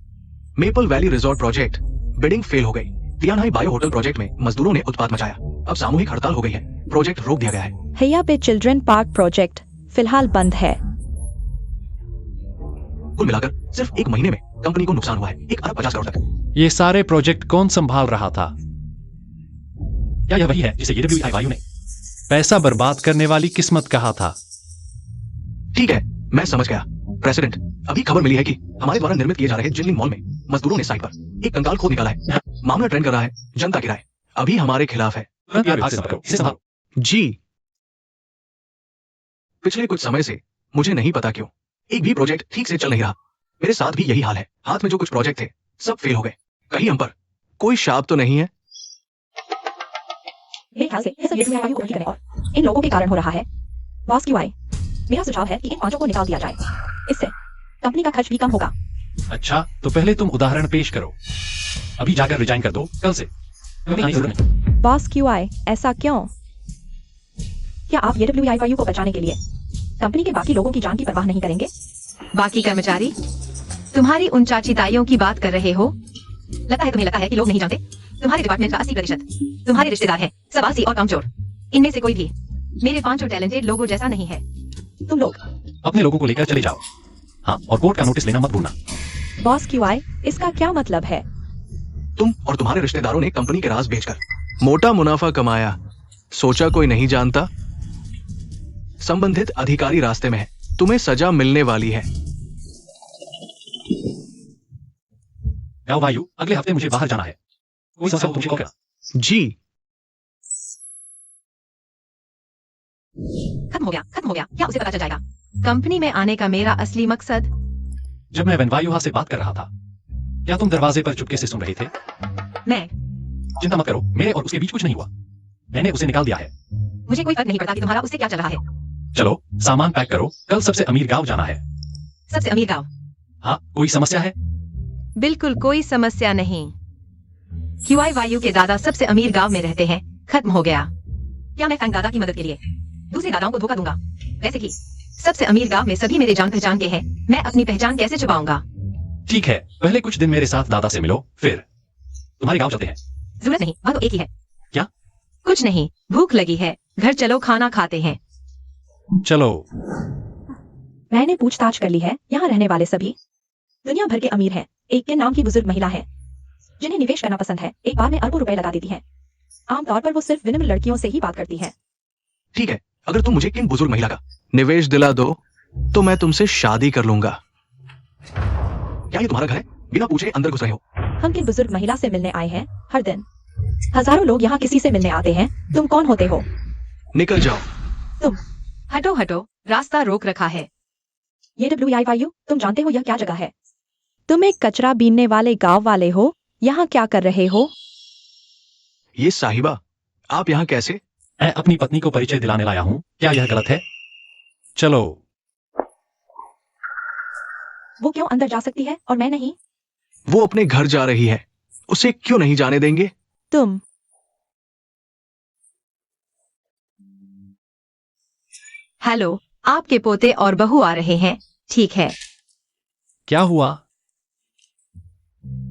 Maple valley resort project bidding fail हो गई। तियानहाई बायो होटल प्रोजेक्ट में मजदूरों ने उत्पात मचाया। अब सामूहिक हड़ताल हो गई है। प्रोजेक्ट रोक दिया गया है। हैया पे चिल्ड्रन पार्क प्रोजेक्ट फिलहाल बंद है। कुल मिलाकर सिर्फ एक महीने में कंपनी को नुकसान हुआ है 1 अरब 50 करोड़ तक। ये सारे प्रोजेक्ट कौन संभाल रहा था? क्या यह वही है जिसे AWEI वायु ने पैसा बर्बाद करने वाली किस्मत कहा था? ठीक है, मैं समझ गया। प्रेसिडेंट, अभी खबर मिली है कि हमारे द्वारा निर्मित किए जा रहे जिनलिंग मॉल में मजदूरों ने साइट पर एक कंकाल खोद निकाला है। मामला ट्रेंड कर रहा है। जनता की राय अभी हमारे खिलाफ है। तुरंत विभाग से संपर्क करो। इसे संभालो। जी, पिछले कुछ समय से मुझे नहीं पता क्यों एक भी प्रोजेक्ट ठीक से चल नहीं रहा। मेरे साथ भी यही हाल है। हाथ में जो कुछ प्रोजेक्ट थे सब फेल हो गए। कहीं हम पर कोई शाप तो नहीं है? मेरे ख्याल से ये सब AWEI वायु को करने और इन लोगों के कारण हो रहा है। बॉस क्यों आए? मेरा सुझाव है कि इन 5 को निकाल दिया जाए। इससे कंपनी का खर्च भी कम होगा। अच्छा, तो पहले तुम उदाहरण पेश करो। अभी जाकर रिजाइन कर दो कल से। कभी आने की जरूरत नहीं। बॉस क्यों आए? ऐसा क्यों? क्या आप AWEI वायु को बचाने के लिए कंपनी के बाकी लोगों की जान की परवाह नहीं करेंगे? बाकी कर्मचारी, तुम्हारी उन चाची ताइयों की बात कर रहे हो? तुम्हें लगता है कि लोग नहीं जानते? तुम्हारे डिपार्टमेंट का 80% तुम्हारे रिश्तेदार हैं, सब आलसी और कामचोर। इनमें से कोई भी मेरे 5 टैलेंटेड लोगों जैसा नहीं है। तुम लोग अपने लोगों को लेकर चले जाओ। हाँ, और कोर्ट का नोटिस लेना मत भूलना। बॉस क्यों आए? इसका क्या मतलब है? तुम और तुम्हारे रिश्तेदारों ने कंपनी के राज बेचकर मोटा मुनाफा कमाया। सोचा कोई नहीं जानता? संबंधित अधिकारी रास्ते में है। तुम्हें सजा मिलने वाली है। जाओ वायु, अगले हफ्ते मुझे बाहर जाना है। कोई समस्या हो तो मुझे कॉल करना। जी, खत्म हो गया। क्या उसे पता चल जाएगा? कंपनी में आने का मेरा असली मकसद। जब मैं वेनवायुहा से बात कर रहा था, क्या तुम दरवाजे पर चुपके से सुन रहे थे? मैं चिंता मत करो, मेरे और उसके बीच कुछ नहीं हुआ। मैंने उसे निकाल दिया है। मुझे कोई फर्क नहीं पड़ता कि तुम्हारा उससे क्या चल रहा है। चलो, सामान पैक करो, कल सबसे अमीर गांव जाना है। सबसे अमीर गांव? हाँ, कोई समस्या है? बिल्कुल कोई समस्या नहीं। QI वायु के दादा सबसे अमीर गांव में रहते हैं। खत्म हो गया। क्या मैं फैंग दादा की मदद के लिए दूसरे दादाओं को धोखा दूंगा? वैसे कि सबसे अमीर गांव में सभी मेरे जान पहचान के हैं। मैं अपनी पहचान कैसे छुपाऊंगा? ठीक है, पहले कुछ दिन मेरे साथ दादा से मिलो, फिर तुम्हारे गांव चलते हैं। जरूरत नहीं, वह तो एक ही है। क्या? कुछ नहीं, भूख लगी है। घर चलो, खाना खाते हैं। चलो। मैंने पूछताछ कर ली है। यहाँ रहने वाले सभी दुनिया भर के अमीर हैं। एक के नाम की बुजुर्ग महिला है जिन्हें निवेश करना पसंद है। एक बार में अरबों रुपए लगा देती है। आमतौर पर वो सिर्फ विनम्र लड़कियों से ही बात करती है। ठीक है, अगर तुम मुझे किन बुजुर्ग महिला का निवेश दिला दो तो मैं तुमसे शादी कर लूंगा। क्या ये तुम्हारा घर है? बिना पूछे अंदर घुस रहे हो। हम किन बुजुर्ग महिला से मिलने आए हैं? हर दिन हजारों लोग यहाँ किसी से मिलने आते हैं। तुम कौन होते हो? निकल जाओ। तुम हटो हटो, रास्ता रोक रखा है। ये WIYU, तुम जानते हो यह क्या जगह है? तुम एक कचरा बीनने वाले गांव वाले हो। यहाँ क्या कर रहे हो? ये साहिबा, आप यहाँ कैसे? मैं अपनी पत्नी को परिचय दिलाने लाया हूँ। क्या यह गलत है? चलो। वो क्यों अंदर जा सकती है और मैं नहीं? वो अपने घर जा रही है, उसे क्यों नहीं जाने देंगे? तुम हेलो, आपके पोते और बहू आ रहे हैं। ठीक है, क्या हुआ?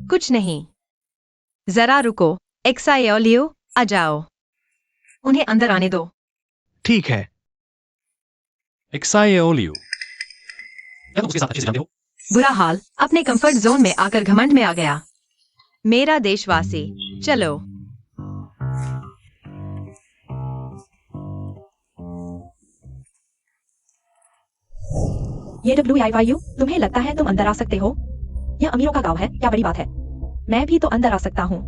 कुछ नहीं। जरा रुको। एक्सायोलियो, आ जाओ। उन्हें अंदर आने दो। ठीक है। एक्सायोलियो, क्या तुम उसके साथ अच्छे से जानते हो? बुरा हाल, अपने कंफर्ट जोन में आकर घमंड में आ गया। मेरा देशवासी, चलो। ये WIYU, तुम्हें लगता है तुम अंदर आ सकते हो? यह अमीरों का गांव है, क्या बड़ी बात है? मैं भी तो अंदर आ सकता हूँ।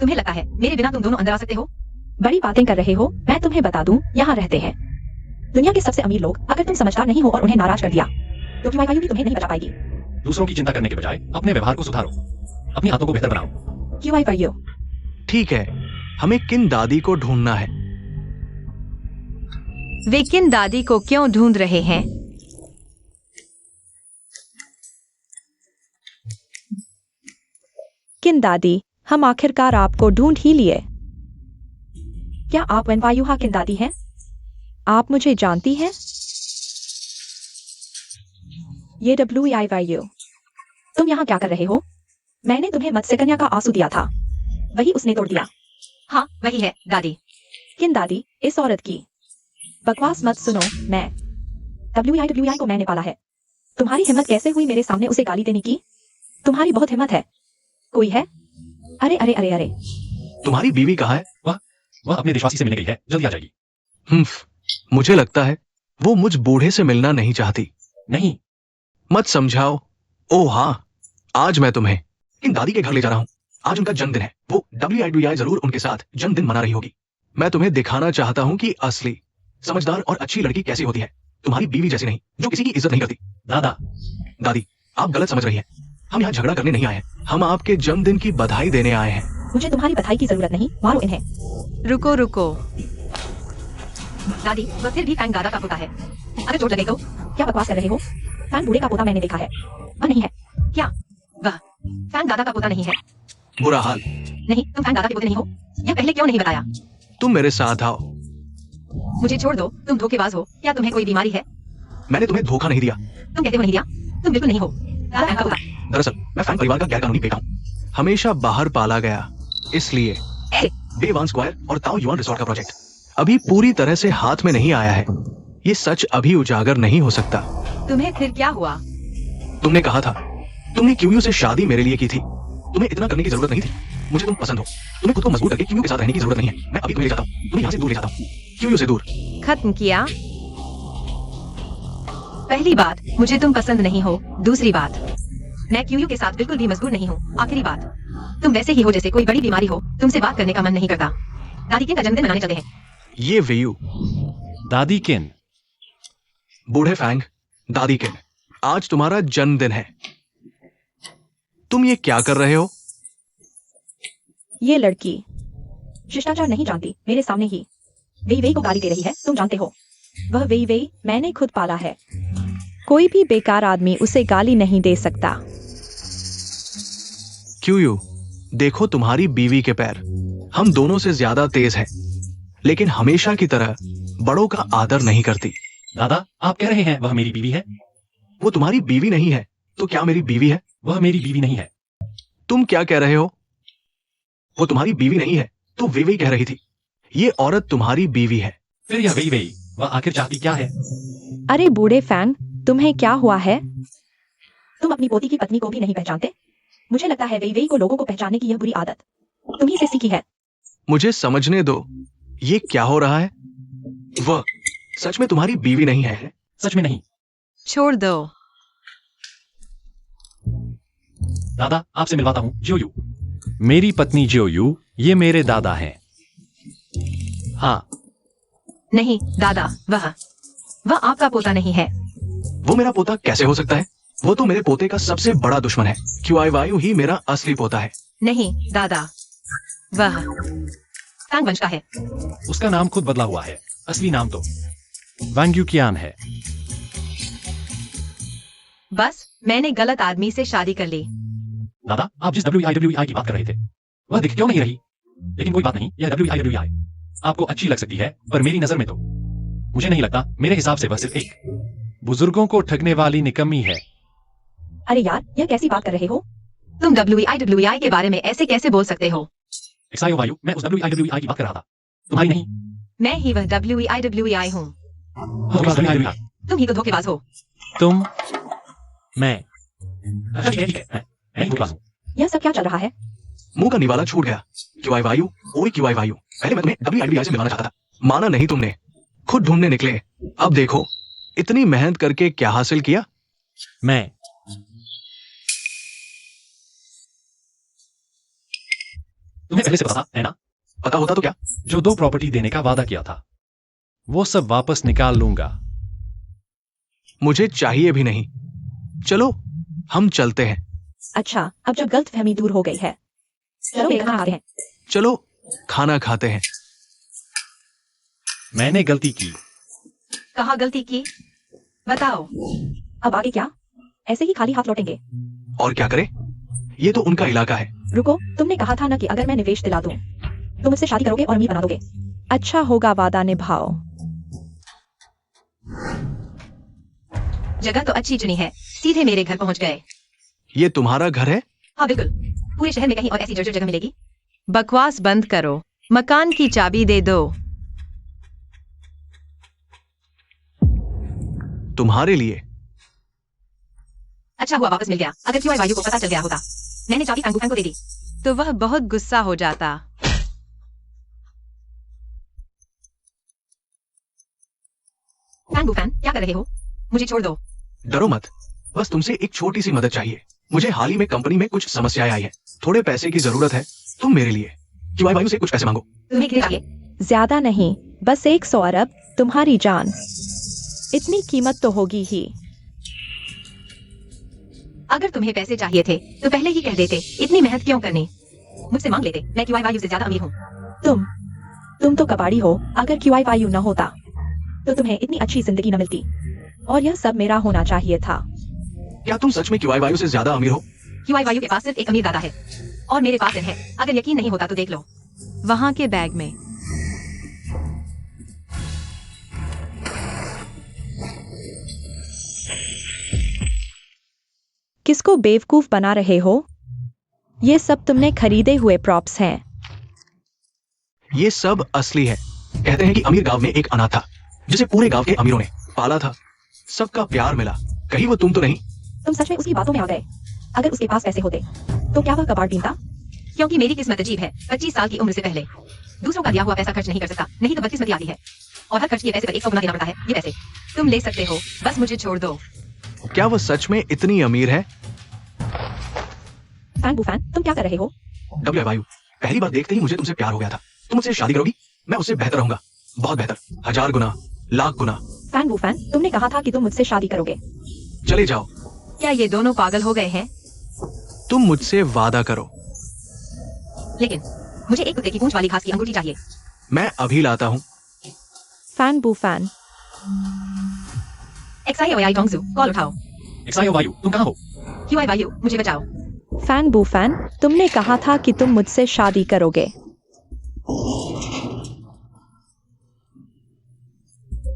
तुम्हें लगता है मेरे बिना तुम दोनों अंदर आ सकते हो? बड़ी बातें कर रहे हो। मैं तुम्हें बता दूं, यहाँ रहते हैं दुनिया के सबसे अमीर लोग। अगर तुम समझदार नहीं हो और उन्हें नाराज कर दिया तो WIYU भी तुम्हें नहीं बचा पाएगी। दूसरों की चिंता करने के बजाय अपने व्यवहार को सुधारो, अपनी आदतों को बेहतर बनाओ। QIYU, ठीक है, हमें किन दादी को ढूंढना है? वे किन दादी को क्यों ढूंढ रहे हैं? किन दादी, हम आखिरकार आपको ढूंढ ही लिए। क्या आप वनवायुहा किन दादी हैं? आप मुझे जानती हैं? ये WIYU, तुम यहाँ क्या कर रहे हो? मैंने तुम्हें मत्स्यकन्या का आंसू दिया था, वही उसने तोड़ दिया। हाँ, वही है दादी। किन दादी, इस औरत की बकवास मत सुनो। मैं WIWI को मैंने पाला है। तुम्हारी हिम्मत कैसे हुई मेरे सामने उसे गाली देने की? तुम्हारी बहुत हिम्मत है। कोई है? अरे अरे अरे अरे, तुम्हारी बीवी कहाँ है? वह अपने देशवासी से मिलने गई है, जल्दी आ जाएगी। मुझे लगता है वो मुझ बूढ़े से मिलना नहीं चाहती। नहीं, मत समझाओ। ओह हाँ, आज मैं तुम्हें इन दादी के घर ले जा रहा हूँ। आज उनका जन्मदिन है। वो WIWI जरूर उनके साथ जन्मदिन मना रही होगी। मैं तुम्हें दिखाना चाहता हूँ कि असली समझदार और अच्छी लड़की कैसी होती है। तुम्हारी बीवी जैसी नहीं, जो किसी की इज्जत नहीं करती। दादा। दादी, आप गलत समझ रही हैं। हम यहाँ झगड़ा करने नहीं आए हैं, हम आपके जन्मदिन की बधाई देने आए हैं। मुझे तुम्हारी बधाई की जरूरत नहीं, मारो इन्हें। रुको रुको। दादी, वह फिर भी फैंग दादा का पोता है। अगर चोट लगे तो? क्या बकवास कर रहे हो? फैन बूढ़े का पोता मैंने देखा है, वह नहीं है। क्या वह फैंग दादा का पोता नहीं है? बुरा हाल। नहीं, तुम फैंग दादा के पोते नहीं हो। यह पहले क्यों नहीं बताया? तुम मेरे साथ आओ। मुझे छोड़ दो, तुम धोखेबाज हो। क्या तुम्हें कोई बीमारी है? मैंने तुम्हें धोखा नहीं दिया। तुम कहते हो नहीं दिया, तुम बिल्कुल नहीं हो दादा फैंग का पोता। दरअसल मैं फैंग परिवार का गैरकानूनी बेटा हूँ, हमेशा बाहर पाला गया। इसलिए बेवान स्क्वायर और ताओ युआन रिसोर्ट का प्रोजेक्ट अभी पूरी तरह से हाथ में नहीं आया है। ये सच अभी उजागर नहीं हो सकता। तुम्हें फिर क्या हुआ? तुमने कहा था, तुमने क्यूयू से शादी मेरे लिए की थी। तुम्हें इतना करने की जरूरत नहीं थी। मुझे तुम पसंद हो। तुम्हें खुद को मजबूत करके क्यूयू के साथ रहने की जरूरत नहीं है। मैं अभी तुम्हें ले जाता हूँ, तुम्हें यहाँ से दूर ले जाता हूँ, क्यूयू से दूर। खत्म किया? पहली बात, मुझे तुम पसंद नहीं हो। दूसरी बात, मैं क्यूयू के साथ बिल्कुल भी मजबूर नहीं हूँ। आखिरी बात, तुम वैसे ही हो जैसे कोई बड़ी बीमारी हो। तुमसे बात करने का मन नहीं करता। दादी किन का जन्मदिन मनाने चलते हैं। ये वेयू, दादी किन। बूढ़े फैंग, दादी किन, आज तुम्हारा जन्मदिन है। तुम ये क्या कर रहे हो? ये लड़की शिष्टाचार नहीं जानती, मेरे सामने ही वेई वेई को गाली दे रही है। तुम जानते हो, वह वेई वेई मैंने खुद पाला है। कोई भी बेकार आदमी उसे गाली नहीं दे सकता। क्यूयू, देखो तुम्हारी बीवी के पैर हम दोनों से ज्यादा तेज हैं, लेकिन हमेशा की तरह बड़ों का आदर नहीं करती। दादा, आप कह रहे हैं वह मेरी बीवी है? वो तुम्हारी बीवी नहीं है तो क्या मेरी बीवी है? वह मेरी बीवी नहीं है। तुम क्या कह रहे हो? वो तुम्हारी बीवी नहीं है तो वे कह रही थी। ये औरत तुम्हारी बीवी है। फिर यह वही वही, वह आखिर चाहती क्या है? अरे बूढ़े फैंग, तुम्हें क्या हुआ है? तुम अपनी पोती की पत्नी को भी नहीं पहचानते। मुझे लगता है वेई वेई को लोगों को पहचानने की यह बुरी आदत तुम्ही से सीखी है। मुझे समझने दो, ये क्या हो रहा है? वह सच में तुम्हारी बीवी नहीं है? सच में नहीं। छोड़ दो। दादा आपसे मिलवाता हूँ जियोयू। मेरी पत्नी जियोयू, ये मेरे दादा हैं। हाँ नहीं दादा, वह आपका पोता नहीं है। वो मेरा पोता कैसे हो सकता है? वो तो मेरे पोते का सबसे बड़ा दुश्मन है। क्यूआई वायु ही मेरा असली पोता है। नहीं दादा, वह फैंग वंश का है। उसका नाम खुद बदला हुआ है, असली नाम तो वांग्युकियान है। बस मैंने गलत आदमी से शादी कर ली। दादा आप जिस WEI की बात कर रहे थे वह दिख क्यों नहीं रही? लेकिन कोई बात नहीं, यह WEI आपको अच्छी लग सकती है, पर मेरी नजर में तो मुझे नहीं लगता। मेरे हिसाब से वह सिर्फ एक बुजुर्गों को ठगने वाली निकम्मी है। अरे यार, यह कैसी बात कर रहे हो? तुम WEI के बारे में ऐसे कैसे बोल सकते हो? एक्सायो वायु, मैं उस WEI की बात कर रहा था, तुम्हारी नहीं। मैं ही वह WEI हूँ। WEI। तुम ही तो धोखेबाज हो। तुम, मैं। अच्छा ठीक है, मैं धोखेबाज हूँ। यह सब क्या चल रहा है? मुंह का निवाला छूट गया। क्यूआई वायु, ओए क्यूआई वायु। पहले मैं तुम्हें WEI से मिलवाना चाहता था, माना नहीं तुमने। खुद ढूंढने निकले। अब देखो इतनी मेहनत करके क्या हासिल किया। मैं तुम्हें पहले से पता था, है ना? पता होता तो क्या? जो 2 प्रॉपर्टी देने का वादा किया था, वो सब वापस निकाल लूंगा। मुझे चाहिए भी नहीं। चलो हम चलते हैं। अच्छा, अब जब गलतफहमी दूर हो गई है, चलो मेरे खाना खाते हैं। चलो खाना खाते हैं। मैंने गलती की। कहाँ गलती की? बताओ। अब आगे क्या? ऐसे ही खाली हाथ लौटेंगे? और क्या करें? ये तो उनका इलाका है। रुको, तुमने कहा था ना कि अगर मैं निवेश दिला दूं, तो मुझसे शादी करोगे और अमीर बना दोगे। अच्छा होगा, वादा निभाओ। जगह तो अच्छी चुनी है, सीधे मेरे घर पहुँच गए। ये तुम्हारा घर है? हाँ बिल्कुल, पूरे शहर में कहीं और ऐसी जर्जर जगह मिलेगी? बकवास बंद करो, मकान की चाबी दे दो। तुम्हारे लिए। अच्छा हुआ वापस मिल गया। अगर क्यूआई वायु को पता चल गया होता, मैंने चाबी फैंग को दे दी, तो वह बहुत गुस्सा हो जाता। फैन क्या कर रहे हो? मुझे छोड़ दो। डरो मत, बस तुमसे एक छोटी सी मदद चाहिए। मुझे हाल ही में कंपनी में कुछ समस्याएं आई है, थोड़े पैसे की जरूरत है। तुम मेरे लिए क्यूआई वायु से कुछ पैसे मांगो। तुम्हें कितने चाहिए? ज्यादा नहीं, बस 100 अरब, तुम्हारी जान। इतनी कीमत तो होगी ही। अगर तुम्हें पैसे चाहिए थे तो पहले ही कह देते, इतनी मेहनत क्यों करनी? मुझसे मांग लेते, मैं क्यूआई वायु से ज्यादा अमीर हूँ। तुम तो कबाड़ी हो। अगर क्यूआई वायु न होता, तो तुम्हें इतनी अच्छी जिंदगी न मिलती। और यह सब मेरा होना चाहिए था। क्या तुम सच में क्यूआई वायु से ज्यादा अमीर हो? क्यूआई वायु के पास सिर्फ एक अमीर दादा है, और मेरे पास है। अगर यकीन नहीं होता तो देख लो, वहाँ के बैग में। किसको बेवकूफ बना रहे हो? ये सब तुमने खरीदे हुए प्रॉप्स हैं। ये सब असली है। कहते हैं कि अमीर गांव में एक अनाथ था, जिसे पूरे गांव के अमीरों ने पाला था। सबका प्यार मिला। कहीं वो तुम तो नहीं? तुम सच में उसकी बातों में आ गए। अगर उसके पास पैसे होते, तो क्या वह कबाड़ बीनता? क्योंकि मेरी किस्मत अजीब है। 25 साल की उम्र से पहले दूसरों का दिया हुआ पैसा खर्च नहीं कर सकता, नहीं तो बदकिस्मती आती है। और हर खर्च के पैसे पर 100 गुना देना पड़ता है। ये पैसे तुम ले सकते हो, बस मुझे छोड़ दो। क्या वो सच में इतनी अमीर है? फैन, तुम क्या कर रहे हो? डब्ल्यू वायु, पहली बार देखते ही मुझे तुमसे प्यार हो गया था। तुम मुझसे शादी करोगी? मैं उससे बेहतर रहूंगा, बहुत बेहतर, 1000 गुना, लाख गुना। फैन, तुमने कहा था कि तुम मुझसे शादी करोगे। चले जाओ। क्या ये दोनों पागल हो गए हैं? तुम मुझसे वादा करो। लेकिन मुझे एक कुत्ते की पूंछ वाली घास की अंगूठी चाहिए। मैं अभी लाता हूँ। फैन, एक्साई जोंगजू, कॉल उठाओ। एक्सायो वायु, तुम कहाँ हो? क्यूआई वायु, मुझे बचाओ। फैन, तुमने कहा था कि तुम मुझसे शादी करोगे।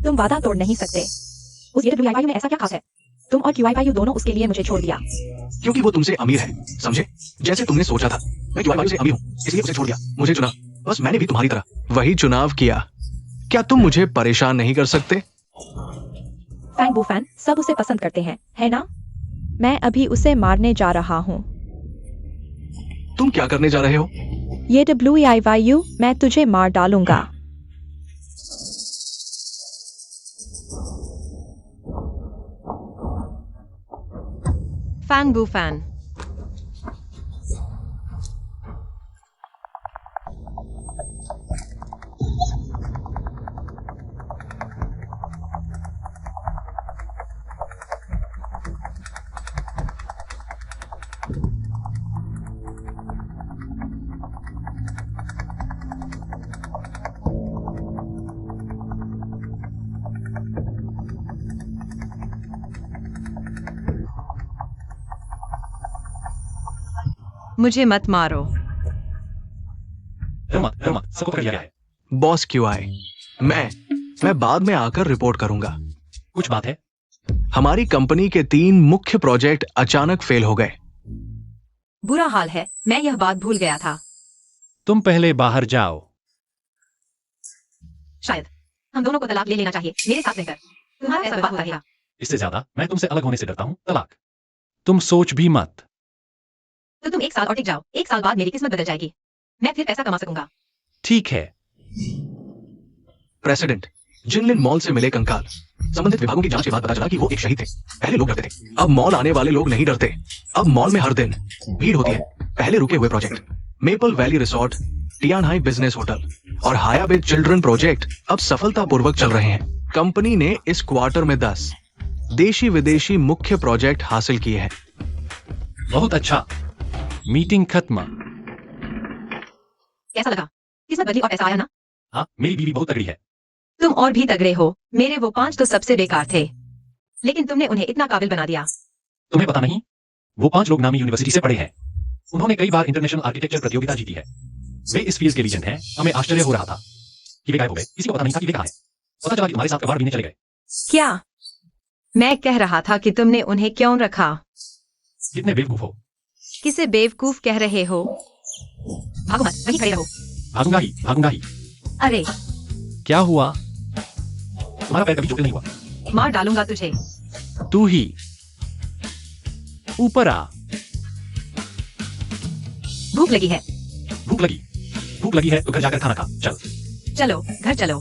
तुम वादा तोड़ नहीं सकते। उस WEI में ऐसा क्या खास है? तुम और QI दोनों उसके लिए मुझे छोड़ दिया। क्योंकि वो तुमसे अमीर है, समझे? जैसे तुमने सोचा था। मैं क्यूआई वायु से अमीर हूँ, इसलिए उसे छोड़ दिया। मुझे चुना, बस मैंने भी तुम्हारी तरह वही चुनाव किया। क्या तुम मुझे परेशान नहीं कर सकते? फैन, सब उसे पसंद करते हैं, है ना? मैं अभी उसे मारने जा रहा हूँ। तुम क्या करने जा रहे हो? ये WEI, मैं तुझे मार डालूंगा। फैंग बू फैन। मुझे मत मारो। डरो मत, सबको पकड़ लिया गया है। बॉस क्यों आए? मैं बाद में आकर रिपोर्ट करूंगा। कुछ बात है? हमारी कंपनी के 3 मुख्य प्रोजेक्ट अचानक फेल हो गए। बुरा हाल है, मैं यह बात भूल गया था। तुम पहले बाहर जाओ। शायद हम दोनों को तलाक ले लेना चाहिए, मेरे साथ रहकर। तुम्हारा ऐसा व्यवहार रहेगा। इससे ज्यादा मैं तुमसे अलग होने से डरता हूँ। तलाक। तुम सोच भी मत। तो तुम 1 साल और टिक जाओ, 1 साल बाद मेरी किस्मत बदल जाएगी। मैं फिर पैसा कमा सकूंगा। ठीक है। प्रेसिडेंट, जिनलिन मॉल से मिले कंकाल। संबंधित विभागों की जांच के बाद पता चला कि वो एक शहीद थे। पहले लोग डरते थे, अब मॉल आने वाले लोग नहीं डरते। अब मॉल में हर दिन भीड़ होती है। पहले रुके हुए project, maple valley resort, Tianhai business hotel और हायाबे चिल्ड्रन प्रोजेक्ट अब सफलतापूर्वक चल रहे हैं। कंपनी ने इस क्वार्टर में 10 देशी विदेशी मुख्य प्रोजेक्ट हासिल किए हैं। बहुत अच्छा। मीटिंग खत्म। कैसा लगा? किस्मत बदली और पैसा आया ना? हाँ, मेरी बीवी बहुत तगड़ी है। तुम और भी तगड़े हो। मेरे वो 5 तो सबसे बेकार थे, लेकिन तुमने उन्हें इतना काबिल बना दिया। तुम्हें पता नहीं, वो 5 लोग नामी यूनिवर्सिटी से पढ़े हैं। उन्होंने कई बार इंटरनेशनल आर्किटेक्चर प्रतियोगिता जीती है। वे इस फील्ड के लीजेंड हैं। हमें आश्चर्य हो रहा था कि वे गायब हो गए। किसी को पता नहीं था कि वे कहाँ हैं। पता चला कि तुम्हारे साथ कबाड़ बीने चले गए। क्या? मैं कह रहा था कि तुमने उन्हें क्यों रखा। कितने बेवकूफ हो। किसे बेवकूफ कह रहे हो? भागो मत, वहीं खड़े रहो। भागूंगा ही। अरे, क्या हुआ? तुम्हारा पैर कभी चोटिल नहीं हुआ। मार डालूंगा तुझे। तू ही ऊपर आ। भूख लगी है। भूख लगी है तो घर जाकर खाना खा। चल। चलो, घर चलो।